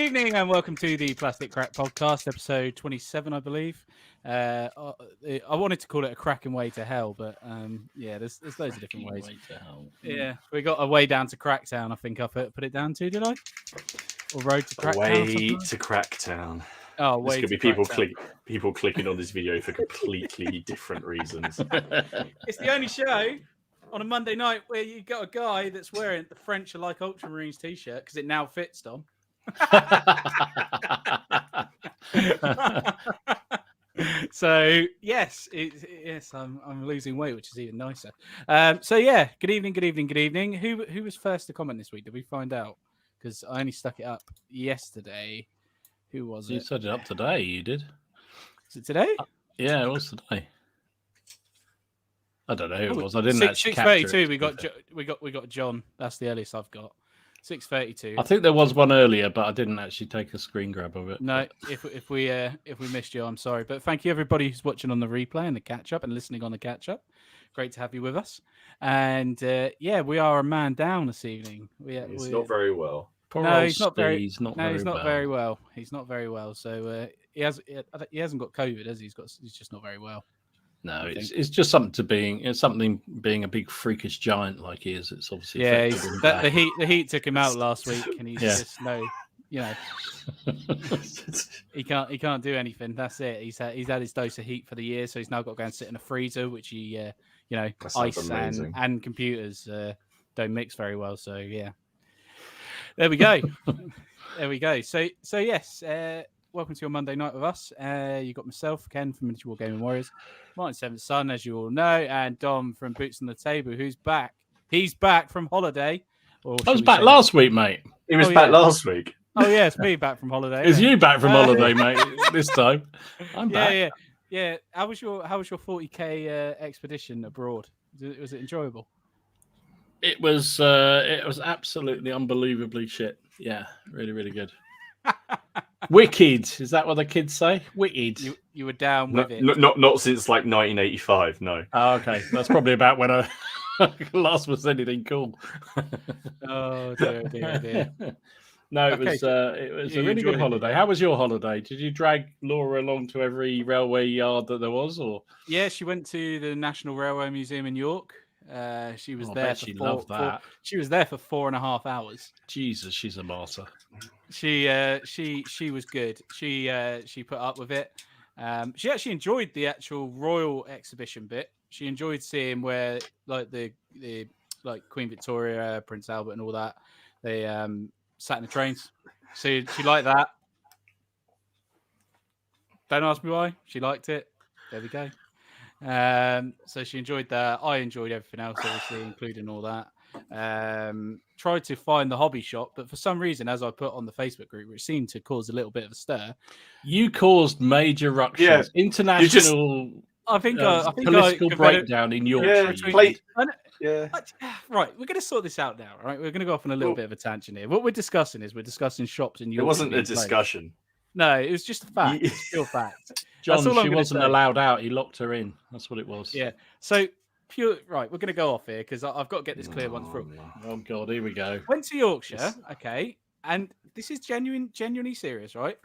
evening and welcome to the Plastic Crack Podcast, episode 27, I believe. I wanted to call it a cracking way to hell, but there's loads of different ways. Yeah, we got a way down to Cracktown, I think I put it down to, did I? Or road to Cracktown? Way to Cracktown. Oh, There's way going to to be Cracktown. people clicking on this video for completely different reasons. It's the only show on a Monday night where you got a guy that's wearing the French are like Ultramarines t-shirt because it now fits, Dom. So yes, I'm losing weight, which is even nicer. Good evening. Who was first to comment this week? Did we find out? Because I only stuck it up yesterday. Who was it? You set it up today. You did. Is it today? Yeah, it was today. I don't know who it was. I didn't actually 6:32. We got John. That's the earliest I've got. 6:32. I think there was one earlier, but I didn't actually take a screen grab of it. No, if we missed you, I'm sorry. But thank you everybody who's watching on the replay and the catch up and listening on the catch up. Great to have you with us. And we are a man down this evening. He's not very well. He's not very well. He's not very well. So he hasn't got COVID, has he? He's just not very well. No, it's just something being a big freakish giant like he is. It's obviously the heat took him out last week, and he's just he can't do anything. That's it. He's had his dose of heat for the year, so he's now got to go and sit in a freezer, which he ice and computers don't mix very well. So yeah, there we go. So yes. Welcome to your Monday night with us. You got myself, Ken from Miniature Wargaming Warriors, Martin Seventh Son, as you all know, and Dom from Boots on the Table, who's back. He's back from holiday. I was back last week, mate. He was back last week. Oh yeah, it's me back from holiday. It's you back from holiday, mate. This time, I'm back. Yeah. How was your 40k expedition abroad? Was it enjoyable? It was absolutely unbelievably shit. Yeah, really, really good. Wicked, is that what the kids say? Wicked. You were down with it. Not since like 1985. No. Oh, okay, that's probably about when I last was anything cool. Oh dear. No, it was a really good holiday. How was your holiday? Did you drag Laura along to every railway yard that there was, or? Yeah, she went to the National Railway Museum in York. She was there. She loved that. She was there for 4.5 hours. Jesus, she's a martyr. She was good. She put up with it. She actually enjoyed the actual royal exhibition bit. She enjoyed seeing where like the Queen Victoria, Prince Albert, and all that they sat in the trains. So she liked that. Don't ask me why. She liked it. There we go. So she enjoyed that. I enjoyed everything else, obviously, including all that. Tried to find the hobby shop, but for some reason, as I put on the Facebook group, which seemed to cause a little bit of a stir, you caused major ructions. Yeah. International. I think political breakdown in Yorkshire. Right, we're going to sort this out now. Right, we're going to go off on a little bit of a tangent here. What we're discussing shops in Yorkshire. It wasn't a discussion. No, it was just a fact. It's still fact. John, she wasn't allowed out. He locked her in. That's what it was. Yeah. So, right, we're going to go off here because I've got to get this clear once for all. Oh, God, here we go. Went to Yorkshire, okay, and this is genuinely serious, right?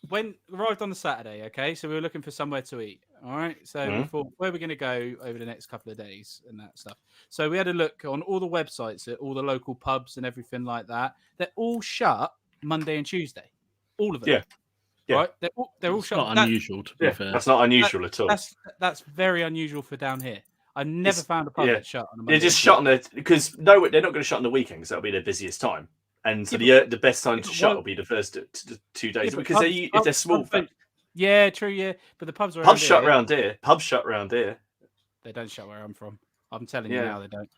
Arrived on the Saturday, okay, so we were looking for somewhere to eat, all right? So we thought, where are we going to go over the next couple of days and that stuff? So we had a look on all the websites at all the local pubs and everything like that. They're all shut Monday and Tuesday. All of them. Yeah. Right? They're all shut. Not unusual, to be fair. That's not unusual at all. That's very unusual for down here. I've never found a pub that's shut on a Monday. They're just shut on it because they're not going to shut on the weekend because that'll be their busiest time. And so the best time to shut will be the first 2 days because if they're small. Yeah, true. Yeah, but the pubs are shut around here. Pubs shut around here. They don't shut where I'm from. I'm telling you now, they don't.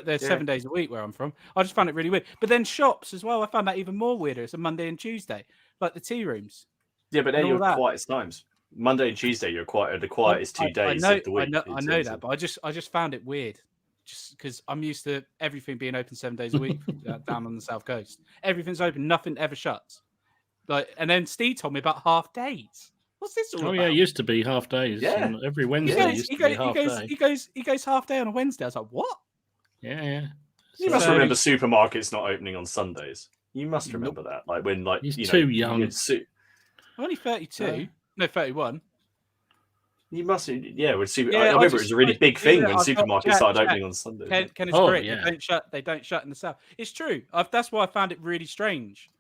They're 7 days a week where I'm from. I just found it really weird. But then shops as well. I found that even more weirder. It's a Monday and Tuesday, like the tea rooms. Yeah, but they're your quietest times. Monday and Tuesday, you're the quietest 2 days of the week. I know that, but I just found it weird, just because I'm used to everything being open 7 days a week down on the south coast. Everything's open, nothing ever shuts. And then Steve told me about half days. What's this all about? Yeah, it used to be half days. Yeah. Every Wednesday used to be half day. He goes half day on a Wednesday. I was like, what? Yeah. You must remember supermarkets not opening on Sundays. You must remember that. Like when, like, he's too young. I'm only 32. No, 31. You must, yeah. When Yeah, I remember it was a really big thing when supermarkets started opening on Sundays. Ken is correct. Yeah. They don't shut in the south. It's true. That's why I found it really strange.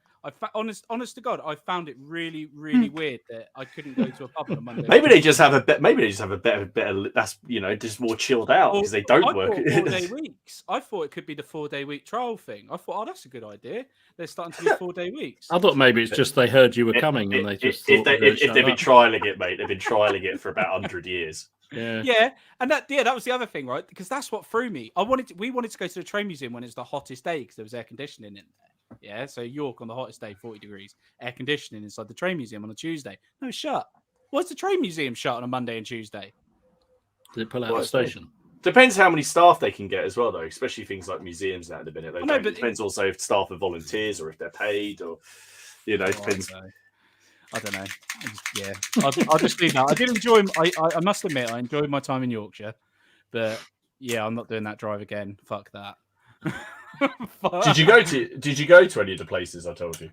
Honest to God, I found it really, really weird that I couldn't go to a pub on a Monday. Maybe they just have a better. That's just more chilled out because they don't work. 4-day weeks. I thought it could be the 4-day week trial thing. I thought, that's a good idea. They're starting to do 4-day weeks. I thought maybe it's just they heard you were coming and they just if they've been trialing it, mate, they've been trialing it for about 100 years. Yeah, and that was the other thing, right? Because that's what threw me. We wanted to go to the train museum when it was the hottest day because there was air conditioning in there. Yeah, so York on the hottest day, 40 degrees, air conditioning inside the train museum on a Tuesday. No, shut. Why's the train museum shut on a Monday and Tuesday? Did it pull out the station? Depends how many staff they can get as well, though. Especially things like museums now at the minute. It depends also if staff are volunteers or if they're paid, or it depends. I don't know. I'll just leave that. I did enjoy. I must admit, I enjoyed my time in Yorkshire, but yeah, I'm not doing that drive again. Fuck that. Did you go to any of the places I told you?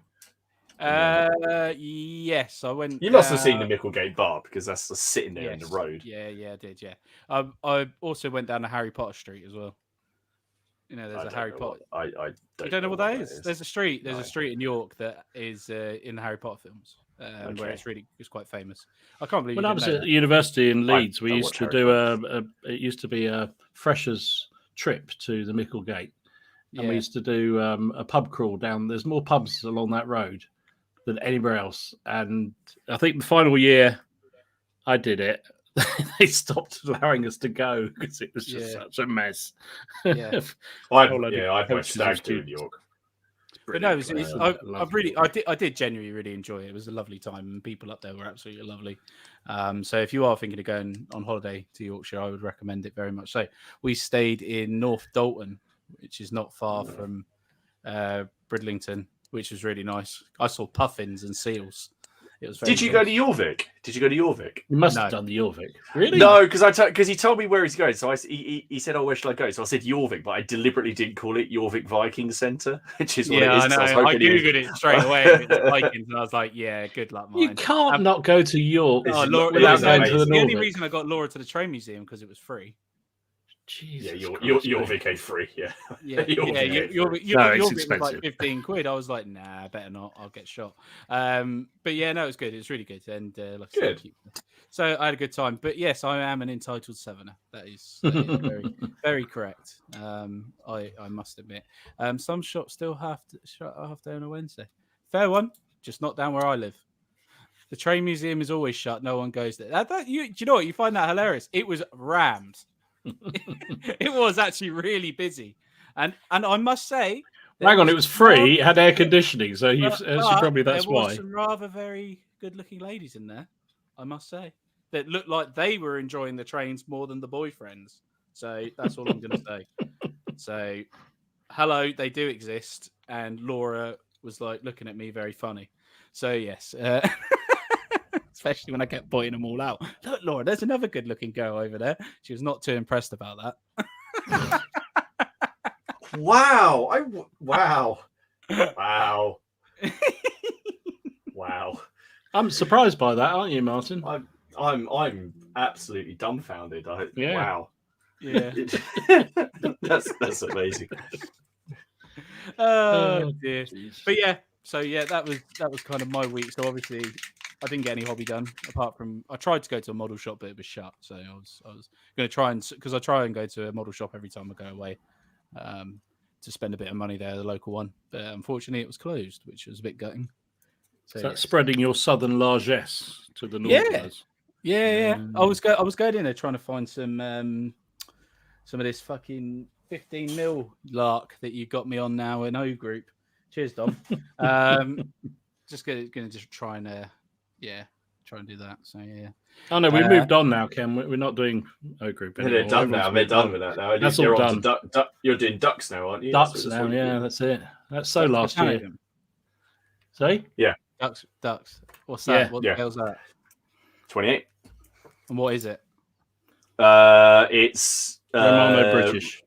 Yes, I went. You must have seen the Micklegate Bar because that's just sitting there in the road. Yeah, I did. Yeah, I also went down to Harry Potter Street as well. There's a Harry Potter. You don't know what that is? There's a street. There's a street in York that is in the Harry Potter films, where it's quite famous. I can't believe. When I was at university in Leeds, we used to do it used to be a freshers trip to the Micklegate, and we used to do a pub crawl down. There's more pubs along that road than anywhere else, and I think the final year I did it, they stopped allowing us to go because it was just such a mess. Yeah, I've went stag do in York. But no, I did genuinely really enjoy it. It was a lovely time, and people up there were absolutely lovely. So if you are thinking of going on holiday to Yorkshire, I would recommend it very much. So we stayed in North Dalton, which is not far from Bridlington, which was really nice. I saw puffins and seals. It was. Did you go to Jorvik? You must have done the Jorvik. Really? No, because he told me where he's going. So he said, "Oh, where should I go?" So I said Jorvik, but I deliberately didn't call it Jorvik Viking Centre, which is what it is. I know. I googled it straight away. Vikings, and I was like, "Yeah, good luck, mine." You can't not go to York without going to the only reason I got Laura to the train museum because it was free. Jesus, Jorvik ain't free. Jorvik was like 15 quid. I was like, nah, better not. I'll get shot. But yeah, no, it was good. It was really good, and good. So I had a good time. But yes, I am an entitled sevener. That is very, very correct. I must admit. Some shops still have to shut half day on a Wednesday. Fair one, just not down where I live. The train museum is always shut. No one goes there. Do you know what? You find that hilarious. It was rammed. It was actually really busy, and I must say, hang on, it was free. It had air conditioning, so probably that's why. There were some rather very good-looking ladies in there, I must say, that looked like they were enjoying the trains more than the boyfriends. So that's all I'm going to say. So, hello, they do exist, and Laura was like looking at me very funny. So yes. Especially when I kept pointing them all out. Look, Laura, there's another good-looking girl over there. She was not too impressed about that. Wow! Wow! I'm surprised by that, aren't you, Martin? I'm absolutely dumbfounded. Wow! Yeah, that's amazing. Oh dear! But yeah, so yeah, that was kind of my week. So obviously, I didn't get any hobby done apart from I tried to go to a model shop, but it was shut. So I was going to try because I try and go to a model shop every time I go away to spend a bit of money there, the local one. But unfortunately, it was closed, which was a bit gutting. So that's spreading your southern largesse to the northerners. Yeah. I was going in there trying to find some of this fucking 15 mil lark that you got me on now in O group. Cheers, Dom. Just gonna try and try and do that. So yeah. Oh no, we moved on now, Ken. We're not doing O group anymore. They're done now. They're done with that now. That's all done. You're doing ducks now, aren't you? Ducks now. Yeah, that's it. That's so last year. Say? Yeah. Ducks. What's that? Yeah. What the hell's that? 28. And what is it? It's Romano British.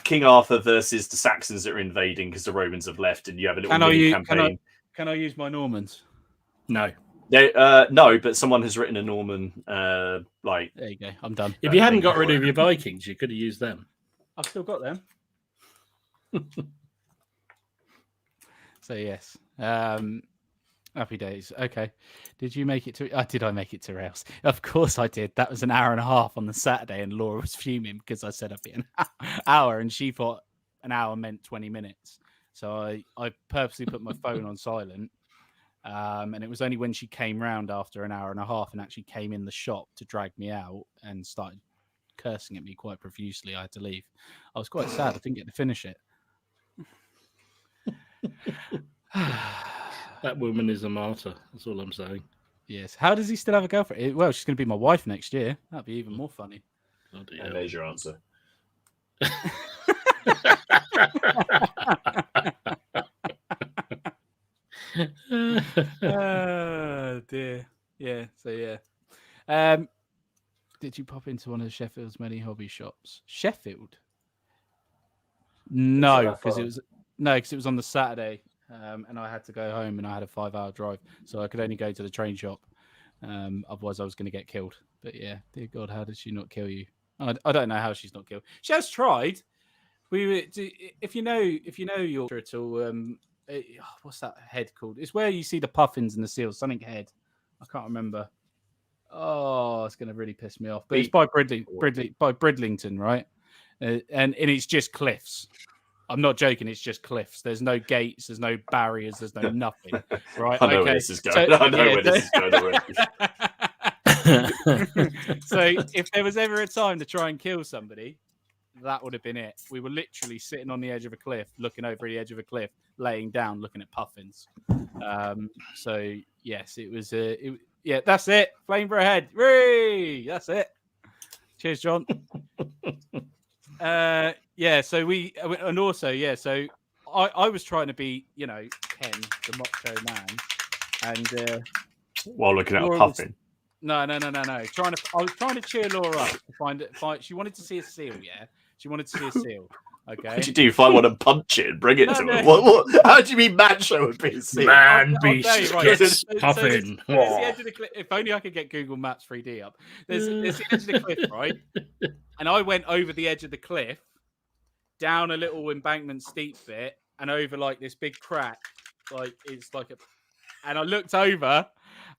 King Arthur versus the Saxons that are invading because the Romans have left, and you have a little mini campaign. Can I use my Normans? No. No, but someone has written a Norman. There you go. I'm done. If you hadn't got rid of your Vikings, you could have used them. I've still got them. So yes. Happy days. Okay. Did you make it to? Did I make it to Rails? Of course I did. That was an hour and a half on the Saturday, and Laura was fuming because I said I'd be an hour, and she thought an hour meant 20 minutes. So I purposely put my phone on silent, and it was only when she came round after an hour and a half and actually came in the shop to drag me out and started cursing at me quite profusely, I had to leave. I was quite sad. I didn't get to finish it. That woman is a martyr. That's all I'm saying. Yes. How does he still have a girlfriend? Well, she's going to be my wife next year. That'd be even more funny. And there's your answer. Oh dear. Yeah. So yeah. Did you pop into one of Sheffield's many hobby shops? Sheffield? No, because it was on the Saturday. And I had to go home, and I had a 5-hour drive, so I could only go to the train shop. Otherwise, I was going to get killed. But yeah, dear God, how did she not kill you? I don't know how she's not killed. She has tried. If you know Yorkshire at all, what's that head called? It's where you see the puffins and the seals. Something head. I can't remember. Oh, it's going to really piss me off. But it's by Bridlington, right? And it's just cliffs. I'm not joking. It's just cliffs. There's no gates. There's no barriers. There's no nothing. Right? I know where this is going. Where this is going already. So if there was ever a time to try and kill somebody, that would have been it. We were literally sitting on the edge of a cliff, looking over the edge of a cliff, laying down, looking at puffins. So yes, it was. Yeah, that's it. Flame for a head. Whee! That's it. Cheers, John. Yeah, so so I was trying to be, Ken, the macho man, and while looking at a puffin. No. I was trying to cheer Laura up to find. She wanted to see a seal. Yeah, she wanted to see a seal. Okay. What do you do if I want to punch it and bring it to her? What? How do you mean macho would be a seal? Man beast gets puffin. There's the edge of the cliff. If only I could get Google Maps 3D up. There's the edge of the cliff, right? And I went over the edge of the cliff, down a little embankment steep bit, and over like this big crack. And I looked over,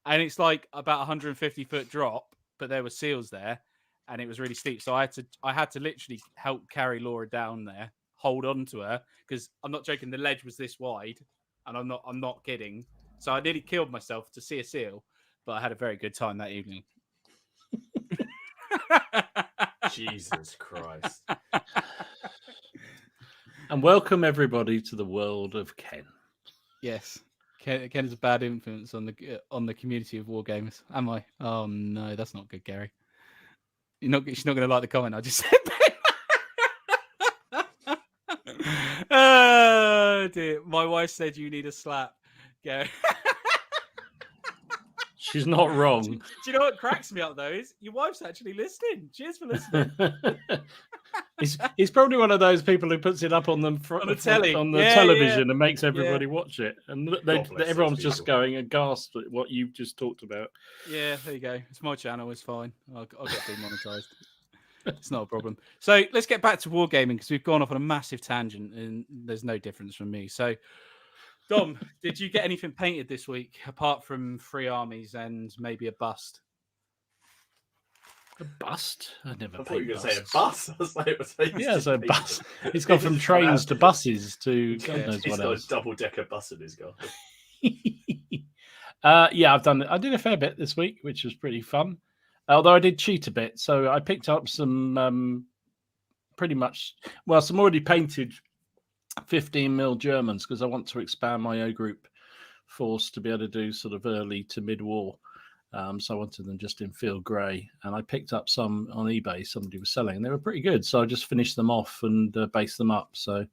and it's like about 150-foot drop, but there were seals there, and it was really steep. So I had to literally help carry Laura down there, hold on to her, because I'm not joking. The ledge was this wide, and I'm not kidding. So I nearly killed myself to see a seal, but I had a very good time that evening. Jesus Christ. And welcome everybody to the world of Ken. Yes. Ken is a bad influence on the community of Wargamers. Am I? Oh no, that's not good, Gary. She's not going to like the comment I just said. Oh dear. My wife said you need a slap, Gary. She's not wrong. Do you know what cracks me up though? Is your wife's actually listening. Cheers for listening. He's probably one of those people who puts it up on the television and makes everybody watch it, and everyone's just going aghast at what you've just talked about. Yeah, there you go. It's my channel. It's fine. I'll get demonetized. It's not a problem. So let's get back to wargaming, because we've gone off on a massive tangent, and there's no difference from me. So, Dom, did you get anything painted this week apart from 3 armies and maybe a bust? A bust? I never. I thought you were going to say a bus. I was like, it's a bus. He's gone from trains to buses to God knows what else. He's got a double-decker bus in his car. Yeah, I did a fair bit this week, which was pretty fun. Although I did cheat a bit, so I picked up some some already painted 15mm Germans, because I want to expand my O group force to be able to do sort of early to mid-war. So I wanted them just in field grey, and I picked up some on eBay. Somebody was selling, and they were pretty good. So I just finished them off and based them up. So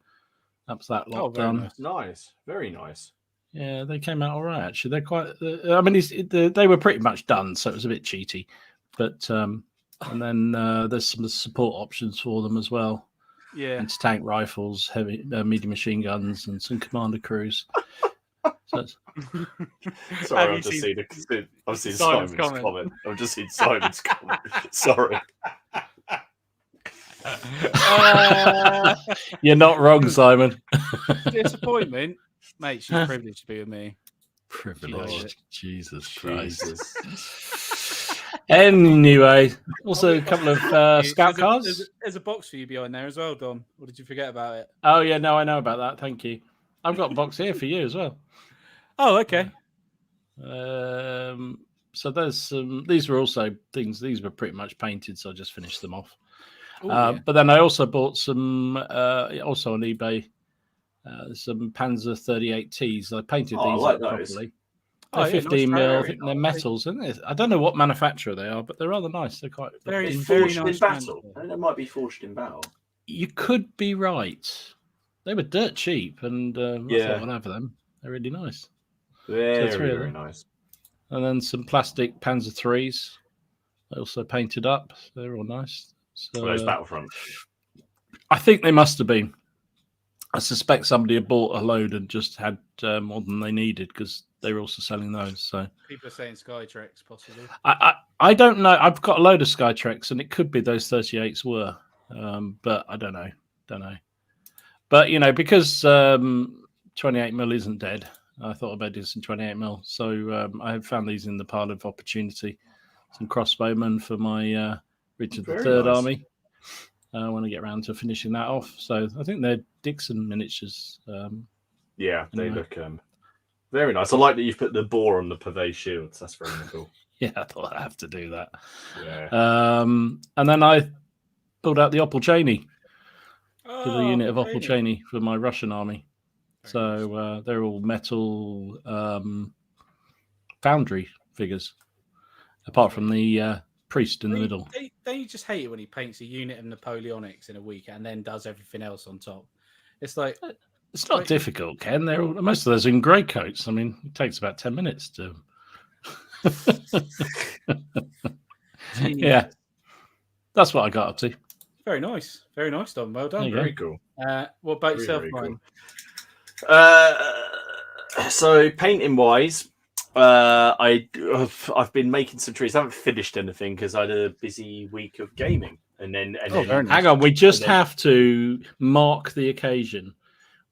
that was that lot done. Nice, very nice. Yeah, they came out all right. Actually, they're quite. I mean, they were pretty much done, so it was a bit cheaty. But and then there's some support options for them as well. anti-tank rifles, heavy medium machine guns, and some commander crews. Sorry, I've just seen Simon's comment. I've just seen Simon's comment. Sorry. You're not wrong, Simon. Disappointment, mate. She's privileged to be with me. Privileged, Jesus Christ. Anyway, also a couple of scout cars. There's a box for you behind there as well, Dom. Or did you forget about it? Oh yeah, no, I know about that. Thank you. I've got a box here for you as well. Oh, okay. So there's some. These were also things. These were pretty much painted, so I just finished them off. Ooh, yeah. But then I also bought some, also on eBay, some Panzer 38Ts. I painted these up properly. They're 15 mil. I think they're metals, isn't it? I don't know what manufacturer they are, but they're rather nice. They're quite very forged in battle. I think they might be forged in battle. You could be right. They were dirt cheap, and I thought I'd have them. They're really nice. Very nice. And then some plastic Panzer 3s. They also painted up. They're all nice. So, those Battlefront? I think they must have been. I suspect somebody had bought a load and just had more than they needed because they were also selling those. So people are saying Skytrex, possibly. I don't know. I've got a load of Skytrex, and it could be those 38s were, but I don't know. But because 28mm isn't dead, I thought about doing some 28mm. So I have found these in the pile of opportunity. Some crossbowmen for my Richard III Army. When I get around to finishing that off. So I think they're Dixon miniatures. They look very nice. I like that you've put the boar on the purvey shields. That's very cool. Yeah, I thought I'd have to do that. Yeah. And then I pulled out the Opel Cheney. For the unit of Opel Cheney for my Russian army. So they're all metal foundry figures, apart from the priest in the middle. Don't you just hate it when he paints a unit of Napoleonics in a week and then does everything else on top? It's like it's not difficult, Ken. They're all, most of those are in grey coats. I mean, it takes about 10 minutes to. Yeah, that's what I got up to. Very nice, Dom. Well done. Very cool. What about yourself, Ryan? So painting wise, I've been making some trees. I haven't finished anything because I had a busy week of gaming, and then hang on, we just have to mark the occasion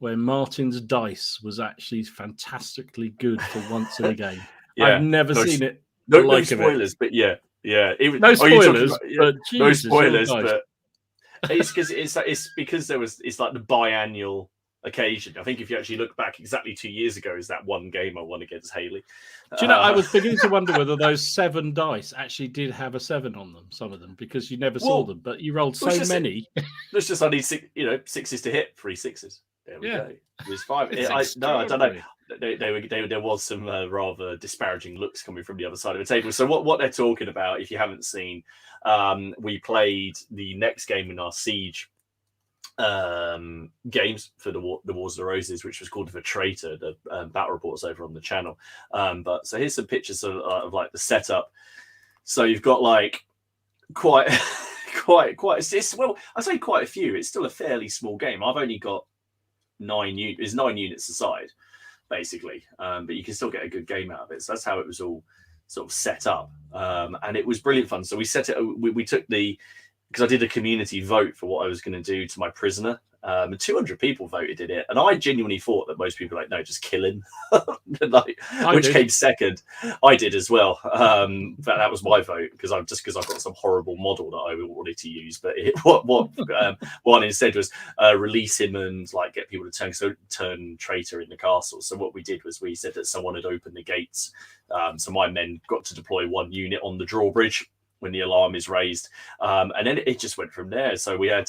where Martin's dice was actually fantastically good for once in a game. I've never seen it. No spoilers, but yeah. No spoilers, but no spoilers, but it's because it's like the biannual occasion. I think if you actually look back exactly 2 years ago, is that one game I won against Haley. Do you know, I was beginning to wonder whether those 7 dice actually did have a 7 on them, some of them, because you never saw them, but you rolled so many. Let's just, I need 6s to hit, 3 6s. There we go. It was 5. I don't know. There was some rather disparaging looks coming from the other side of the table. So what they're talking about, if you haven't seen, we played the next game in our Siege games for the Wars of the Roses, which was called The Traitor. The battle reports over on the channel. But so here's some pictures of like the setup. So you've got like quite. Well, I say quite a few. It's still a fairly small game. I've only got 9 units. There's 9 units aside, basically. But you can still get a good game out of it. So that's how it was all sort of set up, and it was brilliant fun. So we set it. We took because I did a community vote for what I was going to do to my prisoner. And 200 people voted in it, and I genuinely thought that most people were like, no, just kill him. Which came second. I did as well. That was my vote because I've got some horrible model that I wanted to use. But what one instead was release him and like get people to turn traitor in the castle. So what we did was we said that someone had opened the gates. So my men got to deploy 1 unit on the drawbridge when the alarm is raised, and then it just went from there. So we had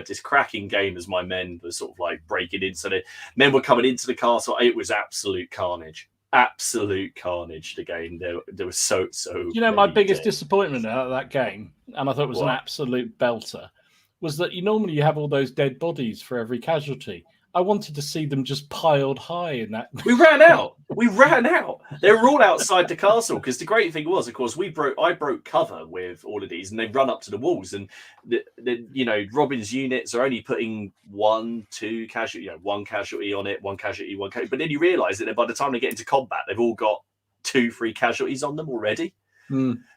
this cracking game as my men were sort of like breaking in. So the men were coming into the castle. It was absolute carnage. The game. There was so. You know, my biggest disappointment out of that game, and I thought it was an absolute belter, was that you normally have all those dead bodies for every casualty. I wanted to see them just piled high in that. We ran out. They were all outside the castle because the great thing was, of course, I broke cover with all of these, and they run up to the walls. And Robin's units are only putting one casualty on it, one casualty. But then you realise that by the time they get into combat, they've all got 2-3 casualties on them already.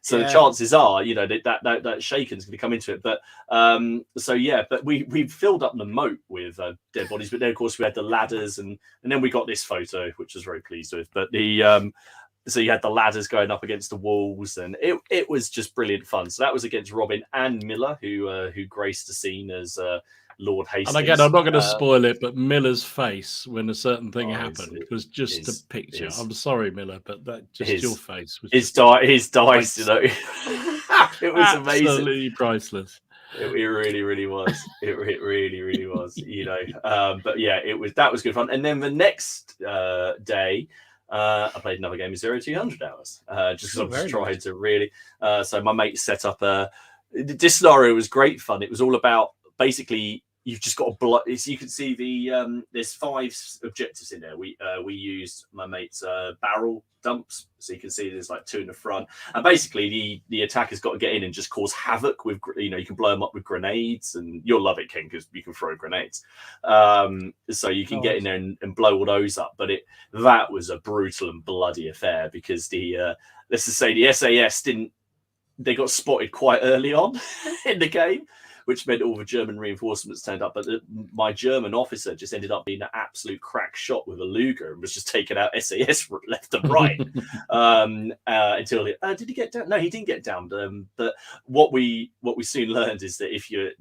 So the chances are, that Shaken's going to come into it. But but we filled up the moat with dead bodies. But then, of course, we had the ladders, and then we got this photo, which I was very pleased with. But so you had the ladders going up against the walls, and it was just brilliant fun. So that was against Robin and Miller, who graced the scene as Lord Hastings. And again, I'm not going to spoil it, but Miller's face when a certain thing happened was just a picture. I'm sorry, Miller, but your face was his dice. It was amazing, absolutely priceless. It really, really was. It really, really was. But yeah, that was good fun. And then the next day, I played another game of 0200 hours, just because I was trying to really. So my mate set up this scenario was great fun. It was all about basically you've just got to so you can see there's 5 objectives in there. We used my mate's barrel dumps, so you can see there's like 2 in the front, and basically the attacker's got to get in and just cause havoc with you can blow them up with grenades, and you'll love it, Ken, because you can throw grenades, so you can get in there and blow all those up. But that was a brutal and bloody affair because let's just say the SAS they got spotted quite early on in the game, which meant all the German reinforcements turned up. But my German officer just ended up being an absolute crack shot with a Luger and was just taking out SAS left and right until did he get down? No, he didn't get down. But what we soon learned is that if you're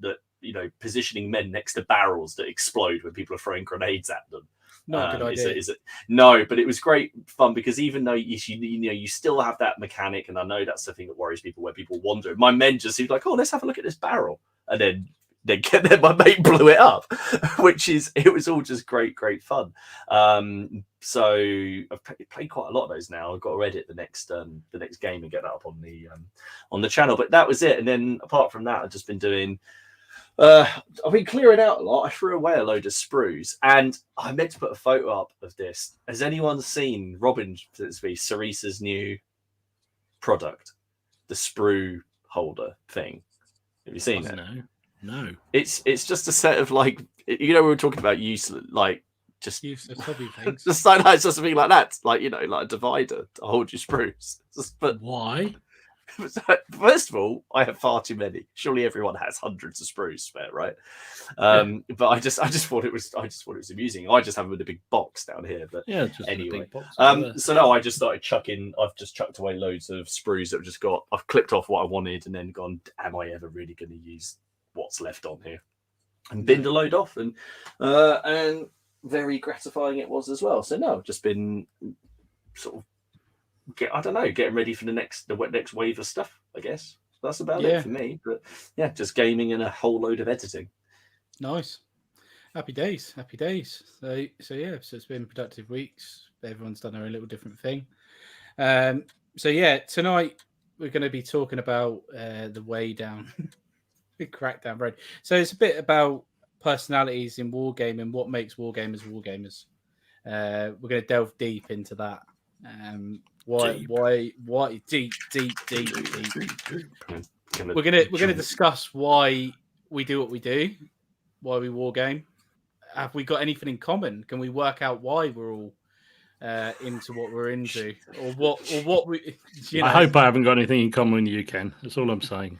positioning men next to barrels that explode when people are throwing grenades at them. Not a good idea. Is it? No, but it was great fun because even though you still have that mechanic, and I know that's the thing that worries people, where people wander. My men just seemed like, oh, let's have a look at this barrel, and then my mate blew it up, it was all just great fun. So I've played quite a lot of those now. I've got to edit the next game and get that up on the channel. But that was it. And then apart from that, I've just been doing. I've been clearing out a lot. I threw away a load of sprues, and I meant to put a photo up of this. Has anyone seen Robin Cerisa's new product, the sprue holder thing? Have you seen it? No. It's just a set of we were talking about useless hobby things. Just it's just something like that, like a divider to hold your sprues. But why? First of all, I have far too many. Surely everyone has hundreds of sprues spare, right? But I just thought it was amusing. I just have them in a big box down here. But just anyway, a big box so no, I just started chucking. I've just chucked away loads of sprues that I've just got. I've clipped off what I wanted and then gone, am I ever really going to use what's left on here? And binned a load off, and very gratifying it was as well. So no, I've just been sort of getting ready for the next wave of stuff, I guess. That's about it for me. But yeah, just gaming and a whole load of editing. Nice. Happy days. So it's been productive weeks. Everyone's done their own little different thing. Tonight we're going to be talking about the way down the crackdown road. So it's a bit about personalities in wargaming, what makes wargamers wargamers. We're going to delve deep into that. Why deep. We're gonna discuss why we do what we do, why we wargame. Have we got anything in common? Can we work out why we're all into what we're into, or what we? I hope I haven't got anything in common with you, Ken. That's all I'm saying.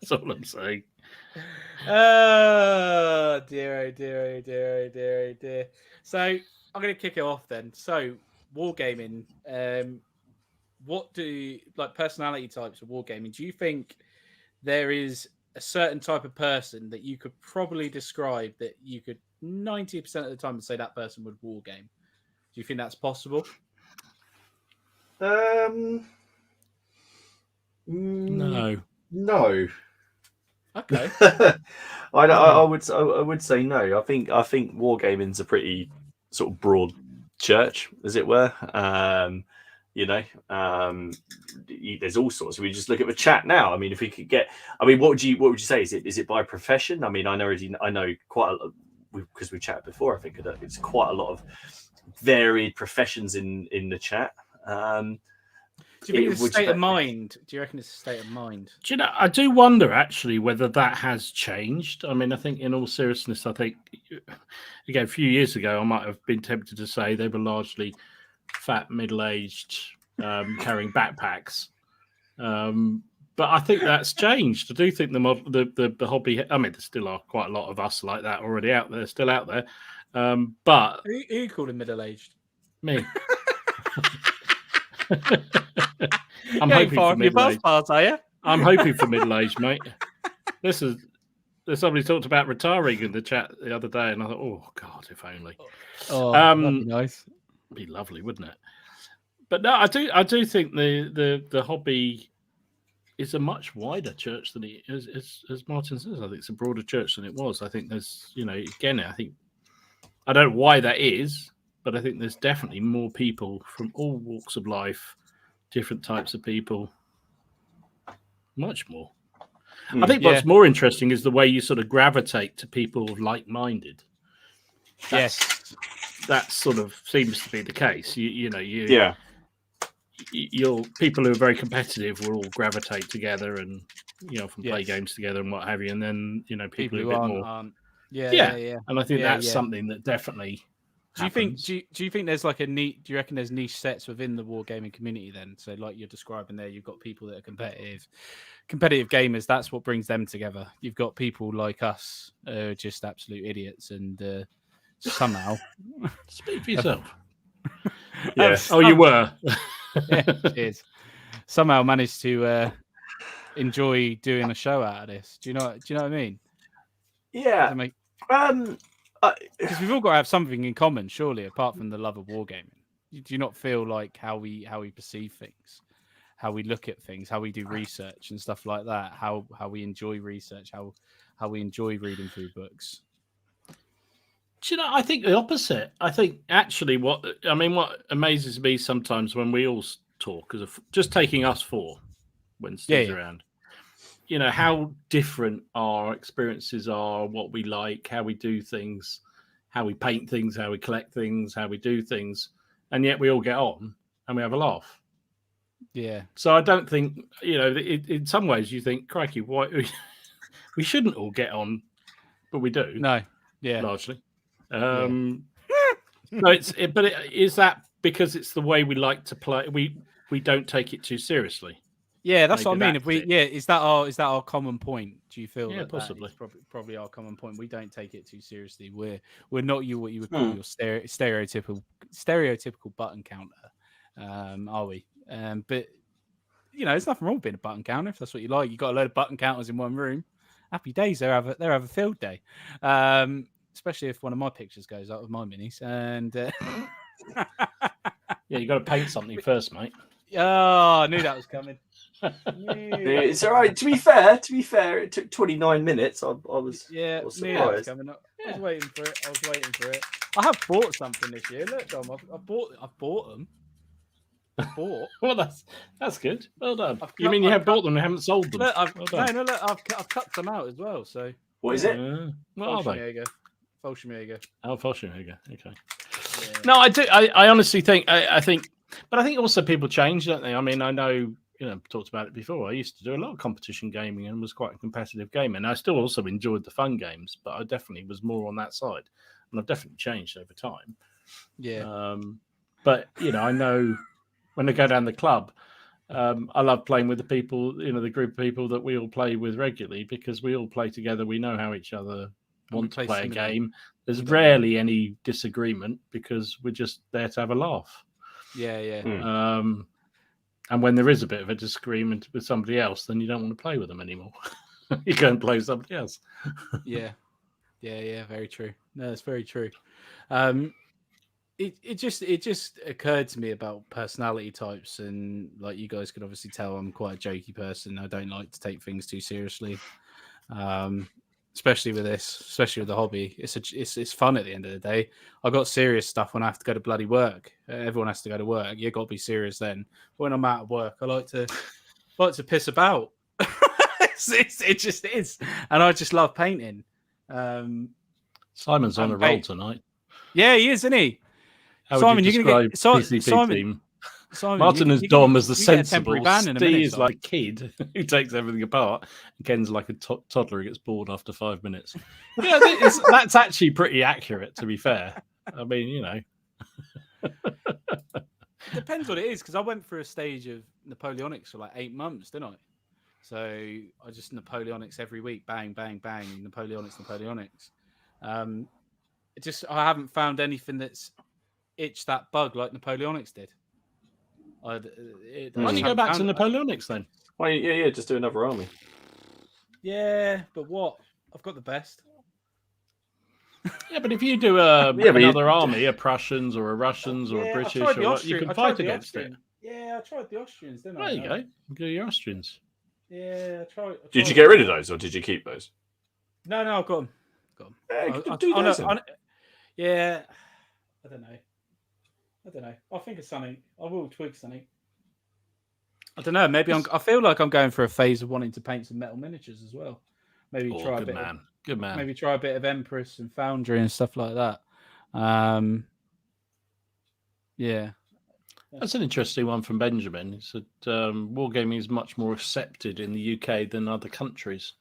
That's all I'm saying. Oh dear. So I'm going to kick it off then. So wargaming, what do personality types of wargaming? Do you think there is a certain type of person that you could probably describe that you could 90% of the time say that person would wargame? Do you think that's possible? No. Okay. I would say no. I think wargaming's a pretty sort of broad church, as it were. You know, there's all sorts. We just look at the chat now. I mean, if we could get, I mean, what would you say? Is it by profession? I mean, I know quite a lot because we chatted before. I think it's quite a lot of varied professions in the chat. Do you think it's a state of mind? Do you reckon it's a state of mind? Do you know, I do wonder actually whether that has changed. I mean, I think in all seriousness, I think again a few years ago, I might have been tempted to say they were largely fat, middle-aged, carrying backpacks. But I think that's changed. I do think the hobby. I mean, there still are quite a lot of us like that already out there, still out there. But who you calling middle-aged? Me. I'm hoping for middle-aged. Are you? I'm hoping for middle-aged, mate. There's somebody talked about retiring in the chat the other day, and I thought, oh God, if only. Oh, that'd be nice. Be lovely, wouldn't it? But no, I do think the hobby is a much wider church than it is, as Martin says. I think it's a broader church than it was. I think there's, again, I don't know why that is, but I think there's definitely more people from all walks of life, different types of people, much more. I think what's more interesting is the way you sort of gravitate to people like-minded. Yes. That sort of seems to be the case. You're people who are very competitive will all gravitate together and often play games together and what have you. And then people who are a bit more. Yeah. And I think that's something that definitely. Do you think there's like do you reckon there's niche sets within the wargaming community then? So like you're describing there, you've got people that are competitive gamers. That's what brings them together. You've got people like us, just absolute idiots, and somehow speak for yourself. Yes. Oh, you were. Yeah, cheers. Somehow managed to enjoy doing a show out of this. Do you know what I mean? Yeah. Because we've all got to have something in common, surely, apart from the love of wargaming. Do you not feel like how we perceive things, how we look at things, how we do research and stuff like that, how we enjoy research, how we enjoy reading through books? Do you know, I think the opposite. I think actually what amazes me sometimes when we all talk, just taking us four when Steve's around, how different our experiences are, what we like, how we do things, how we paint things, how we collect things, how we do things. And yet we all get on and we have a laugh. Yeah. So I don't think, in some ways you think, crikey, why we shouldn't all get on, but we do. No. Yeah. Largely. But is that because it's the way we like to play? We don't take it too seriously. Yeah, that's what I mean. Is that our common point? Do you feel that possibly probably our common point? We don't take it too seriously. We're not what you would call your stereotypical button counter, are we? But there's nothing wrong with being a button counter if that's what you like. You got a load of button counters in one room. Happy days. They have a field day. Especially if one of my pictures goes up with my minis. And you got to paint something first, mate. Oh, I knew that was coming. It's all right. To be fair, it took 29 minutes. I was knew that was coming up. I was waiting for it. I have bought something this year. Look, Dom, I've bought them. Well, that's good. Well done. You mean you have bought them and haven't sold them? Look, I've cut some out as well. So what is it? What are they? Fallschirmjäger. Oh, Fallschirmjäger. Okay. Yeah. No, I do. I honestly think. I think, but I think also people change, don't they? I mean, I know. Talked about it before. I used to do a lot of competition gaming and was quite a competitive gamer. And I still also enjoyed the fun games, but I definitely was more on that side. And I've definitely changed over time. Yeah. But I know when I go down the club, I love playing with the people, the group of people that we all play with regularly because we all play together. We know how each other want to play a game. There's rarely any disagreement because we're just there to have a laugh. Yeah. And when there is a bit of a disagreement with somebody else, then you don't want to play with them anymore. You go and play with somebody else. Yeah. Very true. No, it's very true. It just occurred to me about personality types, and like you guys could obviously tell, I'm quite a jokey person. I don't like to take things too seriously. especially with the hobby. It's fun at the end of the day. I got serious stuff when I have to go to bloody work. Everyone has to go to work. You got to be serious then. When I'm out of work, I like to piss about. It just is, and I just love painting. Simon's on a roll tonight. Yeah, he is, isn't he? How Simon, would you describe PCP team? Simon, Martin is Dom as the sensible. Steve is like kid who takes everything apart. And Ken's like a toddler who gets bored after 5 minutes. Yeah, that's actually pretty accurate, to be fair. I mean, you know. It depends what it is, because I went through a stage of Napoleonics for like 8 months, didn't I? So I just Napoleonics every week, bang, bang, bang, Napoleonics. I haven't found anything that's itched that bug like Napoleonics did. Why don't you go back to Napoleonics then? Why? Yeah, just do another army. Yeah, but what? I've got the best. Yeah, but if you do another army, a Prussians or a Russians or a British, you can fight against it. Yeah, I tried the Austrians, didn't I? There you go. You go your Austrians. Yeah, I tried. Did you get rid of those, or did you keep those? No, I've got them. Yeah, I don't know. I'll think of something. I will twig something. I don't know. Maybe I feel like I'm going through a phase of wanting to paint some metal miniatures as well. Maybe try a bit. Good man. Maybe try a bit of Empress and Foundry and stuff like that. Yeah. That's an interesting one from Benjamin. He said wargaming is much more accepted in the UK than other countries.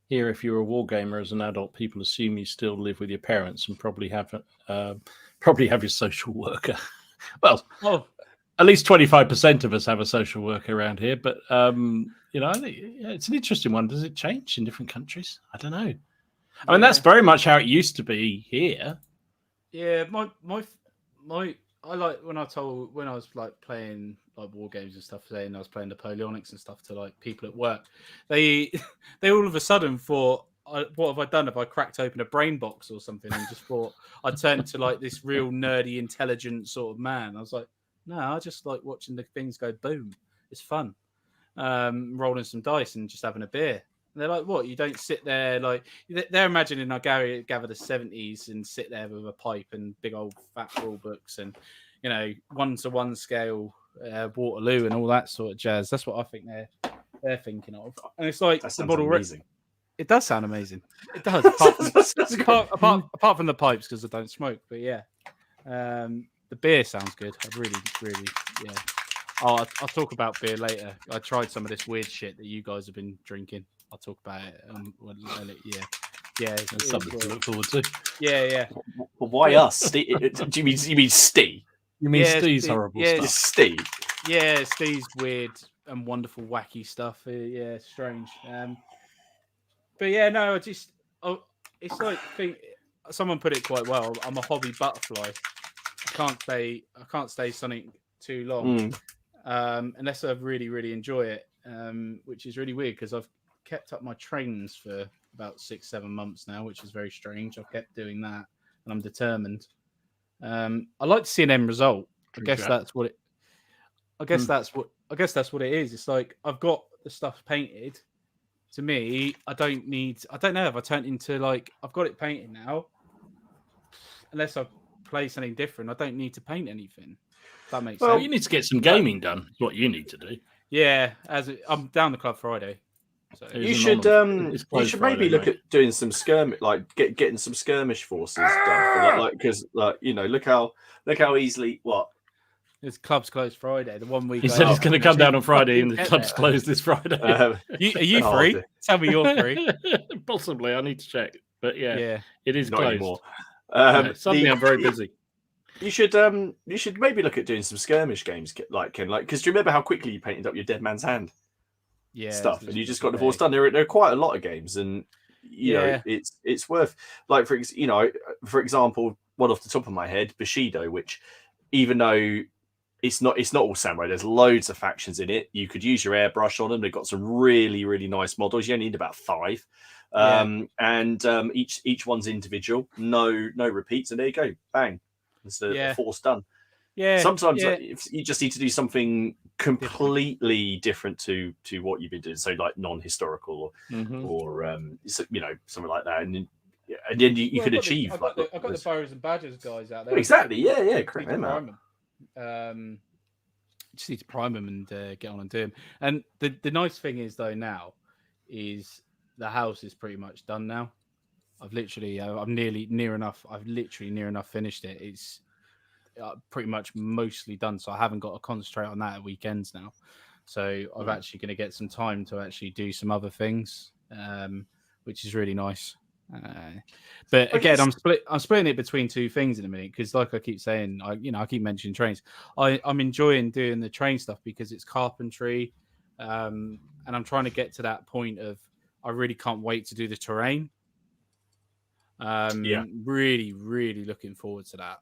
Here, if you're a wargamer as an adult, people assume you still live with your parents and probably have your social worker. Well, at least 25% of us have a social worker around here. But I think it's an interesting one. Does it change in different countries? I don't know. I mean, that's very much how it used to be here. Yeah, I like when I was like playing like war games and stuff today, and I was playing Napoleonics and stuff to like people at work. They all of a sudden thought, "What have I done? Have I cracked open a brain box or something?" And just thought I'd turned into like this real nerdy, intelligent sort of man. I was like, "No, I just like watching the things go boom. It's fun, rolling some dice and just having a beer." And they're like, "What? You don't sit there like..." They're imagining I gather the 70s and sit there with a pipe and big old fat rule books and, 1-to-1 scale Waterloo and all that sort of jazz. That's what I think they're thinking of. And it's like the model amazing. It does sound amazing. It does. Apart from the pipes, because I don't smoke. But yeah, the beer sounds good. I really, really, yeah. I'll talk about beer later. I tried some of this weird shit that you guys have been drinking. I'll talk about it. Yeah. That's something to look forward to. Yeah. Well, why us? Do you mean Steve? You mean Steve's horrible stuff? Steve. Yeah, Steve's weird and wonderful, wacky stuff. Yeah, strange. But yeah, no, it's like someone put it quite well. I'm a hobby butterfly. I can't stay something too long unless I really, really enjoy it. Which is really weird because I've kept up my trains for about 6-7 months now, which is very strange. I've kept doing that, and I'm determined. I like to see an end result. I guess that's what it is. It's like I've got the stuff painted. To me, I don't know if I turn into like I've got it painted now. Unless I play something different, I don't need to paint anything. If that makes sense. You need to get some gaming done. That's what you need to do. Yeah, I'm down the club Friday. So you should maybe look at doing some skirmish, like getting some skirmish forces done, because look how easily this club's closed Friday. The one week he said he's going to come down on Friday, and the club's closed this Friday. Are you free? Tell me you're free. Possibly, I need to check, but yeah, it is not closed. Anymore. Suddenly, I'm very busy. You should maybe look at doing some skirmish games, because do you remember how quickly you painted up your Dead Man's Hand? Yeah, stuff, and you just got divorced done. There are quite a lot of games, and it's worth, like, for example, one off the top of my head, Bushido, which, even though it's not all samurai, there's loads of factions in it. You could use your airbrush on them. They've got some really, really nice models. You only need about 5, and each one's individual. No repeats, and there you go, bang. It's a force done. Yeah. Sometimes you just need to do something completely different to what you've been doing. So like non-historical or you know, something like that, and then you could achieve. I've got the Boroughs and Badgers guys out there. Exactly. Yeah. Correct them out. Just need to prime them and get on and do them. And the nice thing is though now is the house is pretty much done now. I'm nearly near enough. I've literally near enough finished it. It's pretty much mostly done, so I haven't got to concentrate on that at weekends now. So I'm actually going to get some time to actually do some other things, which is really nice. But again, I'm splitting it between two things in a minute because, like I keep saying, I keep mentioning trains. I'm enjoying doing the train stuff because it's carpentry, and I'm trying to get to that point of I really can't wait to do the terrain. Really, really looking forward to that.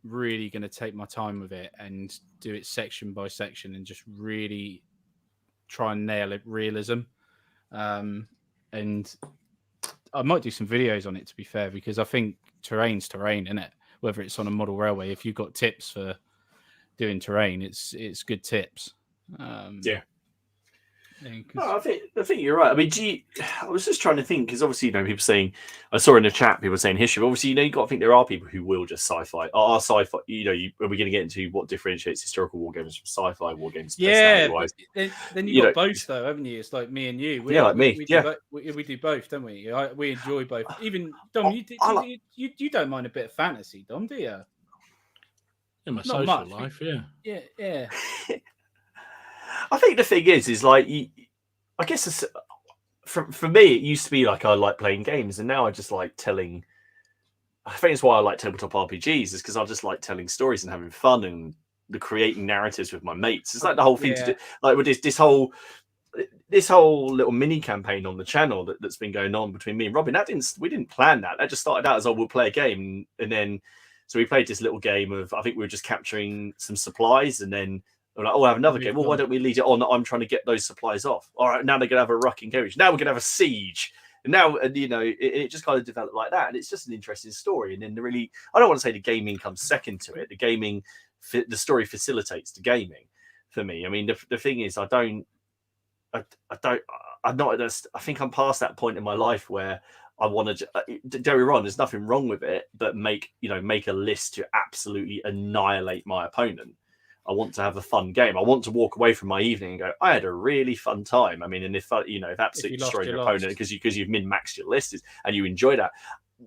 Really going to take my time with it and do it section by section and just really try and nail it realism. And I might do some videos on it, to be fair, because I think terrain's terrain, isn't it? Whether it's on a model railway, if you've got tips for doing terrain, it's good tips. No, I think you're right. I mean, I was just trying to think because obviously, people saying I saw in the chat people saying history. But obviously, you got to think there are people who will just sci-fi. Are sci-fi? Are we going to get into what differentiates historical war games from sci-fi war games? Yeah, then you've got both though, haven't you? It's like me and you. Like me. We do both, don't we? We enjoy both. Even Dom, you don't mind a bit of fantasy, Dom, do you? In my social life, yeah. I think the thing is like, I guess for me, it used to be like I like playing games, and now I just like telling. I think it's why I like tabletop RPGs, is because I just like telling stories and having fun and creating narratives with my mates. It's like the whole thing to do, like with this whole little mini campaign on the channel that's been going on between me and Robin. We didn't plan that. That just started out as we'll play a game, and then so we played this little game of, I think we were just capturing some supplies, and then we're like, I have another game. Well, why don't we lead it on? I'm trying to get those supplies off. All right, now they're going to have a ruck engage. Now we're going to have a siege. And now, it just kind of developed like that. And it's just an interesting story. And then I don't want to say the gaming comes second to it. The story facilitates the gaming for me. I mean, the thing is, I think I'm past that point in my life where I want to, don't be wrong, there's nothing wrong with it, but make a list to absolutely annihilate my opponent. I want to have a fun game. I want to walk away from my evening and go, I had a really fun time. I mean, and if absolutely destroyed your opponent because you've min-maxed your list and you enjoy that,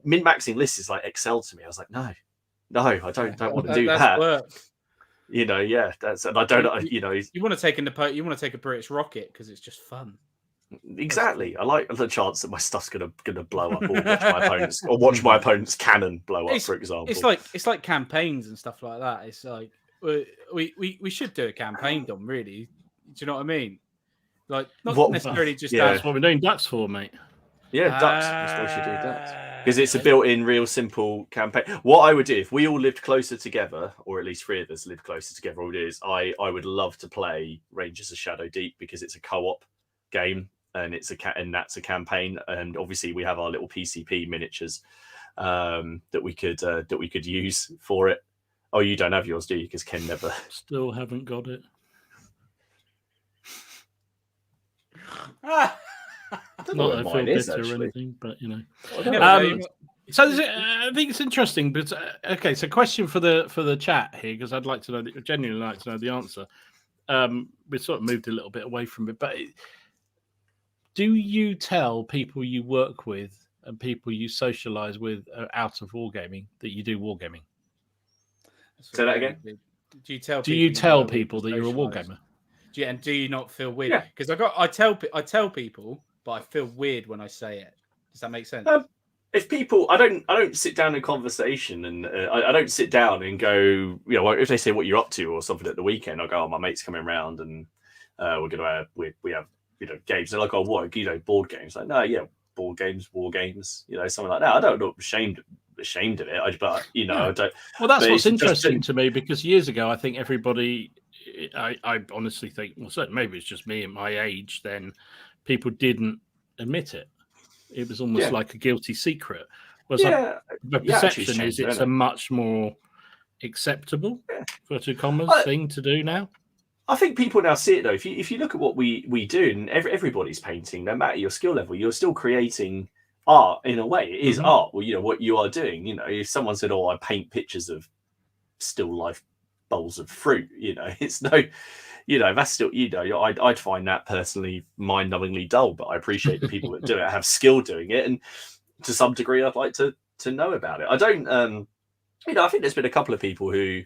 min-maxing lists is like Excel to me. I was like, no, I don't want to do that. Work. That's, and I don't, you want to take a British rocket because it's just fun. Exactly. I like the chance that my stuff's gonna blow up, or watch my opponent's cannon blow up, for example. It's like campaigns and stuff like that. It's like we should do a campaign, Dom. Really, do you know what I mean? Like not necessarily just that's what we're doing ducks for, mate. Yeah, ducks. We should do ducks because it's a built-in, real simple campaign. What I would do if we all lived closer together, or at least 3 of us lived closer together, what it is, I would love to play Rangers of Shadow Deep because it's a co-op game. And that's a campaign, and obviously we have our little PCP miniatures that we could use for it. Oh, you don't have yours, do you? Because Ken never. Still haven't got it. I don't know Not that I feel bitter or anything, but So I think it's interesting. But okay, so question for the chat here, because I'd like to know, genuinely like to know the answer. We sort of moved a little bit away from it, but. Do you tell people you work with and people you socialize with out of wargaming that you do wargaming? Say that again. Do you tell people that you're a wargamer? And do you not feel weird? Because I tell people, but I feel weird when I say it. Does that make sense? If people, I don't sit down in conversation, and I don't sit down and go, if they say what you're up to or something at the weekend, I go, my mate's coming around and we're gonna we have. Games. They're like, what? Board games. Like, no, board games, war games. Something like that. I don't know. Ashamed of it. I don't. Well, that's what's interesting to me, because years ago, I think everybody. I honestly think, well, certainly maybe it's just me at my age. Then people didn't admit it. It was almost like a guilty secret. The perception is it's a much more acceptable, inverted commas, thing to do now. I think people now see it though. If you look at what we do, and everybody's painting, no matter your skill level, you're still creating art in a way. It is art. Well, what you are doing. If someone said, "Oh, I paint pictures of still life bowls of fruit," it's no, that's still, I'd find that personally mind-numbingly dull. But I appreciate the people that do it, have skill doing it, and to some degree, I'd like to know about it. I don't, I think there's been a couple of people who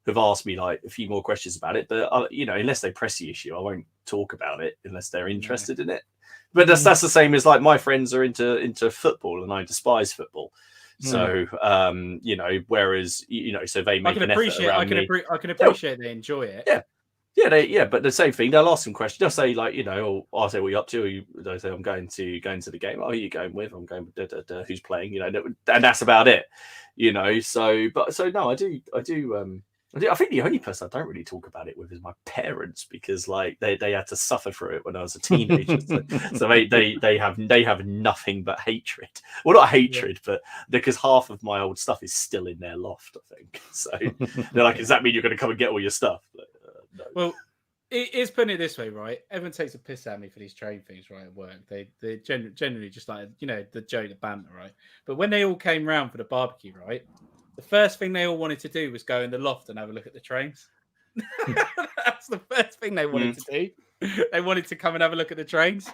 have asked me like a few more questions about it, but unless they press the issue, I won't talk about it unless they're interested in it. But that's the same as like my friends are into football, and I despise football. So whereas so they make an effort around me. I can appreciate they enjoy it. Yeah, but the same thing. They'll ask some questions. They'll say like, I'll say, "What are you up to?" They'll say, "I'm going to the game." "Oh, who are you going with?" "I'm going with who's playing." And that's about it. So no, I do. I think the only person I don't really talk about it with is my parents, because like they had to suffer through it when I was a teenager. so they have nothing but hatred. Well, not hatred, but because half of my old stuff is still in their loft, I think. So they're like, "Does that mean you're going to come and get all your stuff?" But, no. Well, it's putting it this way, right? Everyone takes a piss at me for these train things, right? At work, they generally just like the joke, the banter, right? But when they all came round for the barbecue, right? The first thing they all wanted to do was go in the loft and have a look at the trains. That's the first thing they wanted to do. They wanted to come and have a look at the trains.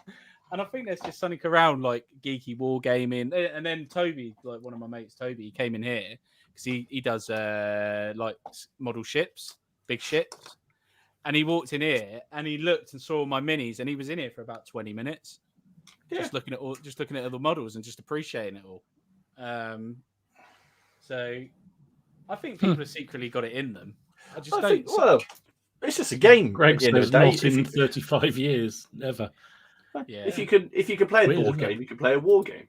And I think there's just something around like geeky wargaming. And then Toby, like one of my mates, Toby, he came in here because he does like model ships, big ships. And he walked in here and he looked and saw my minis, and he was in here for about 20 minutes. Just looking at all the models and just appreciating it all. So I think people have secretly got it in them. I just don't. Well, it's just a game. Greg says not in 35 years, never. Yeah. If you could play a board game, you could play a war game.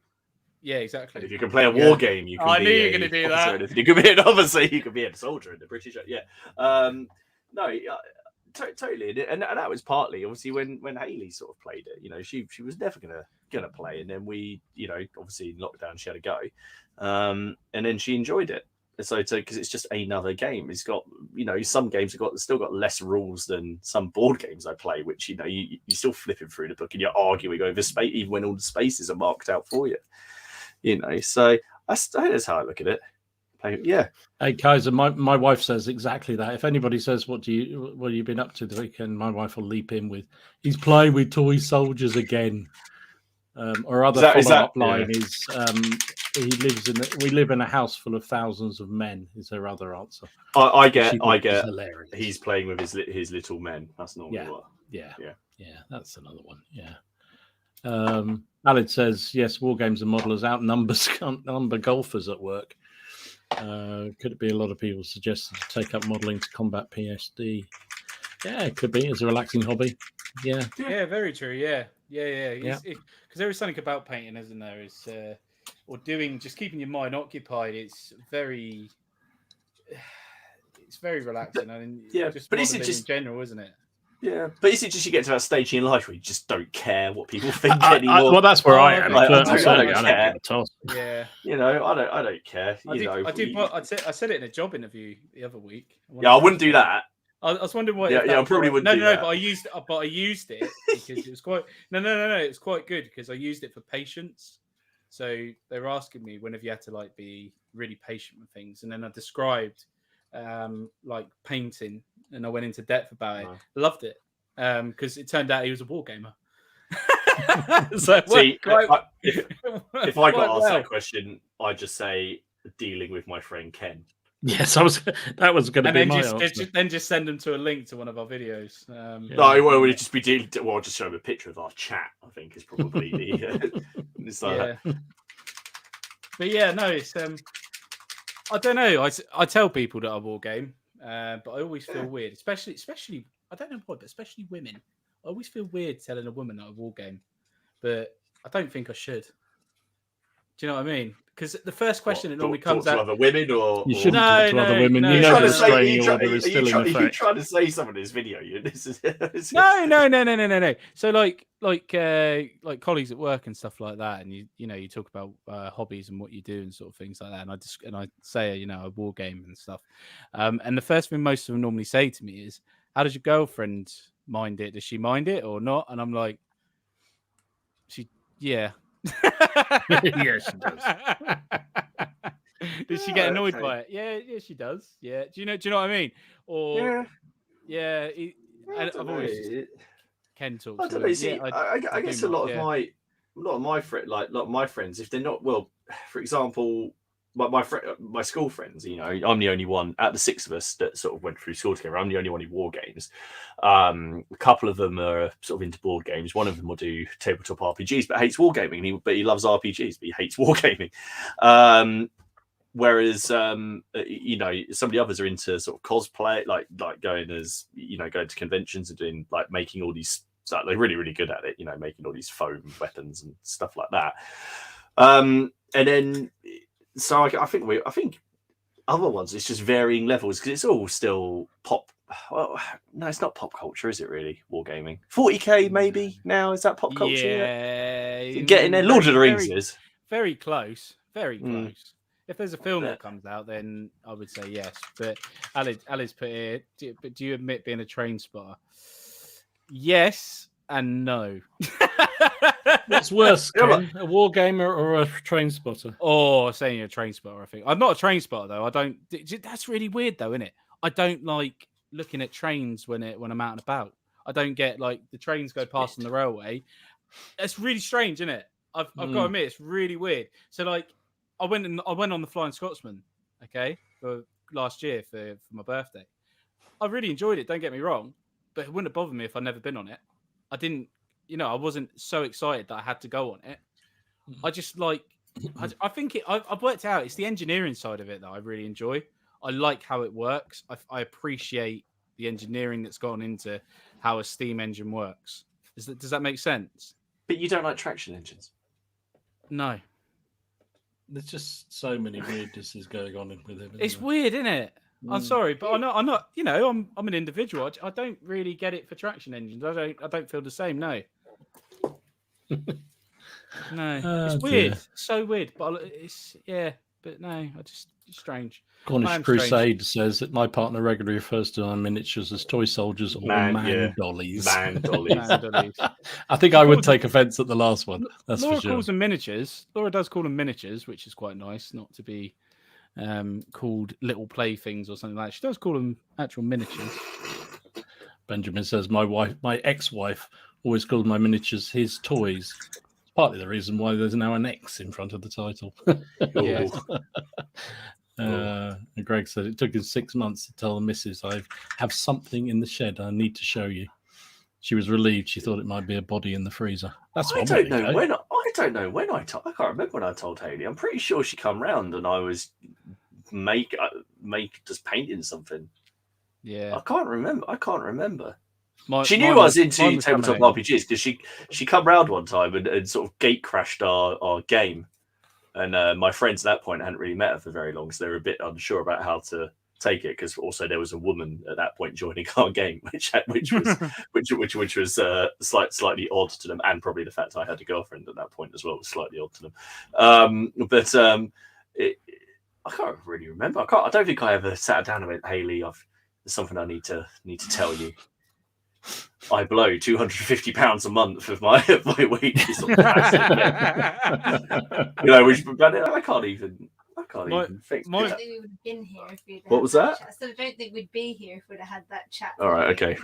Yeah, exactly. And if you can play a war game, you can. I knew you were going to do that. You could be an officer. You could be a soldier in the British. Yeah. Totally, and that was partly obviously when Hayley sort of played it. She was never gonna play, and then we, obviously in lockdown she had a go, and then she enjoyed it. So because it's just another game. It's got some games have still got less rules than some board games I play, which you're still flipping through the book and you're arguing over space even when all the spaces are marked out for you. So that's how I look at it. Yeah. Hey Kaiser, my wife says exactly that. If anybody says what have you been up to the weekend, my wife will leap in with, "He's playing with toy soldiers again." Or other follow-up line is, we live in a house full of thousands of men. Is her other answer? I get. He's playing with his little men. That's normally what. Yeah. That's another one. Yeah. Alid says yes. War games and modelers outnumber golfers at work. Could it be a lot of people suggested to take up modelling to combat PSD? Yeah, it could be as a relaxing hobby. Yeah, very true. Yeah. Because there is something about painting, isn't there? Is or doing, just keeping your mind occupied. It's very relaxing. I mean, but it's just in general, isn't it? Yeah, but is it just you get to that stage in life where you just don't care what people think anymore? Well, that's where I am. I don't care. Yeah, I don't care. I said it in a job interview the other week. I wouldn't do that. I was wondering what. I probably wouldn't. No, but I used it because it was quite. No. It's quite good because I used it for patience. So they were asking me when have you had to like be really patient with things, and then I described like painting, and I went into depth about it. Loved it because it turned out he was a wargamer. So see, if I got asked that question, I'd just say dealing with my friend Ken. Yes, that was going to be my answer. Then just send them to a link to one of our videos. No, well, we'd just be dealing. Well, I'll just show them a picture of our chat. I think is probably the. It's like that. But yeah, no, it's I don't know. I tell people that I war game, but I always feel weird, especially I don't know why, but especially women. I always feel weird telling a woman that I war game, but I don't think I should. Do you know what I mean? Because the first question that normally comes out to other women, or you shouldn't talk to other women. You know the restraining order is still in effect. You're trying to say something in this video. No. So like colleagues at work and stuff like that, and you talk about hobbies and what you do and sort of things like that, and I say I war game and stuff, and the first thing most of them normally say to me is, how does your girlfriend mind it? Does she mind it or not? And I'm like, yeah. Yeah, she does. Does she get annoyed by it? Yeah, she does. Yeah. Do you know what I mean? Or I've always Ken talks. I don't know. See, I guess a lot of my friends, if they're not for example, my school friends, I'm the only one out of the 6 of us that sort of went through school together. I'm the only one who war games. A couple of them are sort of into board games. One of them will do tabletop RPGs, but hates wargaming. But he loves RPGs, but he hates wargaming. Whereas, some of the others are into sort of cosplay, like going as, going to conventions and doing like making all these. So they're really, really good at it, making all these foam weapons and stuff like that. And then, so I think other ones, it's just varying levels because it's all still pop. Well, no, it's not pop culture, is it really? Wargaming, 40k maybe now, is that pop culture? Yeah, getting there. Lord of the Rings is very close, very close. If there's a film that comes out, then I would say yes. But Ali's put here. But do you admit being a train spotter? Yes and no. What's worse, Ken, a wargamer or a train spotter? Oh, saying you're a train spotter, I think. I'm not a train spotter, though. I don't... That's really weird, though, isn't it? I don't like looking at trains when I'm out and about. I don't get, like, the trains go past on the railway. It's really strange, isn't it? I've got to admit, it's really weird. So, like, I went on the Flying Scotsman, okay, for last year for my birthday. I really enjoyed it, don't get me wrong, but it wouldn't have bothered me if I'd never been on it. I didn't, I wasn't so excited that I had to go on it. I just like, I think I've worked out, it's the engineering side of it that I really enjoy. I like how it works. I appreciate the engineering that's gone into how a steam engine works. Does that make sense? But you don't like traction engines? No. There's just so many weirdnesses going on with it. It's weird, isn't it? I'm sorry, but I'm not. I'm an individual. I don't really get it for traction engines. I don't feel the same. No. No, it's weird. Dear. So weird, but but no, it's strange. Cornish Crusade says that my partner regularly refers to our miniatures as toy soldiers or man dollies. Man dollies. I think I would take offence at the last one. That's Laura for sure. calls them miniatures. Laura does call them miniatures, which is quite nice, not to be called little playthings or something like that. She does call them actual miniatures. Benjamin says my ex-wife always called my miniatures his toys. Partly the reason why there's now an X in front of the title. And Greg said it took him 6 months to tell the missus, I have something in the shed I need to show you. She was relieved. She thought it might be a body in the freezer. I don't know when I can't remember when I told Hayley. I'm pretty sure she come round and I was just painting something. Yeah, I can't remember. She knew I was into tabletop RPGs because she come round one time and sort of gate crashed our game. And my friends at that point hadn't really met her for very long, so they were a bit unsure about how to take it. Because also there was a woman at that point joining our game, which was slightly odd to them, and probably the fact I had a girlfriend at that point as well was slightly odd to them. I can't really remember. I don't think I ever sat down and went, Hayley, there's something I need to tell you. I blow £250 a month of my wages on that. I can't even think. I don't think we would have been here if we'd What was that? Chat. So I don't think we'd be here if we'd have had that chat. All right, okay.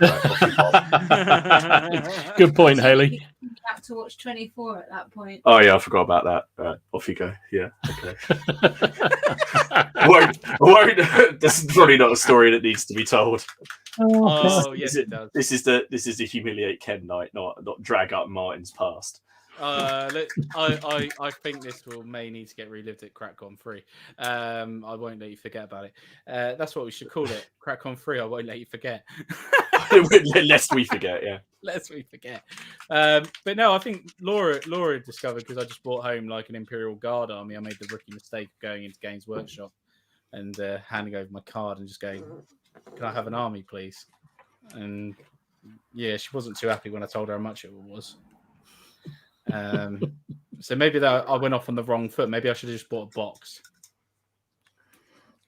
Right, good point, Hayley. You have to watch 24 at that point. Oh yeah, I forgot about that. Right, off you go. Yeah, okay. I won't. This is probably not a story that needs to be told. Yes, it does. This is the humiliate Ken night, not drag up Martin's past. I think this may need to get relived at CrackCon 3. I won't let you forget about it. That's what we should call it. CrackCon 3. I won't let you forget. Lest we forget, yeah. Lest we forget. But no, I think Laura discovered, because I just brought home like an Imperial Guard army. I made the rookie mistake of going into Games Workshop and handing over my card and just going, "Can I have an army, please?" And yeah, she wasn't too happy when I told her how much it was. So maybe that I went off on the wrong foot. Maybe I should have just bought a box.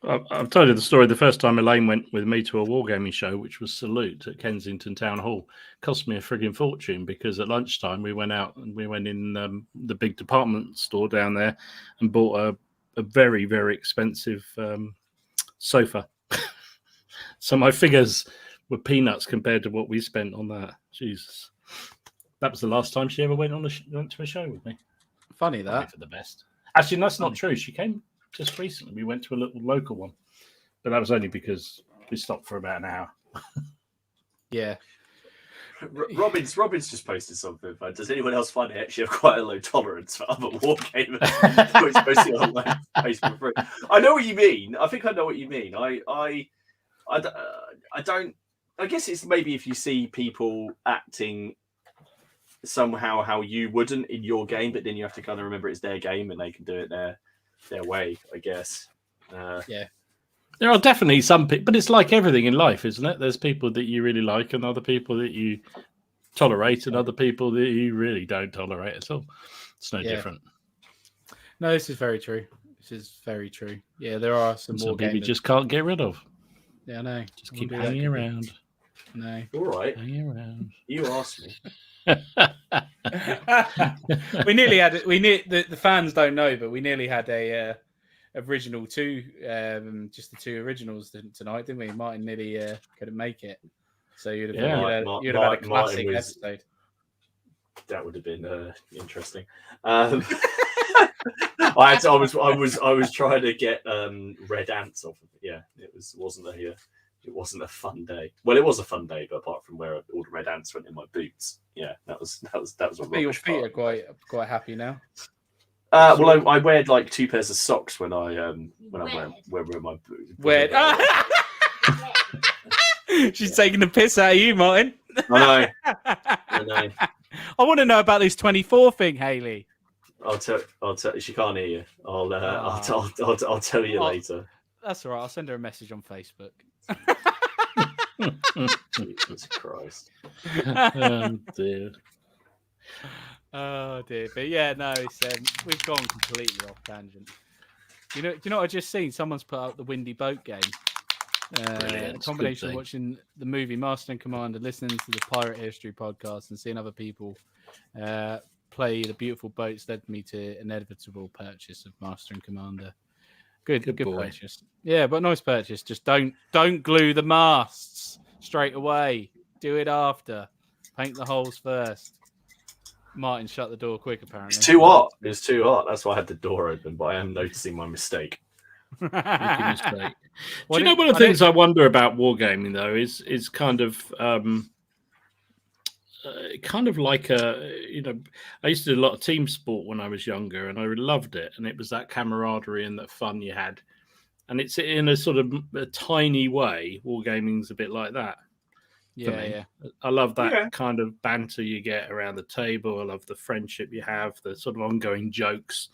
I've told you the story. The first time Elaine went with me to a wargaming show, which was Salute at Kensington Town Hall, cost me a frigging fortune because at lunchtime we went out and we went in the big department store down there and bought a very, very expensive sofa. So my figures were peanuts compared to what we spent on that. Jesus. That was the last time she ever went to a show with me. Funny that. Probably for the best. Actually, that's not true. She came just recently. We went to a little local one, but that was only because we stopped for about an hour. Yeah. Robin's just posted something. Does anyone else find it actually have quite a low tolerance for other wargamers? It's posted on like Facebook group. I know what you mean. I think I know what you mean. I don't. I guess it's maybe if you see people acting somehow how you wouldn't in your game, but then you have to kind of remember it's their game and they can do it their way, I guess. Yeah. There are definitely some people, but it's like everything in life, isn't it? There's people that you really like and other people that you tolerate and other people that you really don't tolerate at all. It's no different. No, this is very true. This is very true. Yeah, there are some more people you just can't get rid of. Yeah, I know. Just keep hanging around. No. All right. Hanging around. You asked me. We nearly had the fans don't know, but we nearly had a original two, just the two originals tonight, didn't we? Martin nearly couldn't make it, so you'd have had a classic episode. That would have been interesting. I was trying to get red ants off of it. Yeah, it wasn't a fun day. Well, it was a fun day, but apart from where all the red ants went in my boots, yeah, that was a your feet are quite happy now. Well, I wear like 2 pairs of socks when I wear my boots. Weird. She's taking the piss out of you, Martin. I know. I want to know about this 24 thing, Hayley. I'll tell. She can't hear you. I'll tell you later. That's all right. I'll send her a message on Facebook. Jesus Christ. Oh dear. Oh dear. But yeah, no, it's we've gone completely off tangent. Do you know what I just seen? Someone's put out the Windy Boat game. A combination of watching the movie Master and Commander, listening to the Pirate History podcast, and seeing other people play the beautiful boats led me to inevitable purchase of Master and Commander. Good purchase. Yeah, but nice purchase. Just don't glue the masts straight away. Do it after. Paint the holes first. Martin shut the door quick, apparently. It's too hot. It's too hot. That's why I had the door open, but I am noticing my mistake. Do you know one of the things I wonder about wargaming though is kind of like I used to do a lot of team sport when I was younger, and I really loved it, and it was that camaraderie and that fun you had, and it's in a sort of a tiny way. Wargaming's a bit like that. Yeah. I love that kind of banter you get around the table. I love the friendship you have, the sort of ongoing jokes,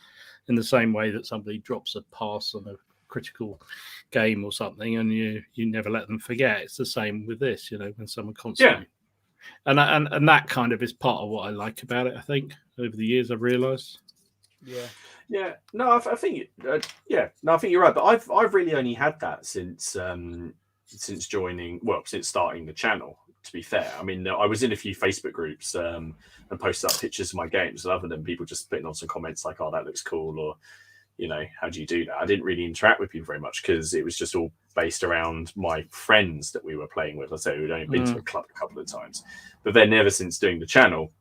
in the same way that somebody drops a pass on a critical game or something, and you never let them forget. It's the same with this, when someone constantly. And that kind of is part of what I like about it. I think over the years I've realised. Yeah. No, I think I think you're right. But I've really only had that since starting the channel. To be fair, I mean, I was in a few Facebook groups and posted up pictures of my games, and other than people just putting on some comments like, "Oh, that looks cool," or how do you do that? I didn't really interact with people very much because it was just all based around my friends that we were playing with. I say we'd only been to a club a couple of times, but then ever since doing the channel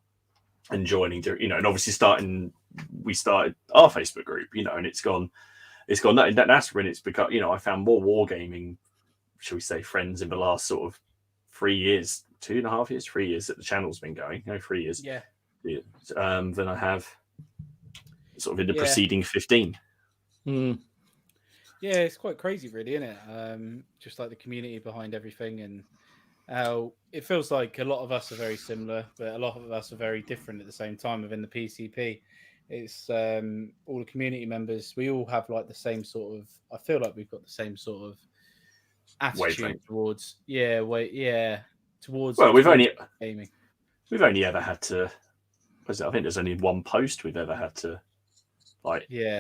and joining, and obviously we started our Facebook group, and it's gone. That's when it's become, I found more wargaming, shall we say, friends in the last sort of 3 years, 2.5 years, 3 years that the channel's been going. 3 years. Yeah. Than I have sort of in the preceding 15. Yeah, it's quite crazy, really, isn't it? Just like the community behind everything, and how it feels like a lot of us are very similar, but a lot of us are very different at the same time within the PCP. It's all the community members. We all have like the same sort of. I feel like we've got the same sort of attitude towards. Towards. Well, we've only gaming. We've only ever had to. I think there's only one post we've ever had to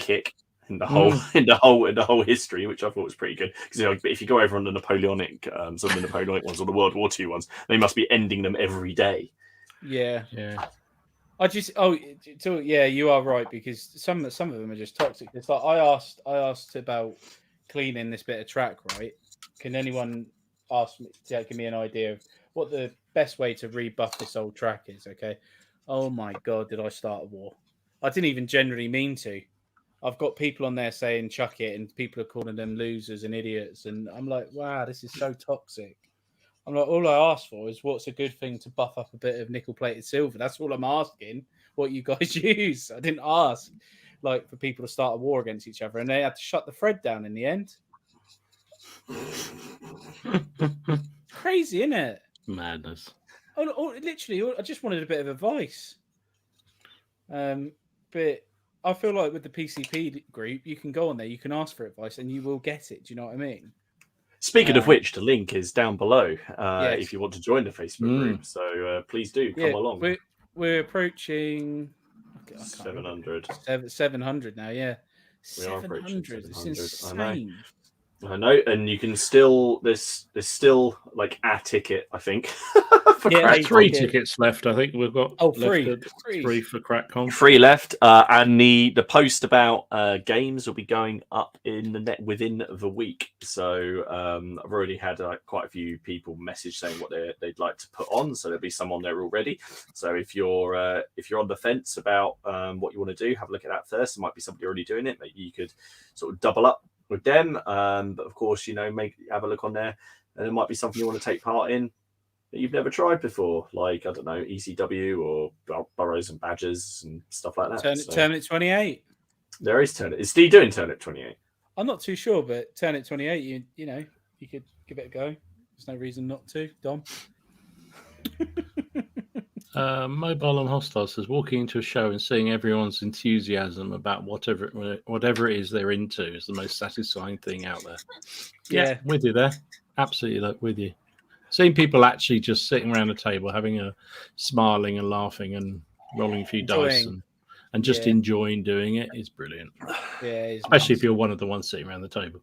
kick. in the whole history, which I thought was pretty good. Because if you go over on the Napoleonic, some of the Napoleonic ones or the World War II ones, they must be ending them every day. Yeah. I just you are right, because some of them are just toxic. It's like I asked about cleaning this bit of track, right? Can anyone give me an idea of what the best way to rebuff this old track is? Okay. Oh my god, did I start a war? I didn't even generally mean to. I've got people on there saying chuck it, and people are calling them losers and idiots, and I'm like, wow, this is so toxic. I'm like, all I asked for is what's a good thing to buff up a bit of nickel-plated silver. That's all I'm asking. What you guys use. I didn't ask for people to start a war against each other, and they had to shut the thread down in the end. Crazy, isn't it? Madness. Literally, I just wanted a bit of advice. But I feel like with the PCP group, you can go on there, you can ask for advice, and you will get it. Do you know what I mean? Speaking of which, the link is down below yes. if you want to join the Facebook group. So please do come along. We're approaching 700. 700 now, yeah. We are approaching 700. It's insane. I know, and you can still there's still like a ticket, I think. Three tickets left. I think we've got three for CrackCon. 3 left, and the post about games will be going up in the net within the week. So I've already had quite a few people message saying what they'd like to put on. So there'll be some on there already. So if you're on the fence about what you want to do, have a look at that first. There might be somebody already doing it. Maybe you could sort of double up with them, but of course, have a look on there, and there might be something you want to take part in that you've never tried before, like I don't know, ECW or Burrows and Badgers and stuff like that. Turnip 28. There is Turnip. Is Steve doing Turnip 28? I'm not too sure, but Turnip 28, you could give it a go. There's no reason not to, Dom. Mobile and Hostile says walking into a show and seeing everyone's enthusiasm about whatever it is they're into is the most satisfying thing out there. Yeah, with you there. Absolutely with you. Seeing people actually just sitting around a table, smiling and laughing and rolling a few dice and just enjoying doing it is brilliant. Yeah, especially if you're one of the ones sitting around the table.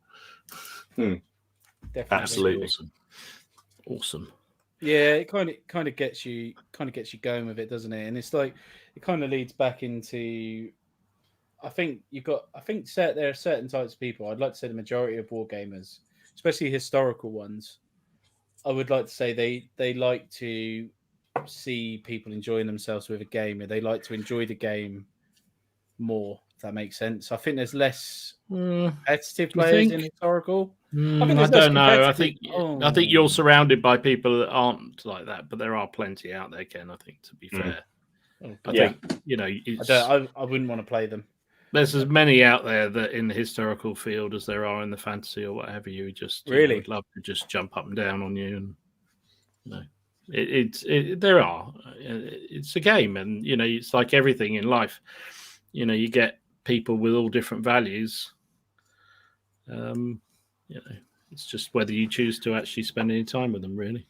Definitely. Absolutely awesome. Yeah, it kind of gets you going with it, doesn't it? And it's like it kind of leads back into. I think there are certain types of people. I'd like to say the majority of wargamers, especially historical ones, I would like to say they like to see people enjoying themselves with a game, and they like to enjoy the game more. If that makes sense. I think there's less competitive players in historical. I don't know. I think you're surrounded by people that aren't like that, but there are plenty out there, Ken. I think, to be fair, I think I wouldn't want to play them. There's as many out there that in the historical field as there are in the fantasy or whatever. You just would love to just jump up and down on you, and there are. It's a game, and it's like everything in life. You get people with all different values. It's just whether you choose to actually spend any time with them, really.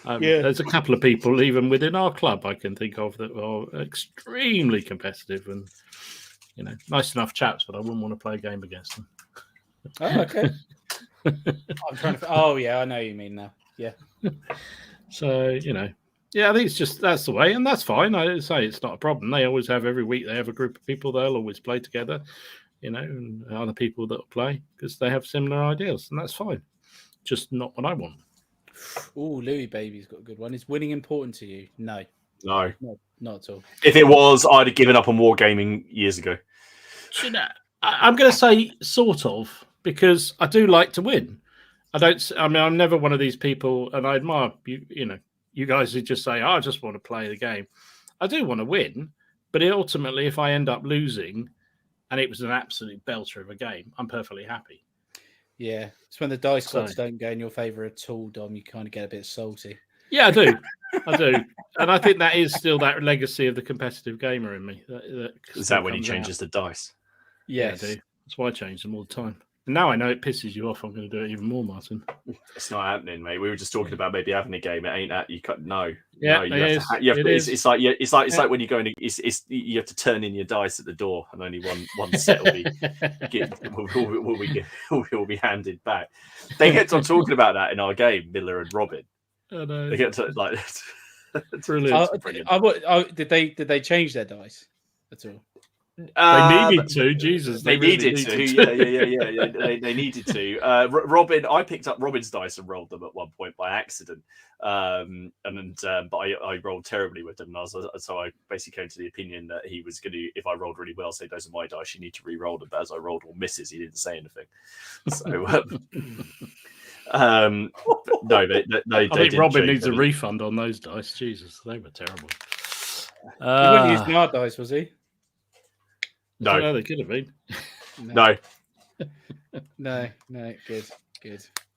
There's a couple of people, even within our club, I can think of that are extremely competitive and, nice enough chaps, but I wouldn't want to play a game against them. Oh, okay. I'm trying to. Oh, yeah, I know you mean now. Yeah. So, I think that's the way, and that's fine. I say it's not a problem. They always have every week. They have a group of people. They'll always play together. And other people that will play because they have similar ideas, and that's fine. Just not what I want. Oh, Louis Baby's got a good one. Is winning important to you? No, not at all. If it was, I'd have given up on wargaming years ago. I'm going to say sort of, because I do like to win. I'm never one of these people, and I admire you guys who just say, I just want to play the game. I do want to win, but ultimately, if I end up losing, and it was an absolute belter of a game, I'm perfectly happy. Yeah, it's when the dice gods don't go in your favour at all, Dom. You kind of get a bit salty. Yeah, I do. And I think that is still that legacy of the competitive gamer in me. Is that when he changes the dice? Yes. Yeah, I do. That's why I change them all the time. Now I know it pisses you off. I'm going to do it even more, Martin. It's not happening, mate. We were just talking about maybe having a game. It ain't that you cut. No, Yeah, no. You have to. It's like when you go in. It's you have to turn in your dice at the door, and only one set will be handed back. They kept on talking about that in our game, Miller and Robin. I know. They get to like. Brilliant. Did they change their dice at all? They needed to. Jesus, they really needed to. Yeah. They needed to. Robin, I picked up Robin's dice and rolled them at one point by accident, but I rolled terribly with them, and so I basically came to the opinion that he was going to, if I rolled really well, say those are my dice, you need to re-roll them. But as I rolled all misses, he didn't say anything. So. No, I think Robin needs a refund on those dice. Jesus, they were terrible. He wasn't using our dice, was he? No, they could have been. No. No. Good.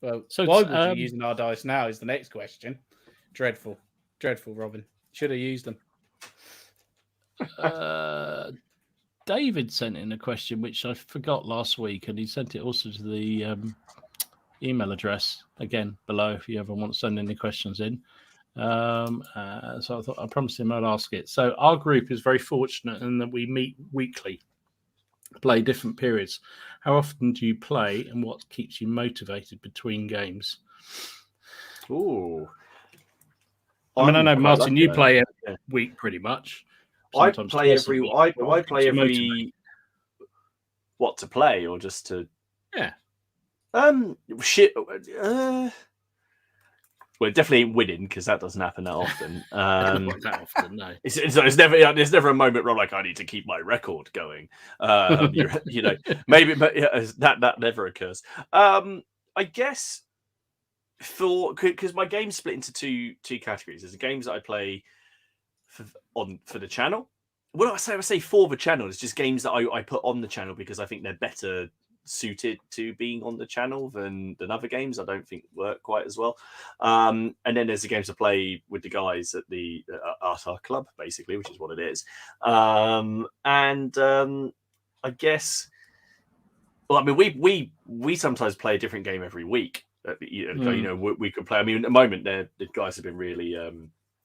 Well, so why would you using our dice now? Is the next question. Dreadful, Robin. Should have used them. David sent in a question which I forgot last week, and he sent it also to the email address again below if you ever want to send any questions in. So I promised him I'd ask it. So our group is very fortunate in that we meet weekly, play different periods. How often do you play, and what keeps you motivated between games? Ooh. I know, Martin, you play every week pretty much. I play every. What, to play or just to? Yeah. Shit. Well, definitely ain't winning because that doesn't happen that often. Not that often, no. It's never. There's never a moment where I'm like, I need to keep my record going. Maybe, but that never occurs. I guess because my game's split into two categories. There's the games that I play for the channel. Well, I say for the channel. It's just games that I put on the channel because I think they're better suited to being on the channel than other games I don't think work quite as well. And then there's the games I play with the guys at our club, basically, which is what it is. I guess, well, I mean, we sometimes play a different game every week. We could play. I mean, at the moment, the guys have been really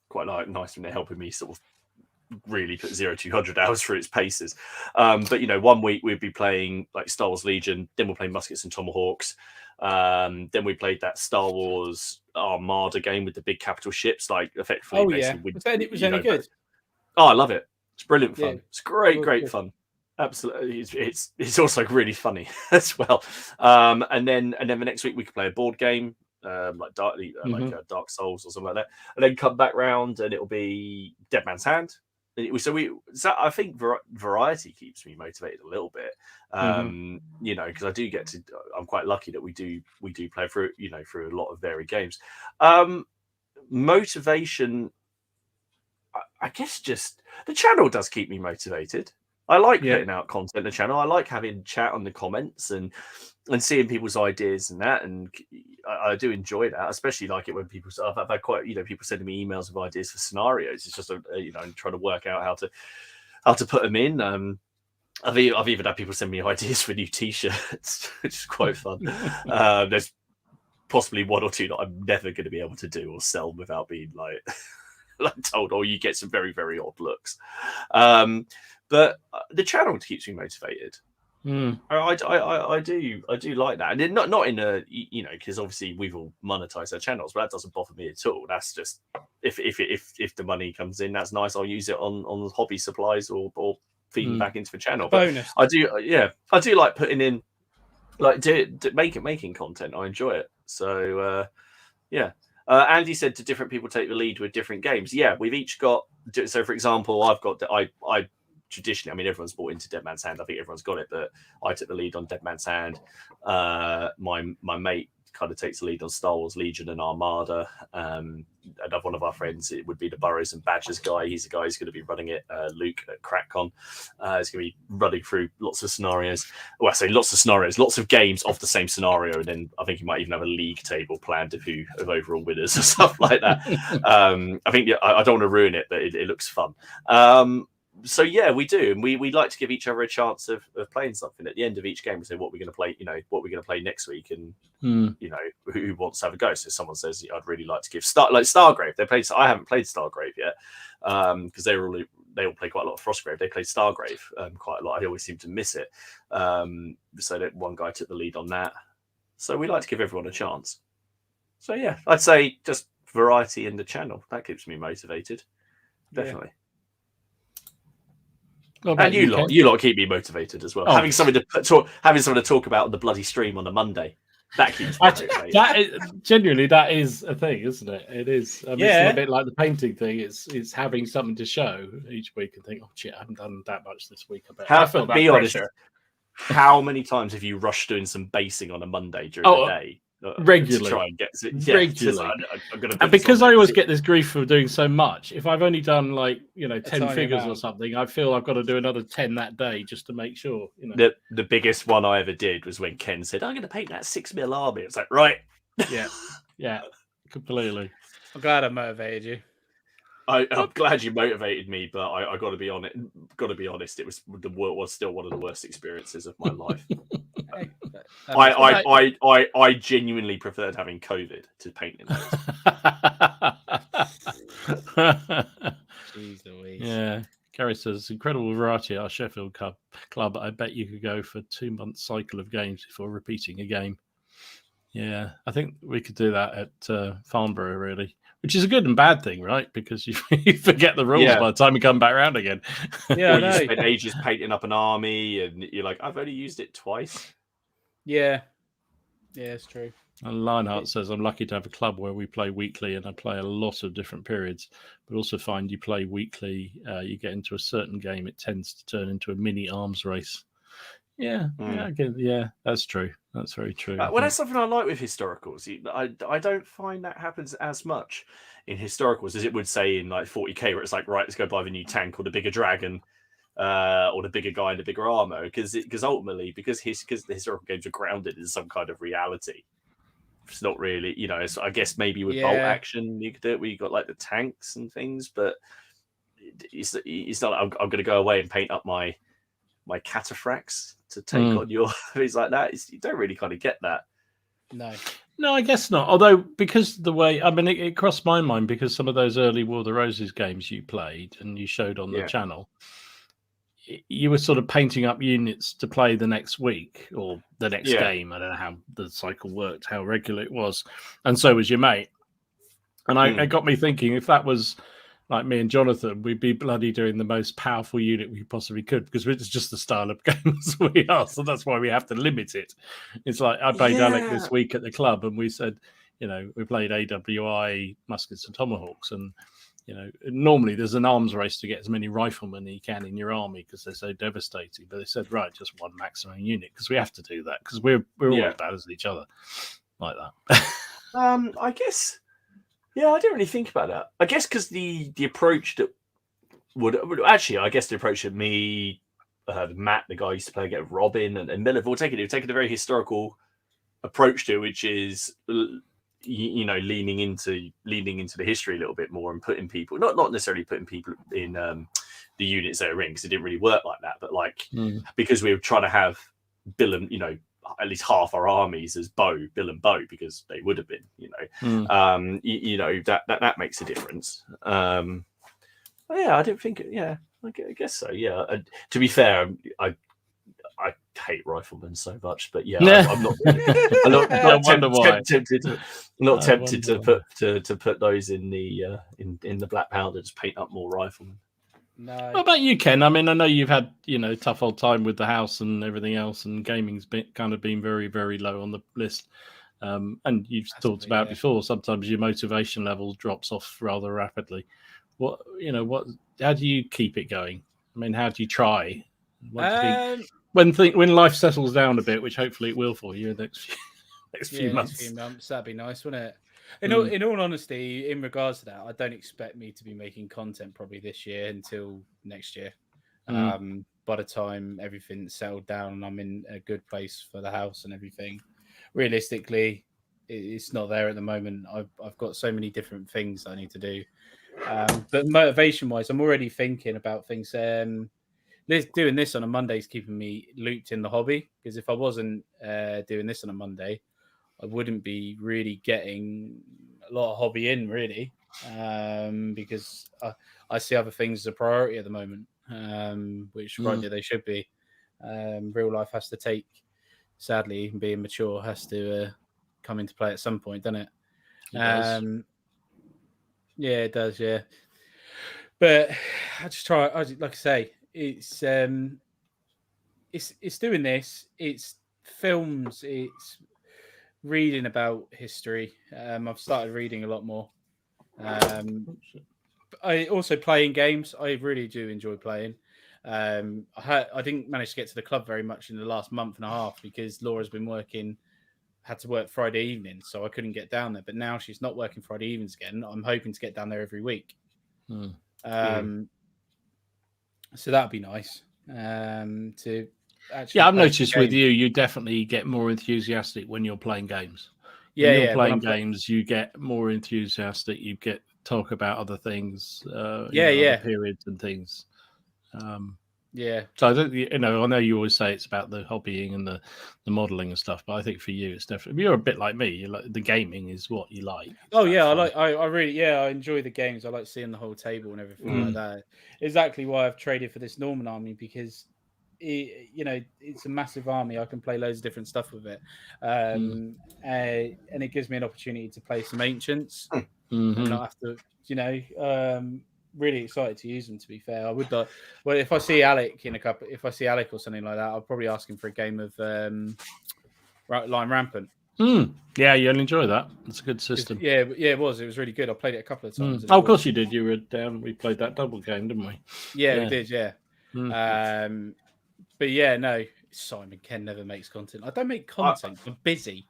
quite nice when they're helping me sort of really put 0-200 hours through its paces. But 1 week we'd be playing like Star Wars Legion, then we'll play Muskets and Tomahawks. Then we played that Star Wars Armada game with the big capital ships, like effectively. Oh yeah, was any good? Oh, I love it. It's brilliant fun. Yeah. It's great fun. Absolutely, it's also really funny as well. And then the next week we could play a board game. Like Dark Souls or something like that, and then come back round and it'll be Dead Man's Hand. So I think variety keeps me motivated a little bit, because I do get to. I'm quite lucky that we do play through through a lot of varied games. Motivation, I guess, just the channel does keep me motivated. I like putting out content on the channel. I like having chat on the comments and seeing people's ideas and that, and I do enjoy that. Especially like it when people. I've had quite people sending me emails of ideas for scenarios. It's just trying to work out how to put them in. I've even had people send me ideas for new T-shirts, which is quite fun. There's possibly one or two that I'm never going to be able to do or sell without being like told, you get some very, very odd looks. But the channel keeps me motivated. I do like that, and then not in a because obviously we've all monetized our channels, but that doesn't bother me at all. That's just if the money comes in, that's nice. I'll use it on hobby supplies or feeding back into the channel. Bonus. But I do like putting in making content. I enjoy it. So Andy said, do different people take the lead with different games? Yeah, we've each got. So for example, I've got I traditionally, I mean, everyone's bought into Dead Man's Hand. I think everyone's got it, but I took the lead on Dead Man's Hand. My mate kind of takes the lead on Star Wars Legion and Armada. Another one of our friends, it would be the Burrows and Badgers guy. He's the guy who's going to be running it. Luke at CrackCon. He's going to be running through lots of scenarios. Well, I say lots of scenarios, lots of games of the same scenario, and then I think he might even have a league table planned of overall winners or stuff like that. I think I don't want to ruin it, but it looks fun. So yeah, we do, and we like to give each other a chance of playing something at the end of each game. We say what we're going to play, what we're going to play next week, and who wants to have a go. So someone says, I'd really like to give Stargrave. I haven't played Stargrave yet because they all play quite a lot of Frostgrave. They played Stargrave quite a lot. I always seem to miss it. So that one guy took the lead on that. So we like to give everyone a chance. So yeah, I'd say just variety in the channel. That keeps me motivated. Definitely. And you lot keep me motivated as well. Having something to talk about on the bloody stream on a Monday. That keeps me motivated. Genuinely, that is a thing, isn't it? It is. It's a bit like the painting thing. It's having something to show each week and think, oh shit, I haven't done that much this week. Be honest. How many times have you rushed doing some basing on a Monday during the day? Regularly. To try and get regularly. And because I always get this grief for doing so much, if I've only done 10 figures or something, I feel I've got to do another 10 that day just to make sure. The biggest one I ever did was when Ken said, I'm going to paint that 6mm army. It's like, right. Yeah, completely. I'm glad I motivated you. I'm glad you motivated me, but I got to be honest. It was still one of the worst experiences of my life. I genuinely preferred having COVID to painting those. Jeez Louise. Yeah. Gary says, incredible variety at our Sheffield club. I bet you could go for 2-month cycle of games before repeating a game. Yeah, I think we could do that at Farnborough, really. Which is a good and bad thing, right? Because you forget the rules by the time you come back around again. Yeah, you spend ages painting up an army, and you're like, I've only used it twice. Yeah, it's true. And Lionheart says, I'm lucky to have a club where we play weekly, and I play a lot of different periods. But also find you play weekly, you get into a certain game, it tends to turn into a mini arms race. Yeah, that's true. That's very true. Well, that's something I like with historicals. I don't find that happens as much in historicals as it would say in 40k, where it's like, right, let's go buy the new tank or the bigger dragon, or the bigger guy in the bigger armor, because ultimately because the historical games are grounded in some kind of reality. It's not really, I guess maybe with bolt action you could do it where you got the tanks and things, but it's not. I'm going to go away and paint up my cataphracts to take on your things like that. You don't really kind of get that. No, I guess not. Although, because the way, it crossed my mind because some of those early War of the Roses games you played and you showed on the channel, you were sort of painting up units to play the next week or the next game. I don't know how the cycle worked, how regular it was. And so was your mate. And it got me thinking, if that was like me and Jonathan, we'd be bloody doing the most powerful unit we possibly could, because it's just the style of games we are. So that's why we have to limit it. It's like I played Alec this week at the club, and we said, we played AWI muskets and tomahawks, and normally there's an arms race to get as many riflemen as you can in your army because they're so devastating. But they said, right, just one maximum unit, because we have to do that because we're all as bad as each other, like that. I guess. Yeah, I didn't really think about that. I guess because the approach that I guess the approach that me, Matt, the guy I used to play against, Robin, and Miller, we've taken a very historical approach to it, which is leaning into the history a little bit more and putting people, not necessarily putting people in the units they're in, because it didn't really work like that, but because we were trying to have Bill and at least half our armies as Bill and Bo, because they would have been, that makes a difference. I didn't think, I guess so. Yeah. To be fair, I hate riflemen so much, but I'm not tempted to put those in the Black Powder, just paint up more riflemen. No. What about you, Ken? I know you've had tough old time with the house and everything else, and gaming's been very, very low on the list. And you've talked about before. Sometimes your motivation level drops off rather rapidly. How do you keep it going? How do you try? When life settles down a bit, which hopefully it will for you in the next few months. That'd be nice, wouldn't it? In all honesty, in regards to that, I don't expect me to be making content probably this year until next year. By the time everything's settled down and I'm in a good place for the house and everything, realistically, it's not there at the moment. I've got so many different things I need to do But motivation-wise, I'm already thinking about things. Doing this on a Monday is keeping me looped in the hobby, because if I wasn't doing this on a Monday, I wouldn't be really getting a lot of hobby in, really, because I see other things as a priority at the moment, which rightly they should be. Real life has to take, sadly, even being mature has to come into play at some point, doesn't it? It does. Yeah, it does. Yeah, but I just try. Like I say, it's doing this. It's films. It's reading about history. I've started reading a lot more. I also playing games. I really do enjoy playing. I didn't manage to get to the club very much in the last month and a half because Laura's been had to work Friday evening, so I couldn't get down there. But now she's not working Friday evenings again. I'm hoping to get down there every week. So that'd be nice to actually. Yeah, I've noticed with you definitely get more enthusiastic when you're playing games. When you're playing games, you get more enthusiastic. You get talk about other things, other periods and things. So I don't, I know you always say it's about the hobbying and the modeling and stuff, but I think for you, it's definitely, you're a bit like me. You like the gaming is what you like. I really, I enjoy the games. I like seeing the whole table and everything like that. Exactly why I've traded for this Norman army, because it's a massive army. I can play loads of different stuff with it, and it gives me an opportunity to play some ancients and not have to, really excited to use them. To be fair, I would like. Well, if I see Alec if I see Alec or something like that, I'll probably ask him for a game of Line Rampant. Yeah, you'll enjoy that. It's a good system. Yeah, it was. It was really good. I played it a couple of times. Of course you did. You were down. We played that double game, didn't we? Yeah, we did. Yeah. But yeah, no. Simon Ken never makes content. I don't make content. I'm busy.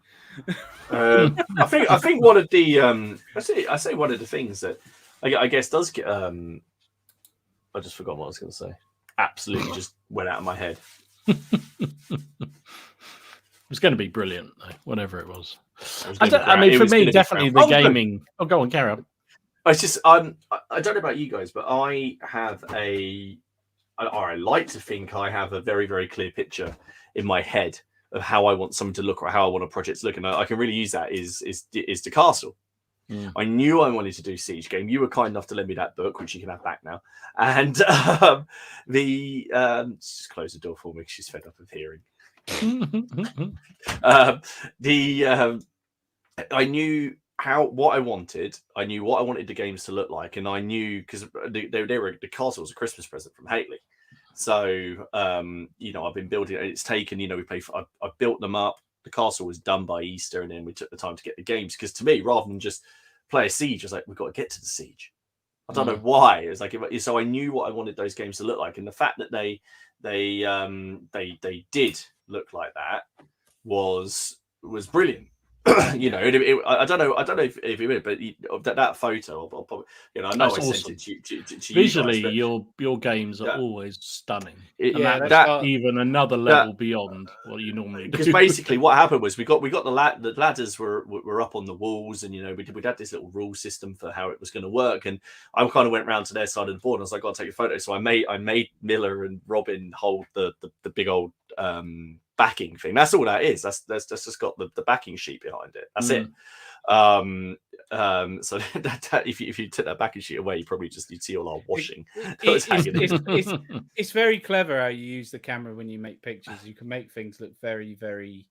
I think one of the I say one of the things that I guess does get I just forgot what I was going to say. Absolutely, just went out of my head. It was going to be brilliant, though, whatever it was. I mean, for me, definitely the gaming. Oh, go on, carry on. It's just I don't know about you guys, but I have I like to think I have a very, very clear picture in my head of how I want something to look or how I want a project to look, and I can really use that is the castle. I knew I wanted to do Siege Game. You were kind enough to lend me that book, which you can have back now. And just close the door for me because she's fed up of hearing. I knew what I wanted. I knew what I wanted the games to look like, and I knew because the castle was a Christmas present from Haley. So I've been building it. It's taken, I built them up. The castle was done by Easter, and then we took the time to get the games. Because to me, rather than just play a siege, I was like, we've got to get to the siege. I don't know why. It was like, so I knew what I wanted those games to look like, and the fact that they did look like that was brilliant. I don't know if it would, but that photo, I'll probably, I know I sent it to visually, you guys, your games are always stunning. That even another level beyond what you normally do. Because basically, what happened was we got the ladders were up on the walls, and we'd had this little rule system for how it was going to work, and I kind of went round to their side of the board, and I was like, "I'll take a photo." So I made Miller and Robin hold the big old backing thing. That's all that is. That's just got the backing sheet behind it. That's it. So that if you took that backing sheet away, you'd see all our washing. It's very clever how you use the camera when you make pictures. You can make things look very, very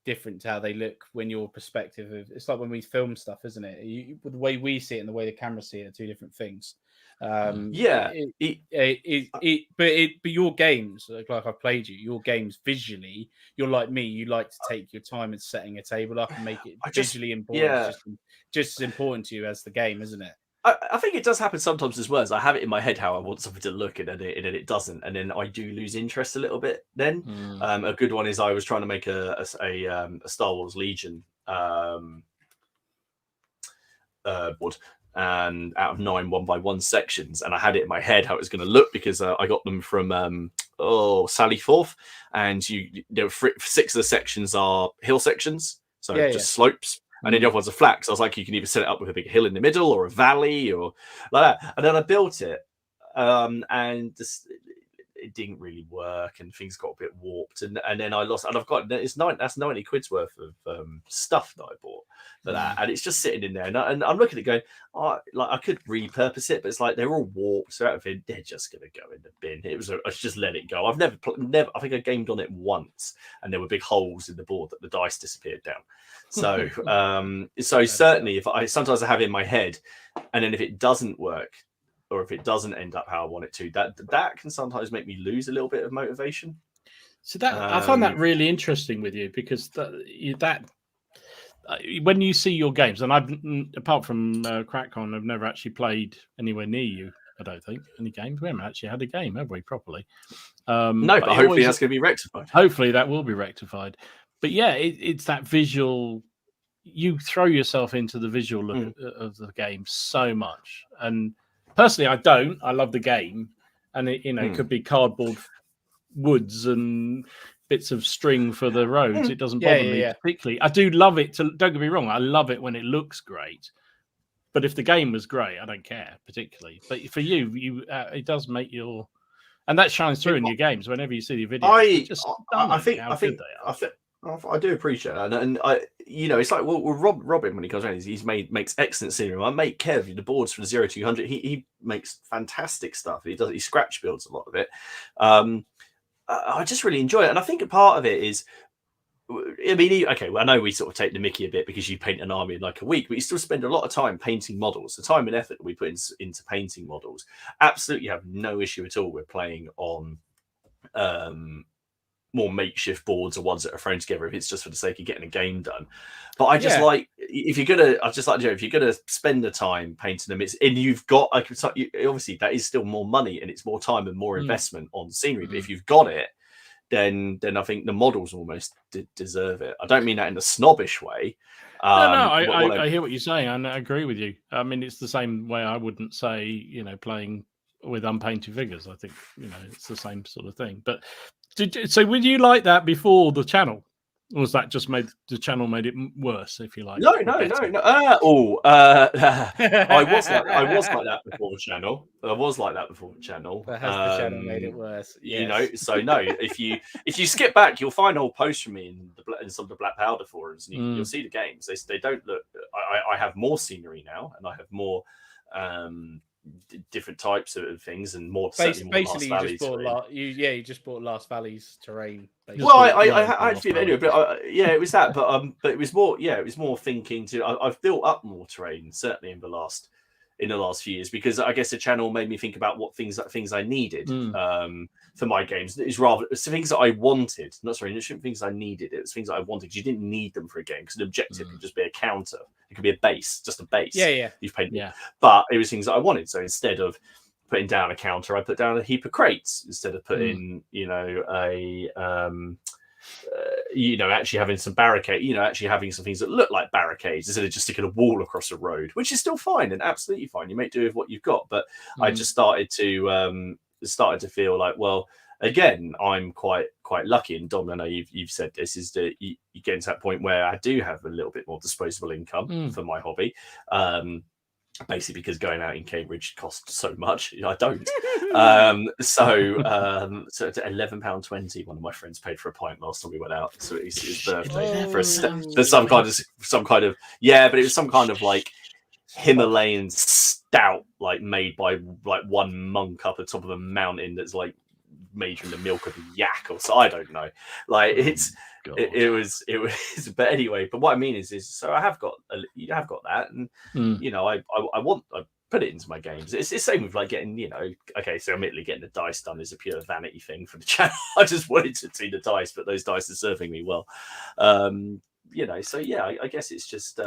different to how they look when your perspective of. It's like when we film stuff, isn't it? The way we see it and the way the camera see it are two different things. But your games, like I've played your games visually, you're like me, you like to take your time in setting a table up and make it visually important. It's just as important to you as the game, isn't it? I think it does happen sometimes as well. As I have it in my head how I want something to look, and then it doesn't, and then I do lose interest a little bit. Then a good one is I was trying to make a Star Wars Legion board. And out of 9 1x1 sections, and I had it in my head how it was going to look because I got them from Sally Forth, and 6 of the sections are hill sections, so slopes, and then the other ones are flat. So I was like, you can either set it up with a big hill in the middle or a valley or like that. And then I built it, and it didn't really work, and things got a bit warped, and then I lost. And I've got that's 90 quid's worth of stuff that I bought for that, and it's just sitting in there. And I'm looking at it going, oh, like I could repurpose it, but it's like they're all warped. So out of it, they're just gonna go in the bin. I just let it go. I've never. I think I gamed on it once, and there were big holes in the board that the dice disappeared down. So so certainly, sometimes I have it in my head, and then if it doesn't work, or if it doesn't end up how I want it to, that can sometimes make me lose a little bit of motivation. So that I find that really interesting with you, because that when you see your games, and I've, apart from CrackCon, I've never actually played anywhere near you. I don't think any games. We haven't actually had a game, have we? Properly? No, but hopefully that's going to be rectified. Hopefully that will be rectified. But yeah, it's that visual. You throw yourself into the visual look of the game so much, and personally, I don't. I love the game, and it could be cardboard woods and bits of string for the roads. It doesn't bother me particularly. I do love it. Don't get me wrong. I love it when it looks great. But if the game was great, I don't care particularly. But for you, it does make your, and that shines through in your games. Whenever you see the videos, I do appreciate that, and it's like Robin when he comes around, he makes excellent scenery. My mate Kev, the boards from 0 to 200, he makes fantastic stuff. He scratch builds a lot of it. I just really enjoy it, and I think a part of it is, I mean, okay, well, I know we sort of take the mickey a bit because you paint an army in like a week, but you still spend a lot of time painting models. The time and effort that we put into painting models, absolutely have no issue at all with playing on more makeshift boards or ones that are thrown together if it's just for the sake of getting a game done. But I just like, if you're gonna spend the time painting them, and you've got, obviously that is still more money and it's more time and more investment on scenery. But if you've got it, then I think the models almost deserve it. I don't mean that in a snobbish way. I hear what you're saying, and I agree with you. I mean, it's the same way I wouldn't say, playing with unpainted figures. I think, it's the same sort of thing. But would you like that before the channel? Or was that just the channel made it worse, if you like? No. I was like that before the channel. But has the channel made it worse? Yes. So no. If you skip back, you'll find old posts from me in some of the Black Powder forums, and you'll see the games. They don't look. I have more scenery now, and I have more different types of things, and more. Basically, you just bought Last Valley's terrain. Basically. Well, I had to be anyway, but it was that. But it was more. Yeah, it was more thinking to. I've built up more terrain certainly in the last few years, because I guess the channel made me think about what things I needed for my games. It's things that I wanted. Not things I needed. It was things that I wanted. You didn't need them for a game, because an objective could just be a counter. It could be a base, just a base. Yeah. You've painted. Yeah. But it was things that I wanted. So instead of putting down a counter, I put down a heap of crates instead of putting, actually having some barricade, actually having some things that look like barricades instead of just sticking a wall across a road, which is still fine and absolutely fine. You make do with what you've got. But I just started to feel like, well, again, I'm quite lucky. And Dom, I know you've said this, is that you get into that point where I do have a little bit more disposable income for my hobby. Basically because going out in Cambridge costs so much. I don't. So at £11.20, one of my friends paid for a pint last time we went out. So it's his birthday for some kind of but it was some kind of like Himalayan stout, like made by like one monk up at the top of a mountain that's like made from the milk of a yak, or so I don't know. Like it was. But anyway, but what I mean is so I have got that, and I put it into my games. It's the same with like getting, so admittedly getting the dice done is a pure vanity thing for the channel. I just wanted to see the dice, but those dice are serving me well. So yeah, I guess it's just.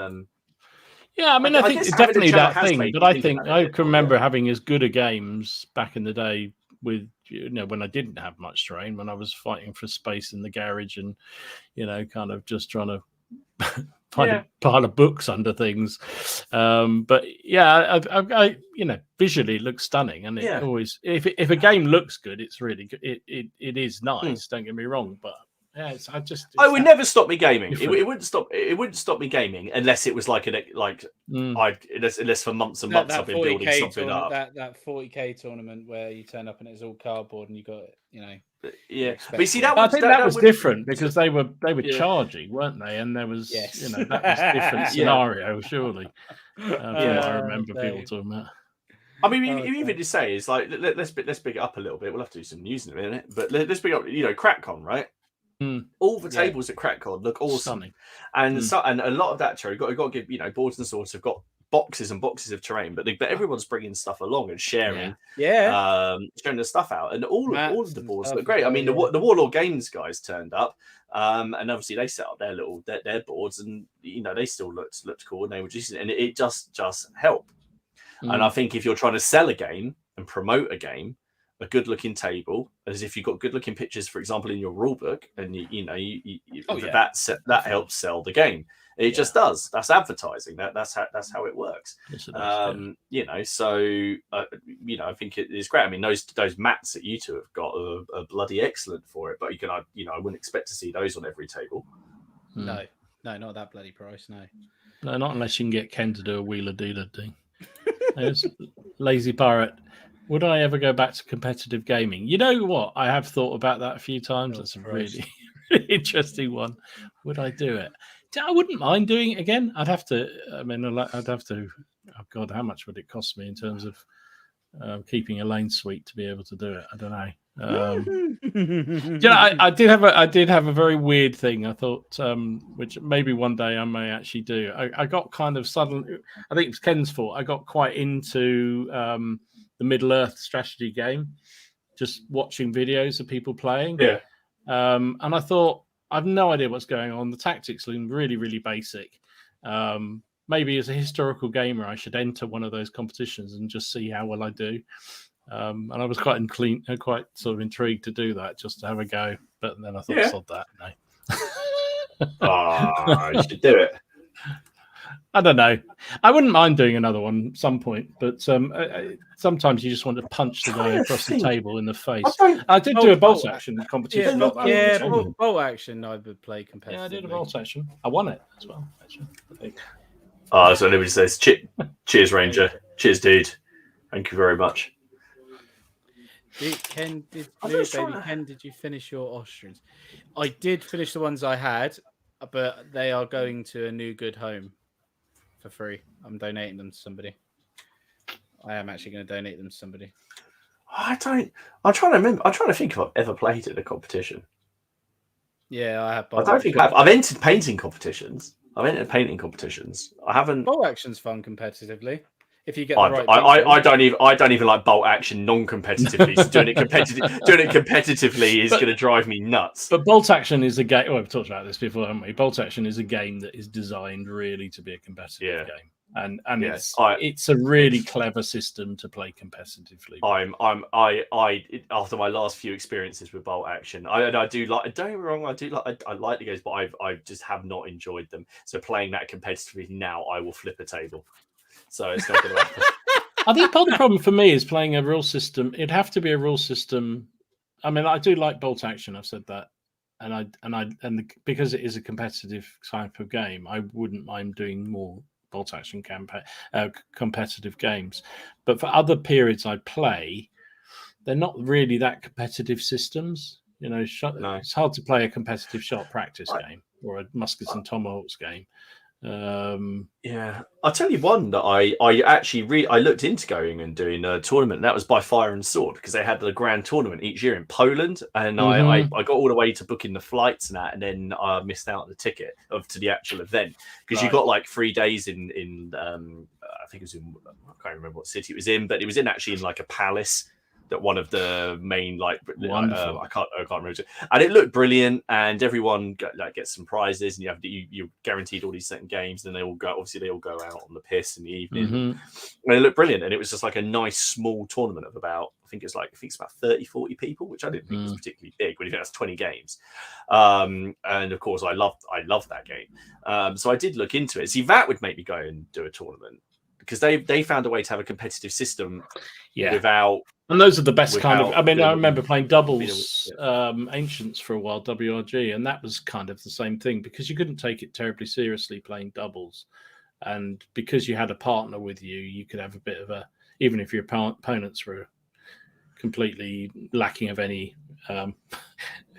Yeah, I mean, I think it's definitely that thing. But I think I can remember having as good a games back in the day with, when I didn't have much terrain, when I was fighting for space in the garage and, kind of just trying to find a pile of books under things. But yeah, I visually it looks stunning, and it always, if a game looks good, it's really good. It is nice. Don't get me wrong, but Yeah, I would never stop me gaming. It wouldn't stop. It wouldn't stop me gaming unless it was like unless for months and months I've been building something up. That 40k tournament where you turn up and it's all cardboard and you got Yeah, but you see I think that was different because they were charging, weren't they? And there was that was a different scenario, surely. I remember people talking about. I mean, even to say is like let's big it up a little bit. We'll have to do some news in a minute, but let's big up. CrackCon, right? All the tables at CrackCon look awesome, and a lot of that terrain. Got to give boards and swords have got boxes and boxes of terrain, but everyone's bringing stuff along and sharing, sharing the stuff out, and all of the boards look great. I mean, the Warlord Games guys turned up, and obviously they set up their boards, and they still looked cool, and they were and it just helped. And I think if you're trying to sell a game and promote a game, a good-looking table, as if you've got good-looking pictures, for example, in your rule book, and that helps sell the game. It just does. That's advertising. That's how it works. Yes, it does, I think it is great. I mean, those mats that you two have got are bloody excellent for it. But I wouldn't expect to see those on every table. No, not that bloody price. No, not unless you can get Ken to do a wheeler dealer thing. Lazy Pirate. Would I ever go back to competitive gaming? You know what? I have thought about that a few times. That's a really interesting one. Would I do it? I wouldn't mind doing it again. I'd have to. Oh God, how much would it cost me in terms of keeping a lane suite to be able to do it? I don't know. I did have a very weird thing. I thought, which maybe one day I may actually do. I got kind of suddenly. I think it was Ken's fault. I got quite into the Middle Earth strategy game, just watching videos of people playing. Yeah. And I thought, I've no idea what's going on. The tactics look really, really basic. Maybe as a historical gamer, I should enter one of those competitions and just see how well I do. And I was quite sort of intrigued to do that, just to have a go. But then I thought, sod that. No. You should do it. I don't know. I wouldn't mind doing another one at some point, but sometimes you just want to punch the guy across the table in the face. I did do a bolt action competition. Bolt action I would play competitively. Yeah, I did a bolt action. I won it as well, actually. So anybody says, cheers, Ranger. Cheers, dude. Thank you very much. Ken, did you finish your Austrians? I did finish the ones I had, but they are going to a new good home for free. I'm donating them to somebody. I am actually going to donate them to somebody. I'm trying to remember. I'm trying to think if I've ever played in a competition. Yeah, I have. I don't think I've entered painting competitions. I haven't. Bolt action's fun competitively. If you get the right I don't even like bolt action non-competitively. So doing it competitively is going to drive me nuts. But bolt action is a game. Well, we've talked about this before, haven't we? Bolt action is a game that is designed really to be a competitive game, and it's a really clever system to play competitively. After my last few experiences with bolt action, I do like. Don't get me wrong, I like the games, but I just have not enjoyed them. So playing that competitively now, I will flip a table. So it's not going to happen. I think part of the problem for me is playing a rule system. It'd have to be a rule system. I mean, I do like bolt action. I've said that, and because it is a competitive type of game, I wouldn't mind doing more bolt action competitive games. But for other periods I play, they're not really that competitive systems. It's hard to play a competitive shot practice game or a muskets and tomahawks game. I'll tell you one that I actually I looked into going and doing a tournament, and that was by Fire and Sword, because they had the grand tournament each year in Poland, and I got all the way to booking the flights and that, and then I missed out on the ticket to the actual event, because you got like 3 days in I think it was in, I can't remember what city it was in, but it was actually in like a palace that one of the main I can't remember, and it looked brilliant, and everyone gets some prizes, and you're guaranteed all these certain games, and they all go out on the piss in the evening, and it looked brilliant, and it was just like a nice small tournament of about I think it's about 30-40 people, which I didn't think was particularly big, but I think that's 20 games, and of course I loved that game, so I did look into it. See, that would make me go and do a tournament, but I don't think I've ever played in a competition. Mm. I don't think I've ever played in a competition. I think because they found a way to have a competitive system Yeah. without. And those are the best kind of. I mean, I doing- remember playing doubles Ancients for a while, WRG, and that was kind of the same thing because you couldn't take it terribly seriously playing doubles, and because you had a partner with you, you could have a bit of a. Even if your opponents were completely lacking of any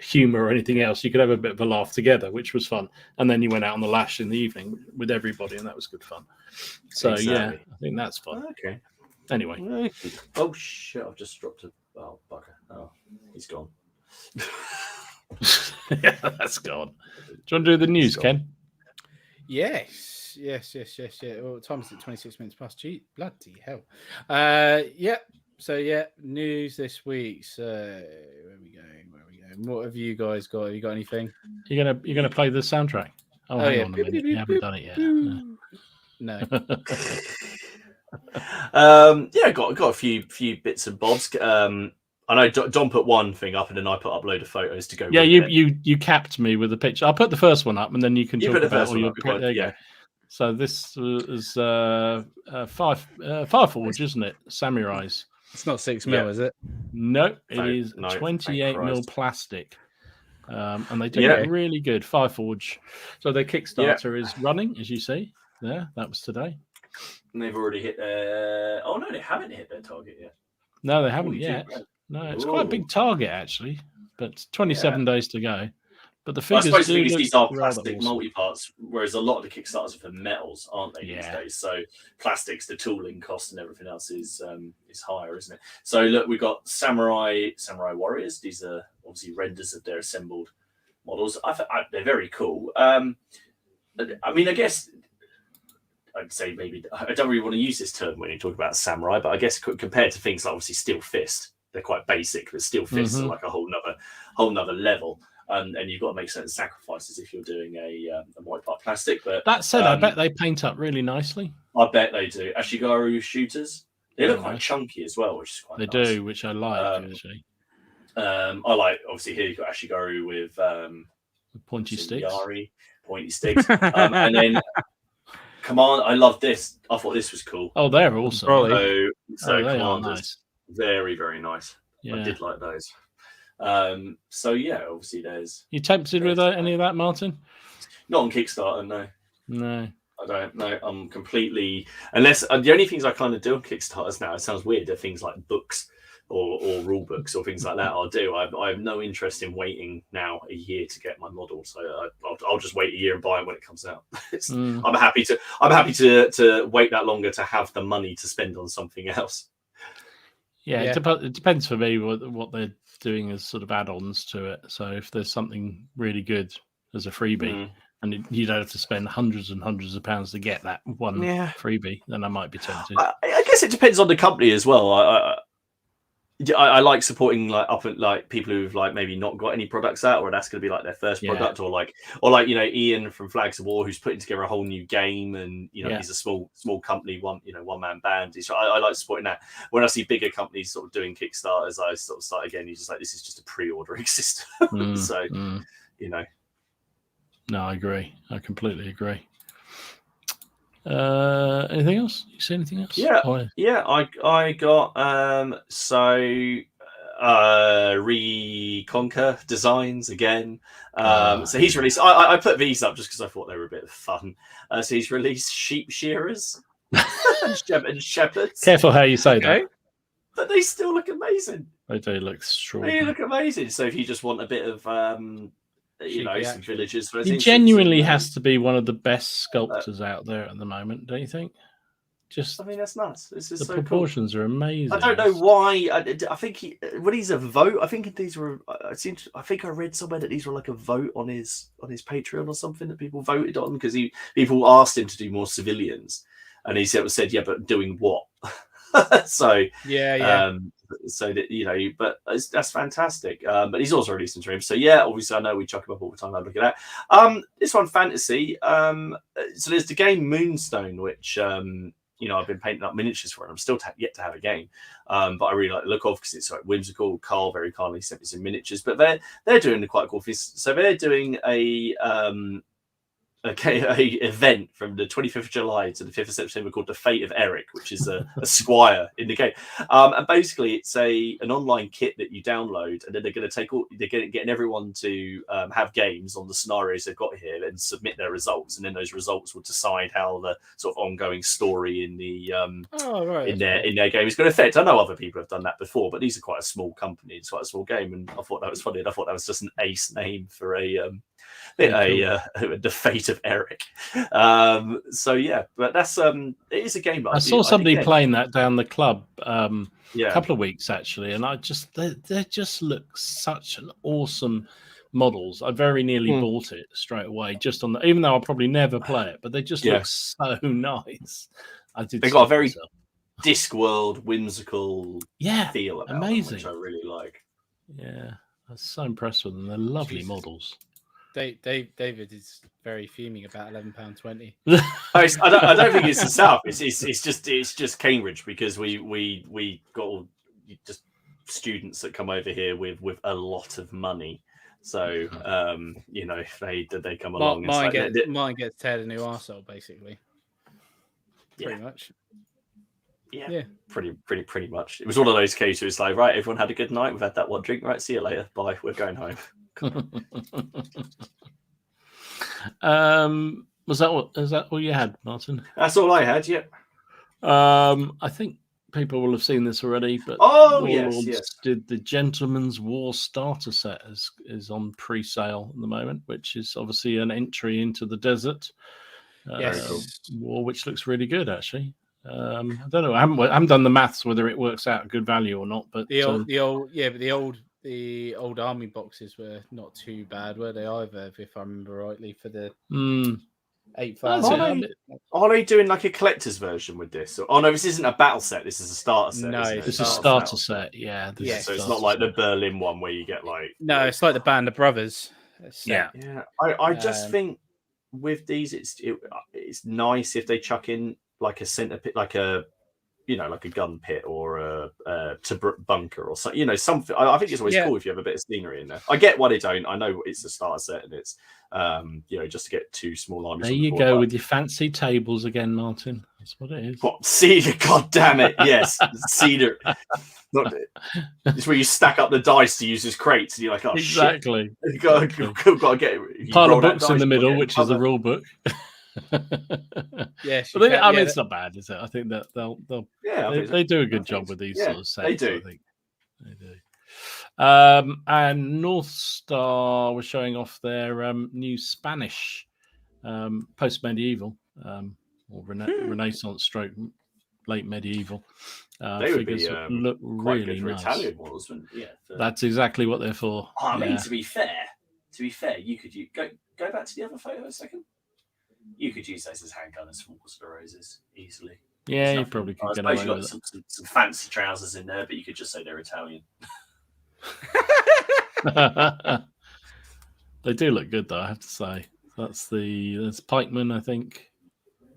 humor or anything else, you could have a bit of a laugh together, which was fun. And then you went out on the lash in the evening with everybody, and that was good fun. So yeah, I think that's fun. Okay. Anyway. Oh shit! I've just dropped a. Oh bugger! Oh, he's gone. Yeah, that's gone. Do you want to do the news, Ken? Yes. Yeah. Well, what time is it? 26 minutes past. Gee, bloody hell. Yeah. So yeah, news this week. So where are we going? What have you guys got? Have you got anything? You're gonna play the soundtrack. Oh, hang on a minute. You haven't done it yet. No. Yeah, got a few bits and bobs. I know Don put one thing up, and then I put up a load of photos to go. Yeah, you capped me with the picture. I'll put the first one up, and then you can talk about all your. There you go. So this is Fireforge, isn't it? Samurais. It's not 6 mil, is it? No, it is 28 mil plastic. And they do it really good. Fireforge. So their Kickstarter is running, as you see. There, that was today. And they've already hit their. Oh no, they haven't hit their target yet. No, they haven't yet. No, it's quite a big target actually, but 27 days to go. But the figures I suppose these are plastic multi-parts, whereas a lot of the Kickstarters are for metals, aren't they, these days? So plastics, the tooling cost and everything else is higher, isn't it? So look, we've got Samurai Warriors. These are obviously renders of their assembled models. They're very cool. I mean, I guess I'd say maybe I don't really want to use this term when you talk about samurai, but I guess compared to things like obviously Steel Fist, they're quite basic, but Steel Fists are like a whole nother level. And you've got to make certain sacrifices if you're doing a white part plastic. But that said, I bet they paint up really nicely. I bet they do. Ashigaru shooters, they look quite chunky as well, which is quite nice. They do, which I like actually. I like obviously here you've got Ashigaru with pointy sticks. Pointy sticks, and then Command. I love this. I thought this was cool. Oh, they're awesome. So they are nice. Very, very nice. Yeah. I did like those. So yeah, obviously there's. You tempted with any of that, Martin? Not on Kickstarter, no. No. I don't know. I'm completely unless the only things I kind of do on Kickstarters now. It sounds weird. Are things like books or rule books or things like that. I'll do. I have no interest in waiting now a year to get my model. So I'll just wait a year and buy it when it comes out. I'm happy to wait that longer to have the money to spend on something else. Yeah, it depends for me what they're doing as sort of add-ons to it. So if there's something really good as a freebie, and you don't have to spend hundreds and hundreds of pounds to get that one freebie, then I might be tempted. I guess it depends on the company as well. I like supporting like people who've like maybe not got any products out, or that's going to be like their first product, or like Ian from Flags of War, who's putting together a whole new game, and he's a small company, one man band. I like supporting that. When I see bigger companies sort of doing Kickstarters, I sort of start again. You're just like, this is just a pre-ordering system. No, I agree. I completely agree. Anything else? You see anything else? I got Reconquer Designs again. So he's released. I put these up just because I thought they were a bit of fun. So he's released Sheep Shearers and Shepherds. Careful how you say that. But they still look amazing. They do look extraordinary. They look amazing. So if you just want a bit of some villagers. He genuinely has to be one of the best sculptors out there at the moment, don't you think? I mean, that's nuts. This is the so proportions cool. are amazing. I don't know why. I think when he's a vote, I think these were. I think I read somewhere that these were like a vote on his Patreon or something that people voted on because people asked him to do more civilians, and he said, yeah, but doing what? So so that but that's fantastic. But he's also released some streams. So yeah, obviously I know we chuck him up all the time. I look at that. This one fantasy. So there's the game Moonstone, which I've been painting up miniatures for, and I'm still yet to have a game. But I really like the look of because it's like whimsical. Carl very kindly sent me some miniatures, but they're doing quite cool things. So they're doing a a event from the 25th of July to the 5th of September called The Fate of Eric, which is a squire in the game. And basically, it's an online kit that you download, and then they're going to getting everyone to have games on the scenarios they've got here and submit their results, and then those results will decide how the sort of ongoing story in the in their game is going to affect. I know other people have done that before, but these are quite a small company, it's quite a small game, and I thought that was funny. And I thought that was just an ace name for the Fate of Eric. So yeah, but that's it is a game. I saw somebody playing that down the club a couple of weeks actually, and they just look such an awesome models. I very nearly bought it straight away, just on even though I'll probably never play it, but they just look so nice. They got a very Discworld whimsical feel about amazing, them, which I really like. Yeah, I was so impressed with them. They're lovely models. David is very fuming about £11.20. I don't think it's the South. It's just Cambridge, because we got all just students that come over here with a lot of money. So if they come along, mine gets Ted a new arsehole, basically. Pretty much. Yeah. Pretty much. It was one of those cases where it's like, right, everyone had a good night. We've had that one drink. Right, see you later. Bye. We're going home. Is that all you had, Martin? That's all I had. Yeah. I think people will have seen this already, but yes. Did the Gentleman's War starter set is on pre-sale at the moment, which is obviously an entry into the desert war, which looks really good actually. I don't know. I haven't done the maths whether it works out good value or not, but the old army boxes were not too bad, were they either? If I remember rightly, for the 8,000. Are they doing like a collector's version with this? Oh no, this isn't a battle set. This is a starter set. No, this is a starter set. Yeah. So it's not like the Berlin one where you get like. No, it's like the Band of Brothers. Yeah. I just think with these, it's nice if they chuck in like a center pit, like a gun pit or a bunker or something. Something. I think it's always cool if you have a bit of scenery in there. I get why they don't. I know it's a starter set and it's just to get two small armies. There you go with your fancy tables again, Martin. That's what it is. What, cedar? God damn it! Yes, cedar. It's where you stack up the dice to use as crates, and you're like, oh exactly. Shit. You've got to get pile of books in the middle, which is a rule book. Yes, but it's not bad, is it? I think that they do a good job with these sort of sets. They do. I think they do. And North Star was showing off their new Spanish post-medieval or Renaissance stroke late medieval. They would be look really nice. Italian models, That's exactly what they're for. I mean, to be fair, you could go back to the other photo a second. You could use those as handgunners for Wars of the Roses easily. Yeah, you probably could get away with it. Some fancy trousers in there, but you could just say they're Italian. They do look good, though, I have to say. There's pikemen, I think.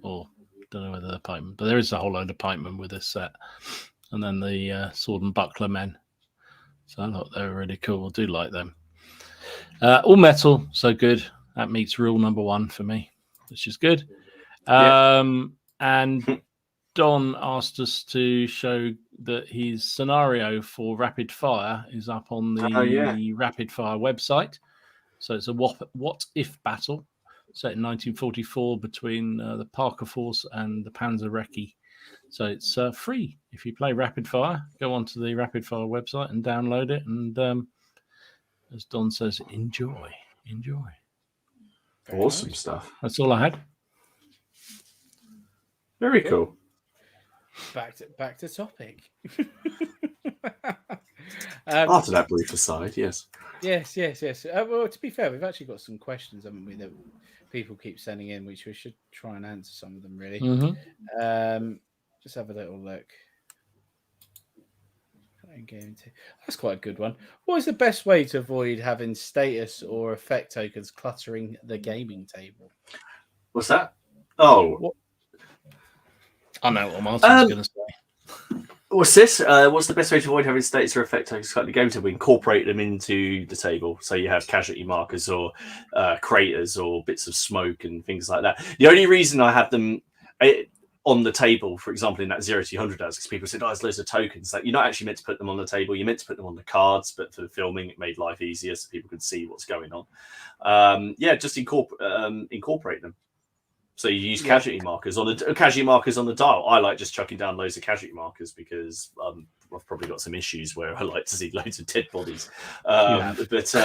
Or, don't know whether they're pikemen, but there is a whole load of pikemen with this set. And then the sword and buckler men. So I thought they were really cool. I do like them. All metal, so good. That meets rule number 1 for me, which is good. And Don asked us to show that his scenario for Rapid Fire is up on the Rapid Fire website. So it's a what if battle set in 1944 between the Parker Force and the Panzer Recce. So it's free. If you play Rapid Fire, go onto the Rapid Fire website and download it. And as Don says, enjoy. Awesome stuff. That's all I had. Very cool. Back to topic. After that brief aside, yes. Yes. Well, to be fair, we've actually got some questions, haven't we, that people keep sending in, which we should try and answer some of them, really. Mm-hmm. Just have a little look. That's quite a good one. What is the best way to avoid having status or effect tokens cluttering the gaming table? What's that? Oh. I know what Martin's going to say. What's this? What's the best way to avoid having status or effect tokens cut in the game? To incorporate them into the table, so you have casualty markers or craters or bits of smoke and things like that. The only reason I have them on the table, for example, in that 0 to 100 hours, because people said, "Oh, there's loads of tokens." Like, you're not actually meant to put them on the table. You're meant to put them on the cards, but for the filming, it made life easier so people could see what's going on. Just incorporate them. So you use casualty markers on the dial. I like just chucking down loads of casualty markers because I've probably got some issues where I like to see loads of dead bodies. But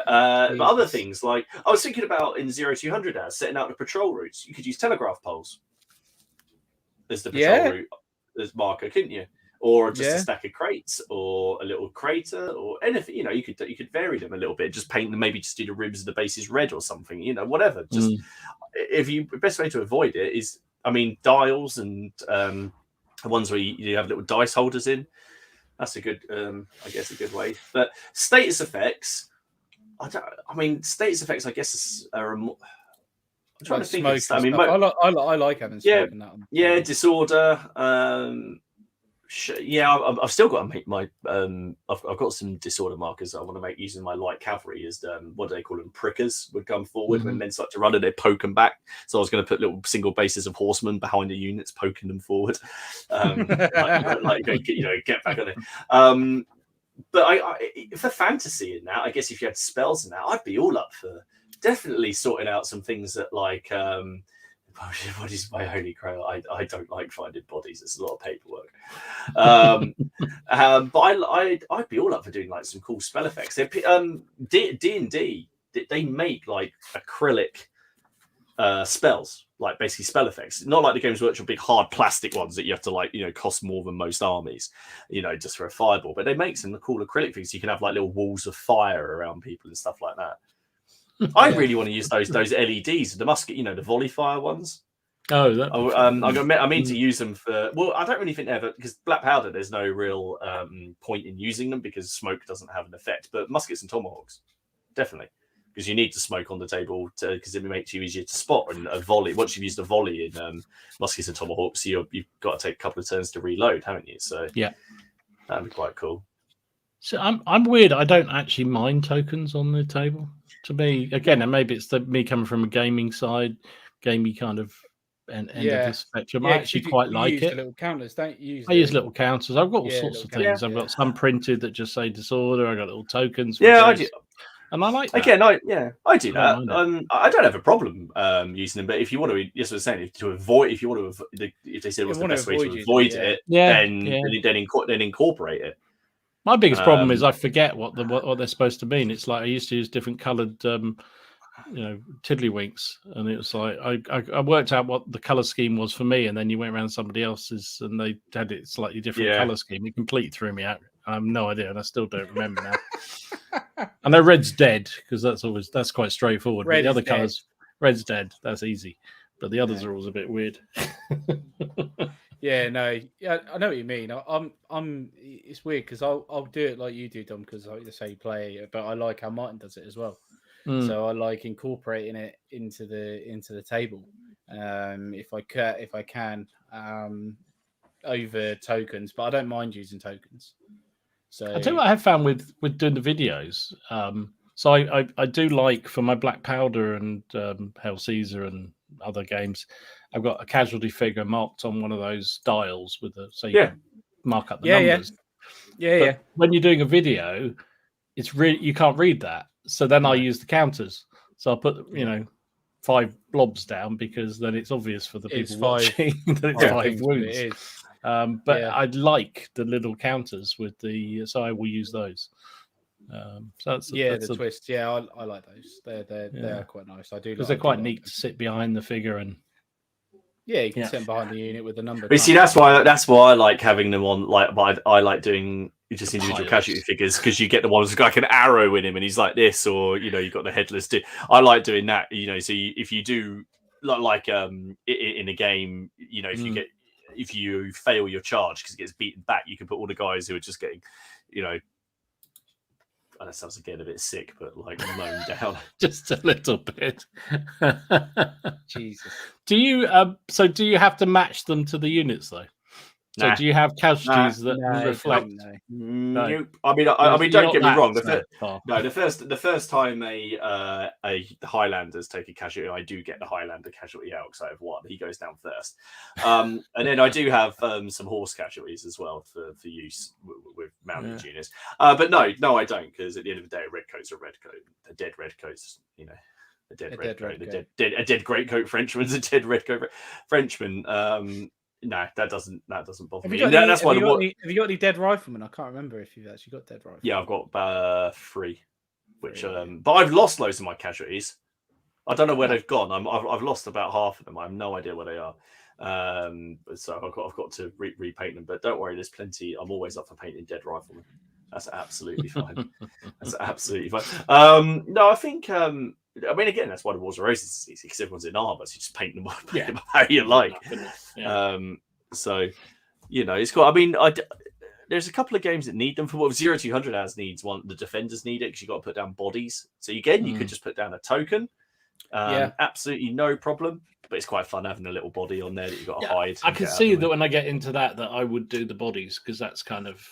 other things, like I was thinking about in 0 to 100 hours, setting out the patrol routes. You could use telegraph poles as the patrol route as marker, couldn't you? Or just a stack of crates, or a little crater, or anything. You could vary them a little bit. Just paint them. Maybe just do the ribs of the bases red or something. Whatever. Just the best way to avoid it is, dials and the ones where you have little dice holders in. That's a good, I guess, a good way. But status effects, status effects, I guess, are. I'm trying to think. I like having smoke in that one. Yeah, disorder. I've still got to make my. I've got some disorder markers I want to make using my light cavalry. As what do they call them? Prickers would come forward when men start to run and they poke them back. So I was going to put little single bases of horsemen behind the units, poking them forward, get back on it. But I for fantasy in that, I guess if you had spells in that, I'd be all up for definitely sorting out some things that like. What is my holy grail? I don't like finding bodies. It's a lot of paperwork. But I'd be all up for doing like some cool spell effects. D&D, they make like acrylic spells, like basically spell effects. Not like the Games Workshop big hard plastic ones that you have to cost more than most armies, just for a fireball. But they make some cool acrylic things. You can have like little walls of fire around people and stuff like that. I really want to use those LEDs, the musket, the volley fire ones. Oh, that. I mean to use them for. Well, I don't really think ever because black powder. There's no real point in using them because smoke doesn't have an effect. But muskets and tomahawks, definitely, because you need to smoke on the table because it makes you easier to spot. And a volley, once you've used a volley in muskets and tomahawks, you've got to take a couple of turns to reload, haven't you? So yeah, that'd be quite cool. So I'm weird. I don't actually mind tokens on the table. To me, again, and maybe it's me coming from a gaming side, gamey kind of end of the spectrum. I actually quite like it. Little counters, don't you? I use little counters. I've got all sorts of things. I've got some printed that just say disorder. I've got little tokens. I do. And I like that. Again, I do that. I don't have a problem using them, but if you want to, yes, I was saying, if they said what's the best way to avoid it, then incorporate it. My biggest problem is I forget what they're supposed to mean. It's like I used to use different coloured, tiddlywinks, and it was like I worked out what the colour scheme was for me, and then you went around somebody else's, and they had it slightly different colour scheme. It completely threw me out. I have no idea, and I still don't remember now. I know red's dead because that's quite straightforward. But the other colours, red's dead. That's easy, but the others are always a bit weird. I know what you mean. It's weird because I'll do it like you do, Dom, because like you say you play it, but I like how Martin does it as well. So I like incorporating it into the table. If I can over tokens, but I don't mind using tokens. So I tell you what I have found with doing the videos. So I do like for my Black Powder and Hell Caesar and other games, I've got a casualty figure marked on one of those dials with you can mark up the numbers. But when you're doing a video, it's really you can't read that. So then I use the counters. So I'll put 5 blobs down because then it's obvious for the people watching that it's 5 wounds. But I'd like the little counters with so I will use those. So that's the twist. Yeah, I like those. They're quite nice. I do because they're quite neat to sit behind the figure and. Yeah, you can sit behind the unit with the number. But see, that's why I like having them on. Like, I like doing just individual casualty figures because you get the ones with like an arrow in him and he's like this, or you've got the headless dude. I like doing that. So if you do like in a game, if you fail your charge because it gets beaten back, you can put all the guys who are just getting, that sounds again a bit sick, but like mown down just a little bit. Jesus. Do you do you have to match them to the units though? So do you have casualties that reflect? Nope. I mean, don't get me wrong. The first time a Highlander's take a casualty, I do get the Highlander casualty out because I have one. He goes down first, and then I do have some horse casualties as well for use with mounted units. But no, I don't, because at the end of the day, a red coat's a red coat. A dead red coat's, a dead red coat. A dead greatcoat Frenchman's a dead red coat Frenchman. No, that doesn't bother me. That's why. Have you got any dead riflemen? I can't remember if you've actually got dead riflemen. Yeah, I've got 3, which but I've lost loads of my casualties. I don't know where they've gone. I've lost about half of them. I have no idea where they are. So I've got to repaint them. But don't worry, there's plenty. I'm always up for painting dead riflemen. That's absolutely fine. That's absolutely fine. No, I think. I mean, again, that's why the Wars of Roses is easy, because everyone's in armor, so you just paint them how you like. So, it's cool. I mean, there's a couple of games that need them. For what 0200 Hours needs one, the defenders need it because you got to put down bodies. So you could just put down a token. Absolutely no problem. But it's quite fun having a little body on there that you got to hide. I can see that when I get into that I would do the bodies, because that's kind of.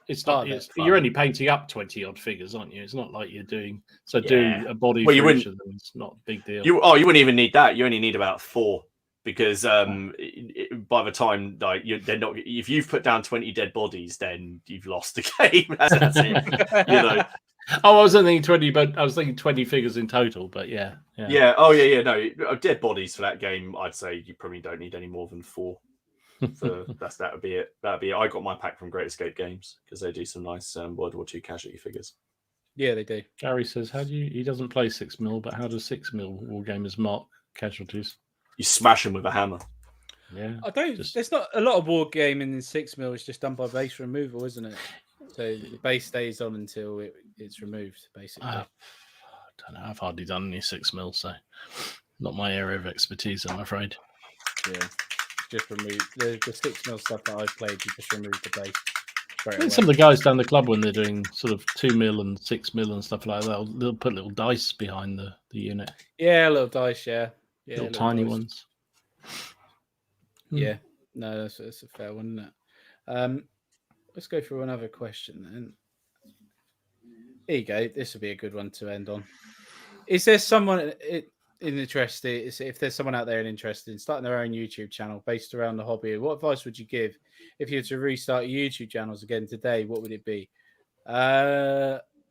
It's not. You're only painting up 20 odd figures, aren't you? It's not like you're doing. So do a body for each of them. It's not a big deal. You wouldn't even need that. You only need about 4, because by the time they're not. If you've put down 20 dead bodies, then you've lost the game. That's it. I wasn't thinking 20, but I was thinking 20 figures in total. But yeah. Oh yeah. No, dead bodies for that game. I'd say you probably don't need any more than 4. So that would be it. I got my pack from Great Escape Games because they do some nice World War II casualty figures. Yeah, they do. Gary says, he doesn't play 6mm, but how does 6mm Wargamers mark casualties? You smash them with a hammer. Yeah. I don't. There's not a lot of wargaming in 6mm. It's just done by base removal, isn't it? So the base stays on until it's removed, basically. I don't know. I've hardly done any 6mm, so not my area of expertise, I'm afraid. Yeah. Just remove the 6mm stuff that I've played. You just remove the base. I think some of the guys down the club, when they're doing sort of 2mm and 6mm and stuff like that, they'll put little dice behind the unit. Yeah, little dice. Yeah, little tiny dice. Ones. Yeah, no, that's a fair one, isn't it? Let's go through another question then. Here you go. This would be a good one to end on. Is there someone interested? If there's someone out there interested in starting their own YouTube channel based around the hobby, what advice would you give if you were to restart your YouTube channels again today? What would it be?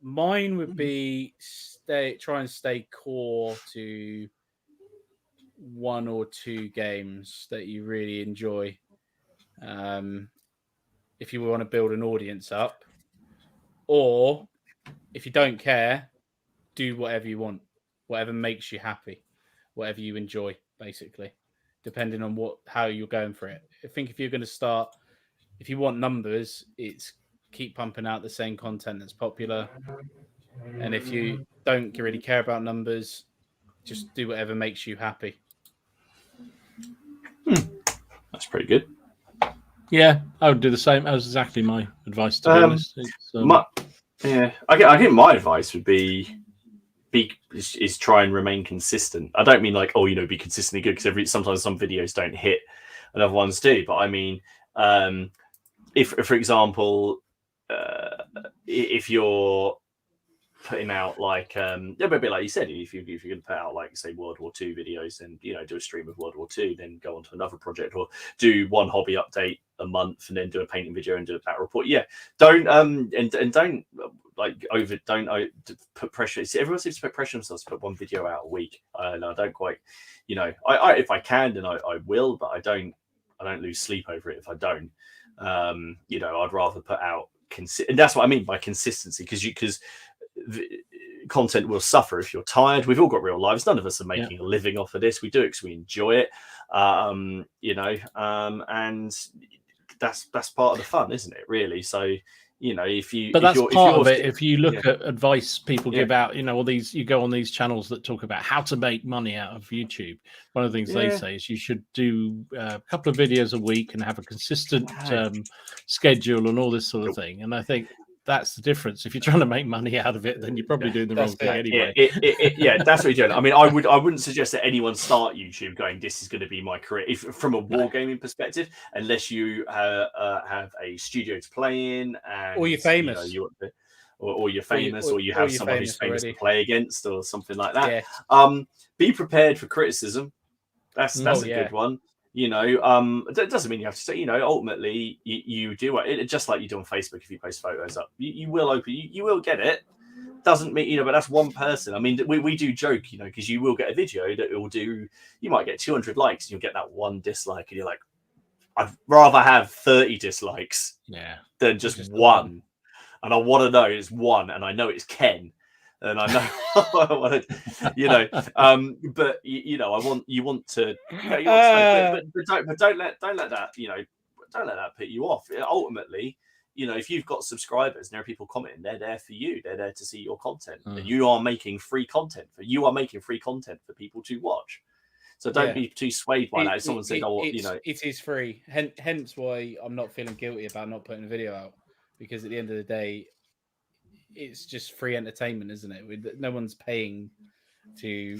Mine would be try and stay core to 1 or 2 games that you really enjoy. If you want to build an audience up, or if you don't care, do whatever you want, whatever makes you happy, whatever you enjoy, basically, depending on how you're going for it. I think if you're going to start, if you want numbers, it's keep pumping out the same content that's popular. And if you don't really care about numbers, just do whatever makes you happy. That's pretty good. Yeah, I would do the same. That was exactly my advice, to be honest. I think my advice would be try and remain consistent. I don't mean like, be consistently good, because sometimes some videos don't hit and other ones do. But I mean, if for example, if you're putting out like a bit like you said, if you're going to put out like say World War II videos, then do a stream of World War II, then go on to another project, or do one hobby update a month and then do a painting video and do a battle report. Don't don't put pressure. See, everyone seems to put pressure on themselves to put one video out a week. I don't quite, I if I can, then I will, but I don't lose sleep over it if I don't. I'd rather put out and that's what I mean by consistency, because the content will suffer if you're tired. We've all got real lives. None of us are making a living off of this. We do it because we enjoy it. And that's part of the fun, isn't it? Really. So, if you, but that's part of it. If you look at advice people give out, all these, you go on these channels that talk about how to make money out of YouTube. One of the things they say is you should do a couple of videos a week and have a consistent schedule and all this sort of thing. And I think that's the difference. If you're trying to make money out of it, then you're probably doing the wrong thing anyway. Yeah, that's what you're doing. I mean, I wouldn't suggest that anyone start YouTube going, "This is going to be my career." If from a wargaming perspective, unless you have a studio to play in, and or you're famous, or you're famous, or you have someone who's famous to play against, or something like that. Yeah. Be prepared for criticism. That's a good one. That doesn't mean you have to say, ultimately you do it just like you do on Facebook. If you post photos up, you will get it. Doesn't mean, but that's one person. I mean, we do joke, because you will get a video that will do, you might get 200 likes and you'll get that one dislike. And you're like, I'd rather have 30 dislikes than just one. And I want to know it's one, and I know it's Ken. And I know, but I want, you want to, but don't let that, don't let that put you off. Ultimately, if you've got subscribers and there are people commenting, they're there for you. They're there to see your content, and you are making free content for people to watch. So don't be too swayed by that. If someone said, it is free. Hence why I'm not feeling guilty about not putting a video out, because at the end of the day, it's just free entertainment, isn't it? No one's paying to,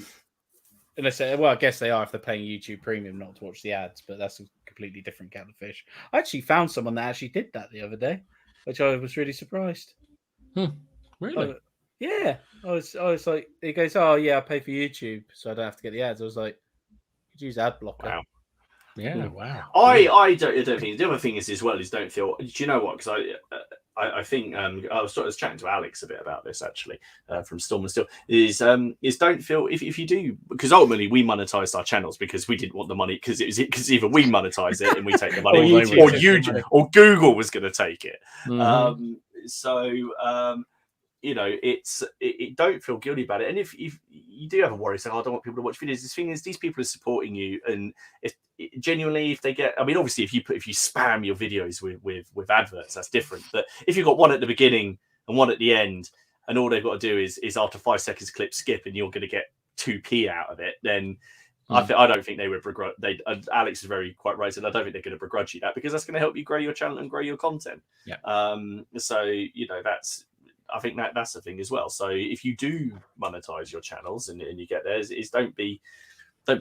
unless I guess they are if they're paying YouTube Premium not to watch the ads, but that's a completely different kettle of fish. I actually found someone that actually did that the other day, which I was really surprised. Really? Yeah. I was like, he goes, "Oh yeah, I pay for YouTube, so I don't have to get the ads." I was like, "You could use ad blocker." Wow. Yeah, wow. I don't think the other thing is as well is don't feel. Do you know what? Because I think I was chatting to Alex a bit about this actually from Storm and Steel is don't feel if you do, because ultimately we monetized our channels because we didn't want the money, because either we monetize it and we take the money or Google was going to take it. It don't feel guilty about it. And if you do have a worry, saying, I don't want people to watch videos. The thing is, these people are supporting you, and if they get, I mean, obviously, if you spam your videos with adverts, that's different. But if you've got one at the beginning and one at the end, and all they've got to do is after 5 seconds clip skip, and you're going to get 2p out of it, then I don't think they would begrudge. Alex is quite right, and I don't think they're going to begrudge you that, because that's going to help you grow your channel and grow your content. Yeah. I think that's the thing as well. So if you do monetize your channels and you get there, is don't be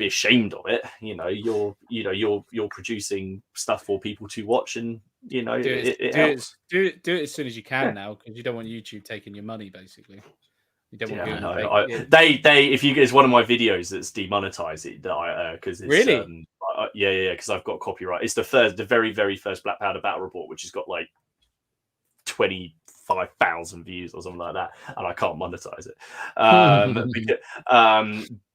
ashamed of it. You're producing stuff for people to watch, and it helps. Do it as soon as you can now, because you don't want YouTube taking your money. Basically, you don't want Google. It's one of my videos that's demonetized because it's really because I've got copyright. It's the very very first Black Powder Battle Report, which has got like 25,000 views or something like that, and I can't monetize it.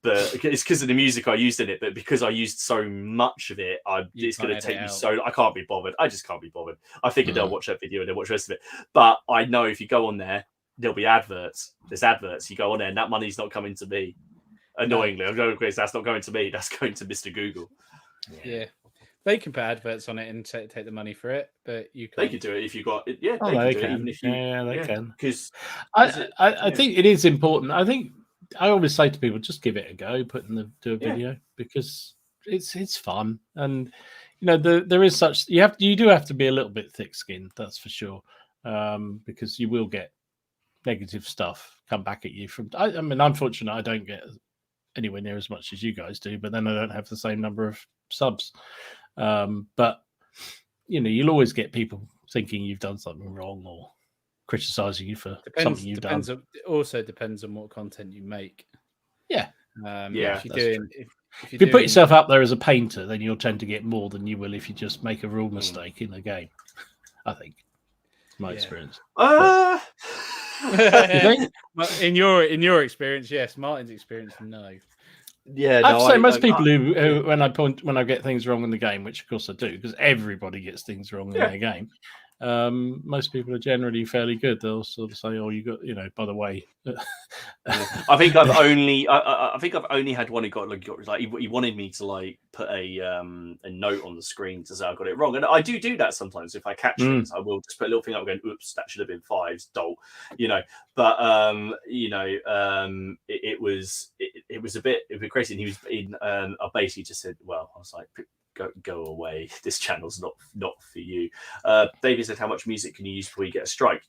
But it's because of the music I used in it. But because I used so much of it, it's going to take me so. I can't be bothered. I just can't be bothered. I figured they'll watch that video and they'll watch the rest of it. But I know if you go on there, there'll be adverts. There's adverts. You go on there, and that money's not coming to me. Annoyingly, I'm going, Chris. That's not going to me. That's going to Mr. Google. Yeah. They can put adverts on it and take the money for it, but you can. They could do it if you got it. Yeah, they can. Even if you, they can. Because I think it is important. I think I always say to people, just give it a go, do a video, because it's fun, and there is such you do have to be a little bit thick-skinned, that's for sure, because you will get negative stuff come back at you from. I mean, I'm fortunate I don't get anywhere near as much as you guys do, but then I don't have the same number of subs. But you'll always get people thinking you've done something wrong or criticizing you for something you've done. It also depends on what content you make. Yeah. If you put yourself up there as a painter, then you'll tend to get more than you will if you just make a rule mistake in the game. I think it's my experience. In your experience, yes. Martin's experience, no. Yeah, I'd say most people who when I get things wrong in the game, which of course I do, because everybody gets things wrong in their game. Most people are generally fairly good. They'll sort of say, "Oh, you got, by the way." I think I've only had one who got like he wanted me to put a note on the screen to say I got it wrong, and I do that sometimes. If I catch things, I will just put a little thing up going, "Oops, that should have been 5s, dolt," But it was a bit crazy. And he was I basically just said, "Well," I was like, go away. This channel's not for you. David said, how much music can you use before you get a strike?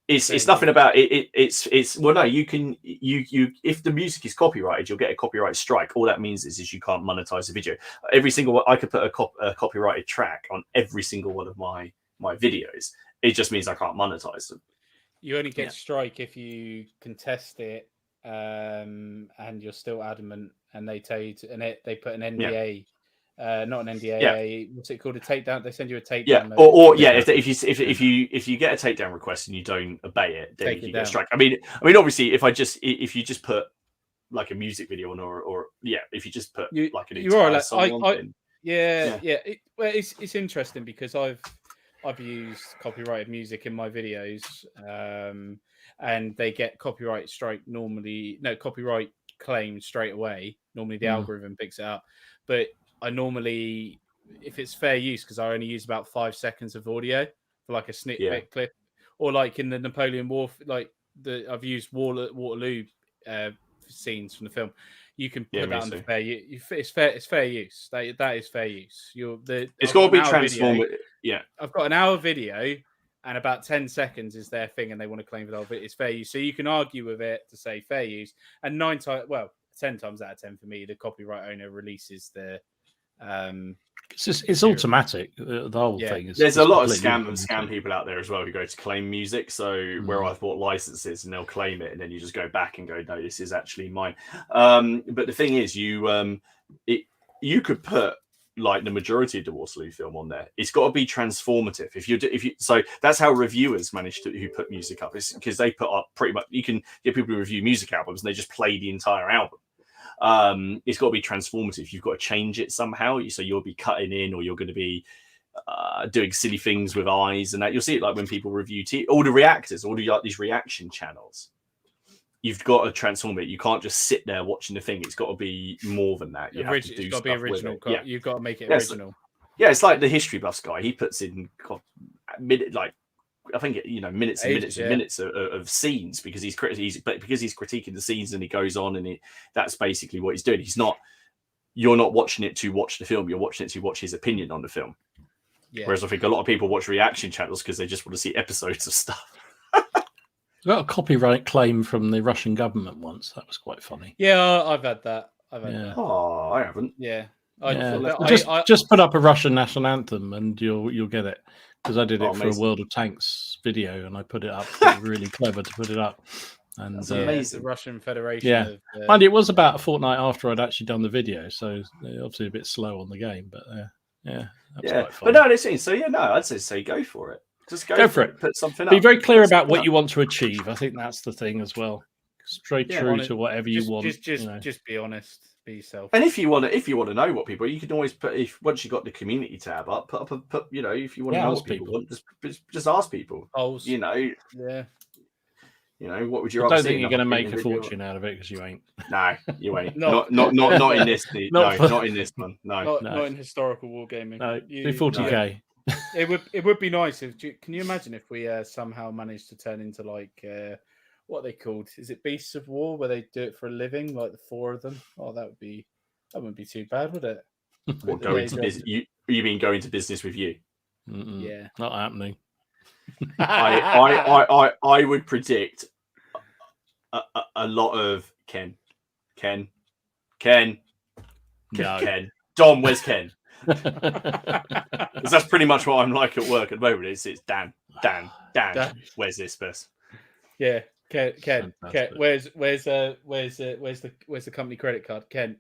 It's nothing about it. It's well, no, you can if the music is copyrighted, you'll get a copyright strike. All that means is you can't monetize the video. Every single one, I could put a copyrighted track on every single one of my videos. It just means I can't monetize them. You only get strike if you contest it, and you're still adamant, and they tell you to, and they put an NDA. Not an NDA. What's it called? A takedown. They send you a takedown. Yeah, or if you get a takedown request and you don't obey it, then you get a strike. I mean, obviously, if you just put like a music video on, or if you just put like an entire song on, it's interesting because I've used copyrighted music in my videos, and they get copyright claim straight away. Normally, the algorithm picks it up, but I normally, if it's fair use, because I only use about 5 seconds of audio for like a snippet clip, or like in the Napoleon War, I've used Waterloo scenes from the film. You can put that under fair use. It's fair use. That is fair use. It's got to be transformed. I've got an hour video, and about 10 seconds is their thing, and they want to claim that it's fair use. So you can argue with it to say fair use, and 10 times out of 10 for me, the copyright owner releases the. It's automatic. The whole thing is. There's a lot of scam people out there as well who go to claim music. So where I've bought licenses and they'll claim it, and then you just go back and go, no, this is actually mine. But the thing is, you could put like the majority of the Waterloo film on there. It's got to be transformative. So that's how reviewers manage to who put music up. It's because they put up pretty much. You can get people to review music albums and they just play the entire album. It's got to be transformative. You've got to change it somehow. So you'll be cutting in, or you're going to be doing silly things with eyes and that. You'll see it like when people review all the reactors, all the like these reaction channels. You've got to transform it. You can't just sit there watching the thing. It's got to be more than that. You have to do stuff with it. You've got to make it original. It's like the History Buffs guy. He puts in I think minutes and minutes of scenes because he's critiquing the scenes, and he goes on, and that's basically what he's doing. You're not watching it to watch the film. You're watching it to watch his opinion on the film. Yeah. Whereas I think a lot of people watch reaction channels because they just want to see episodes of stuff. I got a copyright claim from the Russian government once. That was quite funny. Yeah, I've had that. Oh, I haven't. Yeah. Just put up a Russian national anthem and you'll get it. Because I did it for a World of Tanks video, and I put it up. Really clever to put it up. And that's amazing. The Russian Federation. Yeah, mind it was about a fortnight after I'd actually done the video, so obviously a bit slow on the game. But that was quite fun. But no, I'd say go for it. Just go for it. Put something up. Be very clear about what you want to achieve. I think that's the thing as well. Straight true to whatever you want. Just be honest. Be yourself. And if you want to know what people, you can always put once you got the community tab up, put if you want to know what people want, just ask people. Polls. Yeah. What would you? I don't think you're going to make a fortune out of it because you ain't. No, you ain't. not in this. Not in this one. No, not in historical wargaming. No, do 40k. It would be nice if. Can you imagine if we somehow managed to turn into like what are they called? Is it Beasts of War, where they do it for a living, like the 4 of them? Oh, that wouldn't be too bad, would it? What, go into business? You mean go into business with you? Mm-mm. Yeah, not happening. I would predict a lot of Ken. Dom, where's Ken? That's pretty much what I'm like at work at the moment. It's Dan. Where's this person? Yeah, Ken. Where's the company credit card? Ken.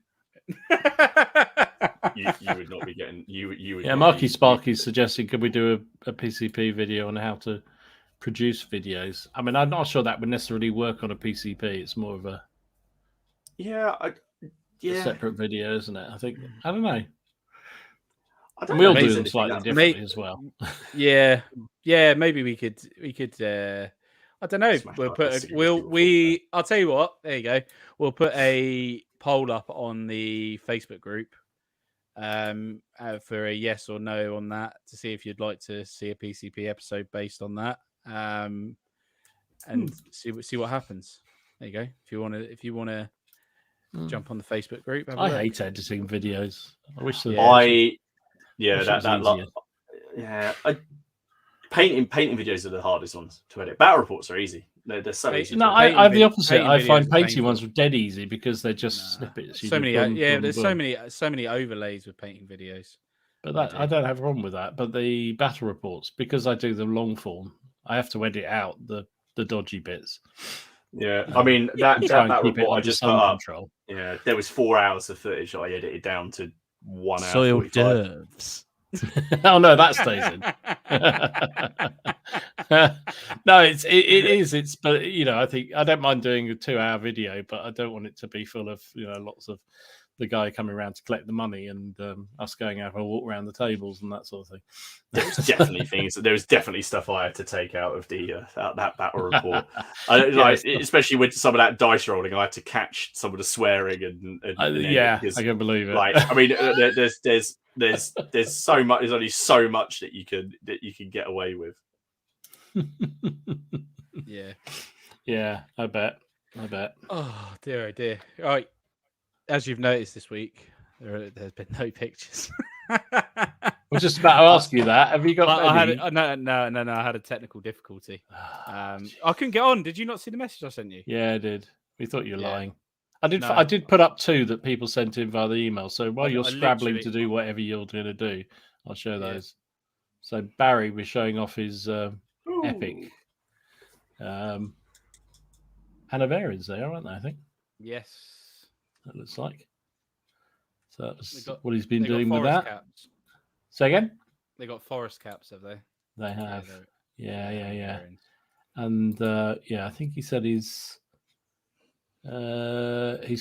you would not be getting you would. Yeah, Marky Sparky's suggesting could we do a PCP video on how to produce videos? I mean, I'm not sure that would necessarily work on a PCP. It's more of a a separate video, isn't it? I don't know. We'll do them slightly differently as well. Yeah, maybe we could. I don't know. I'll tell you what. There you go. We'll put a poll up on the Facebook group for a yes or no on that to see if you'd like to see a PCP episode based on that, and see what happens. There you go. If you want to Jump on the Facebook group. Have a I look. hate editing videos. I wish there painting videos are the hardest ones to edit. Battle reports are easy. They're so easy. No, I have the opposite. I find painting ones dead easy because they're just snippets. So many, there's so many overlays with painting videos. But I don't have a problem with that. But the battle reports, because I do them long form, I have to edit out the dodgy bits. Yeah, I mean that report I just put up. Control. Yeah, there was 4 hours of footage I edited down to 1 hour. Soil dervs. Oh no, that stays in. No, it is. It's but I think I don't mind doing a 2-hour video, but I don't want it to be full of lots of the guy coming around to collect the money and us going out and walk around the tables and that sort of thing. There's definitely things. There was definitely stuff I had to take out of that battle report. Especially with some of that dice rolling, I had to catch some of the swearing and I can believe it. I mean, there's so much. There's only so much that you can get away with. Yeah, I bet. Oh dear. All right. As you've noticed this week, there's been no pictures. I was just about to ask you that. Have you got? No. I had a technical difficulty. I couldn't get on. Did you not see the message I sent you? Yeah, I did. We thought you were lying. I did put up 2 that people sent in via the email. So while you're scrabbling to do whatever you're going to do, I'll show those. So Barry was showing off his epic Hanoverians there, aren't they? I think. Yes. That looks like. So that's what he's been doing with that. Caps. Say again? They got forest caps, have they? They have. Yeah. And I think he said he's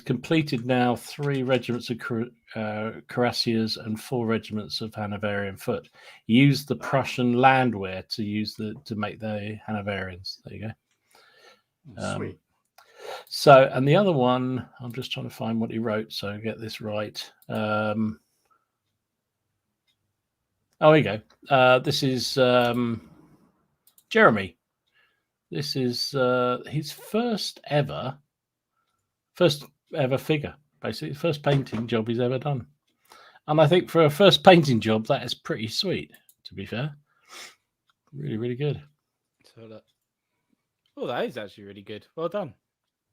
completed now 3 regiments of cuirassiers and 4 regiments of Hanoverian foot. He used the Prussian landwehr to make the Hanoverians. There you go. Sweet. So, and the other one, I'm just trying to find what he wrote, so I get this right. Oh, here you go. This is Jeremy. This is his first ever figure, basically, the first painting job he's ever done. And I think for a first painting job, that is pretty sweet, to be fair. Really, really good. Oh, that is actually really good. Well done.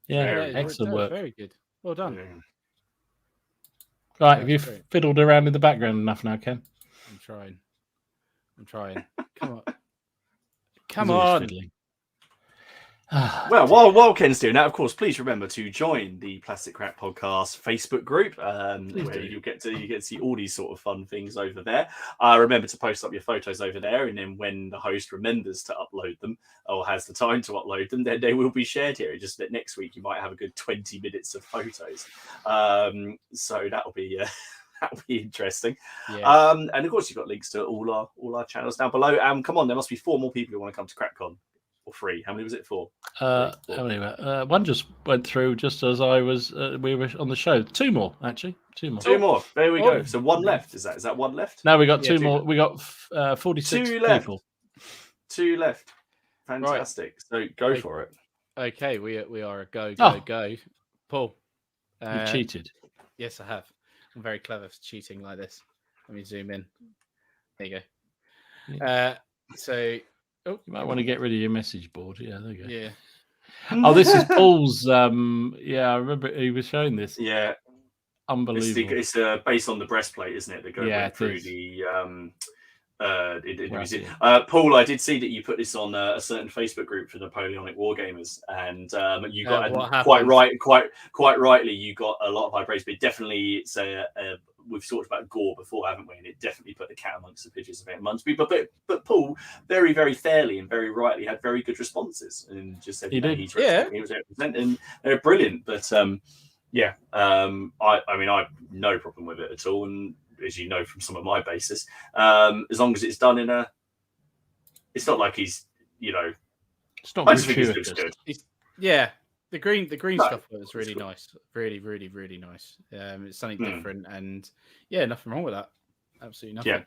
Yeah, excellent work. Very good. Well done. Right, have you fiddled around in the background enough now, Ken? I'm trying. Come on. Well, while Ken's doing that, of course, please remember to join the Plastic Crack Podcast Facebook group, where you get to see all these sort of fun things over there. Remember to post up your photos over there, and then when the host remembers to upload them or has the time to upload them, then they will be shared here. Just that next week you might have a good 20 minutes of photos. So that'll be interesting. Yeah. And of course, you've got links to all our channels down below. Come on, there must be 4 more people who want to come to CrackCon. Or 3? How many was it for? How many? One just went through just as I was. We were on the show. 2 more, actually. 2 more. 2 more. There we go. So 1 left. Is that 1 left? No, we got 2 more. We got 46 people. 2 left. Fantastic. Right. So go for it. Okay, we are a go. Paul, you cheated. Yes, I have. I'm very clever for cheating like this. Let me zoom in. There you go. Yeah. So. Oh, you might want to get rid of your message board. Yeah, there you go. Yeah. Oh, this is Paul's. I remember he was showing this. Yeah. Unbelievable. It's based on the breastplate, isn't it? That goes through the. Paul, I did see that you put this on a certain Facebook group for Napoleonic Wargamers, and you got quite rightly. You got a lot of high praise, but definitely it's we've talked about gore before, haven't we? And it definitely put the cat amongst the pigeons of it amongst people. But Paul, very, very fairly and very rightly, had very good responses and just said he was representing. They're brilliant. But I mean, I have no problem with it at all. And as you know from some of my bases, as long as it's done in a, it's not like he's, it's not gratuitous. Good. The green stuff was really nice. Really, really, really nice. It's something different, and nothing wrong with that. Absolutely nothing.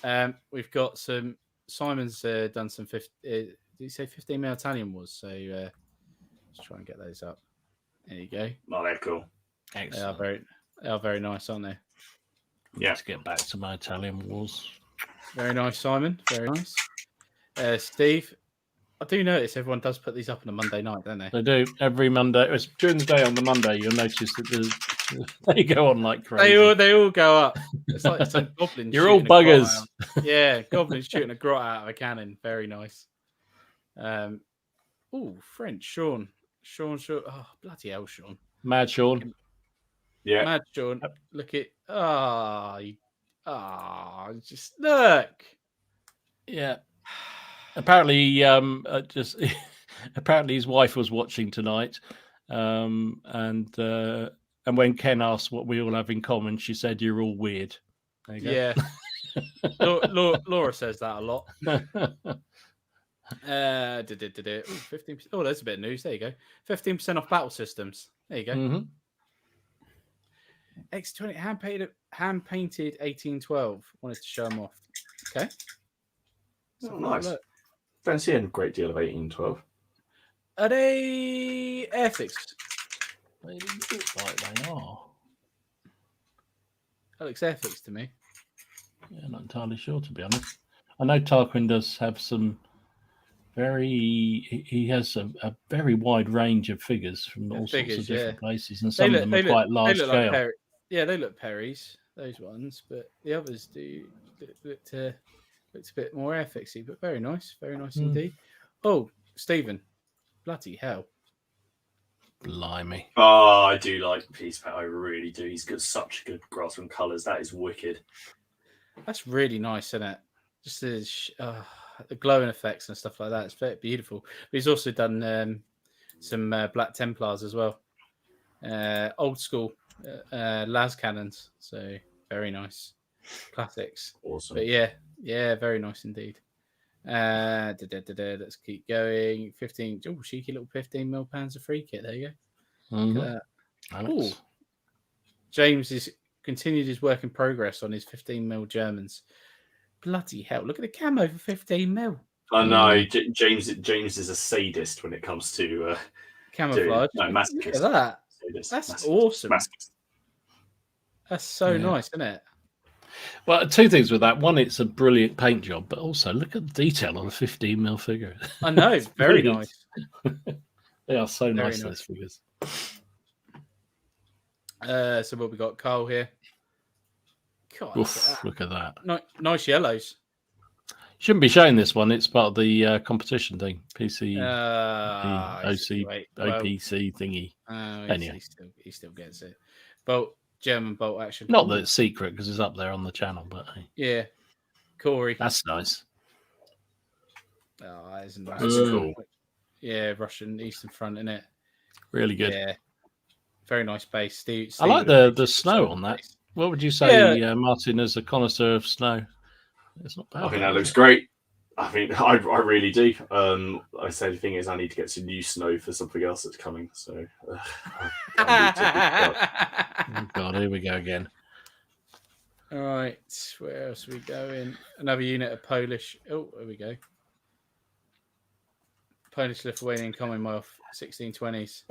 Yeah. We've got some. Simon's done some. Did you say 15 mil Italian was? So let's try and get those up. There you go. Oh, they're cool. Excellent. They are very nice, aren't they? Yeah. Let's get back to my Italian wars. Very nice, Simon. Very nice. Steve, I do notice everyone does put these up on a Monday night, don't they? They do every Monday. It's during the day on the Monday. You'll notice that they go on like crazy. They all go up. It's like some goblins. You're all buggers. Yeah, goblins shooting a grot out of a cannon. Very nice. French Sean. Oh, bloody hell, Sean. Mad Sean. Yeah. Mad Sean. Look at just look. Yeah. Apparently, apparently his wife was watching tonight, and when Ken asked what we all have in common, she said, "You're all weird." There you go. Yeah. Laura says that a lot. 15%. Oh, there's a bit of news. There you go. 15% off battle systems. There you go. Mm-hmm. X20 hand painted 1812. Wanted to show them off. Okay. Oh, nice. Don't see a great deal of 1812. Are they air fixed? They look like they are. That looks air fixed to me. Yeah, not entirely sure, to be honest. I know Tarquin does have some he has a very wide range of figures from all sorts of different places, and some of them are quite large scale. Like they look Perry's, those ones, but the others do look a bit more air fixy, but very nice indeed. Oh, Stephen, bloody hell. Blimey. Oh, I do like Peace Pet. I really do. He's got such good grasp on colours. That is wicked. That's really nice, isn't it? Just the glowing effects and stuff like that. It's very beautiful. But he's also done some Black Templars as well. Old school las cannons. So very nice. Classics. Awesome. But yeah, very nice indeed. Let's keep going. 15. Oh, cheeky little 15mm Panzer free kit. There you go. Mm-hmm. James has continued his work in progress on his 15mm Germans. Bloody hell! Look at the camo for 15mm. I know James is a sadist when it comes to camouflage. Masochist. Look at that. Sadist. That's Masochist. awesome. Masochist. That's so nice, isn't it? Well, two things with that. One, it's a brilliant paint job, but also look at the detail on the 15mm figure. I know, it's very nice. They are so nice, those figures. So what we got? Carl here. God, look at that. Nice yellows. Shouldn't be showing this one. It's part of the competition thing. PC, OPC thingy. Anyway, he still gets it. German bolt action. Not that it's secret because it's up there on the channel, but yeah, Corey. That's nice. Oh, isn't that cool? Yeah, Russian Eastern Front, isn't it? Really good. Yeah, very nice base. Steve I like the snow on that. What would you say, Martin, as a connoisseur of snow? It's not bad. I think that looks great. I think I really do. I say the thing is, I need to get some new snow for something else that's coming. So, oh God, here we go again. All right, where else are we going? Another unit of Polish. Oh, there we go. Polish Lithuanian Common off 1620s.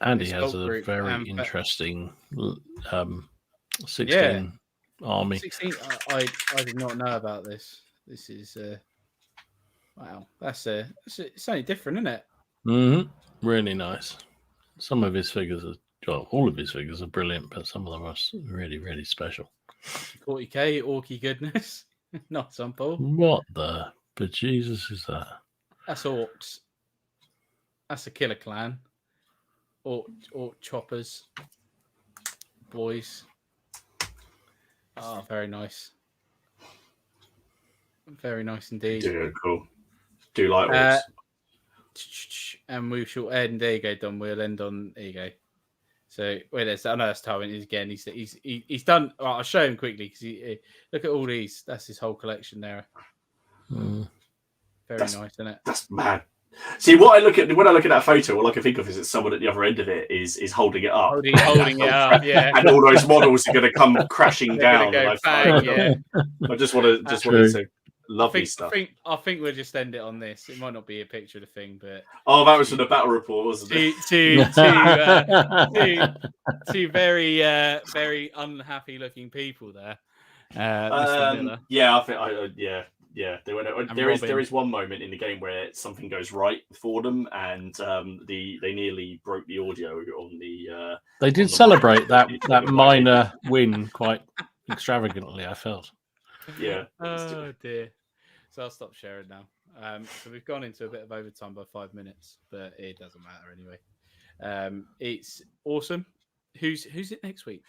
And he has a very interesting 16 army. 16. I did not know about this. This is wow. It's only different, isn't it? Mm-hmm. Really nice. Some of his figures all of his figures are brilliant, but some of them are really, really special. 40k Orky goodness. Not some Paul. What the bejesus is that? That's orcs. That's a killer clan. Orc choppers. Boys. Oh, very nice. Very nice indeed. Yeah, cool. Do like orcs. And we shall end. There you go, Don. We'll end on. There you go. So wait, I know that's Tywin again. He's done. Well, I'll show him quickly because look at all these. That's his whole collection there. Very nice, isn't it? That's mad. See, when I look at that photo, all I can think of is that someone at the other end of it is holding it up, holding it up, yeah. And all those models are going to come crashing down. Go bang, yeah. I just wanted to Lovely stuff. I think we'll just end it on this. It might not be a picture of the thing, but that was from the battle report, wasn't it? Two very very unhappy looking people there. Mr. Miller. Yeah, I think yeah. There is one moment in the game where something goes right for them, and they nearly broke the audio on the. They did celebrate that minor win quite extravagantly, I felt. Yeah. Oh dear. So I'll stop sharing now. So we've gone into a bit of overtime by 5 minutes, but it doesn't matter anyway. It's awesome. Who's it next week?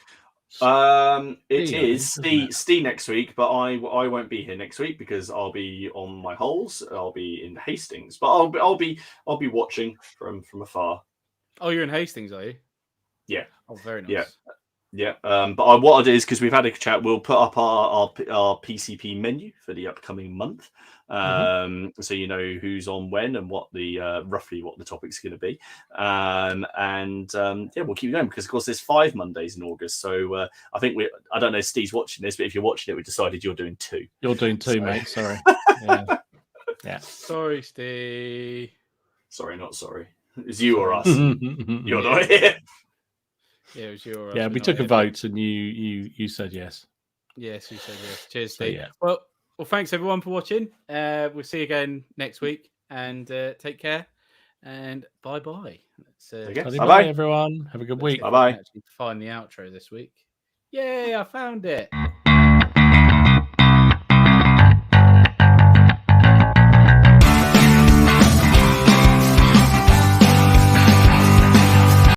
It is Steve next week, but I won't be here next week because I'll be on my holes. I'll be in Hastings, but I'll be watching from afar. Oh, you're in Hastings, are you? Yeah. Oh, very nice. Yeah. Yeah, but what I'll do is, because we've had a chat, we'll put up our PCP menu for the upcoming month, so you know who's on when and what the roughly what the topic's going to be, and we'll keep going because of course there's 5 Mondays in August. So I think I don't know if Steve's watching this, but if you're watching it, we decided you're doing 2. You're doing 2, mate. Sorry. Yeah. Sorry, Steve. Sorry, not sorry. It's you or us. You're not here. Yeah, it was your. Yeah, we took a vote, and you said yes. Yes, you said yes. Cheers, Steve. So, yeah. Well, thanks everyone for watching. We'll see you again next week, and take care. And bye bye. Bye, everyone. Have a good week. Bye bye. Actually, find the outro this week. Yay! I found it.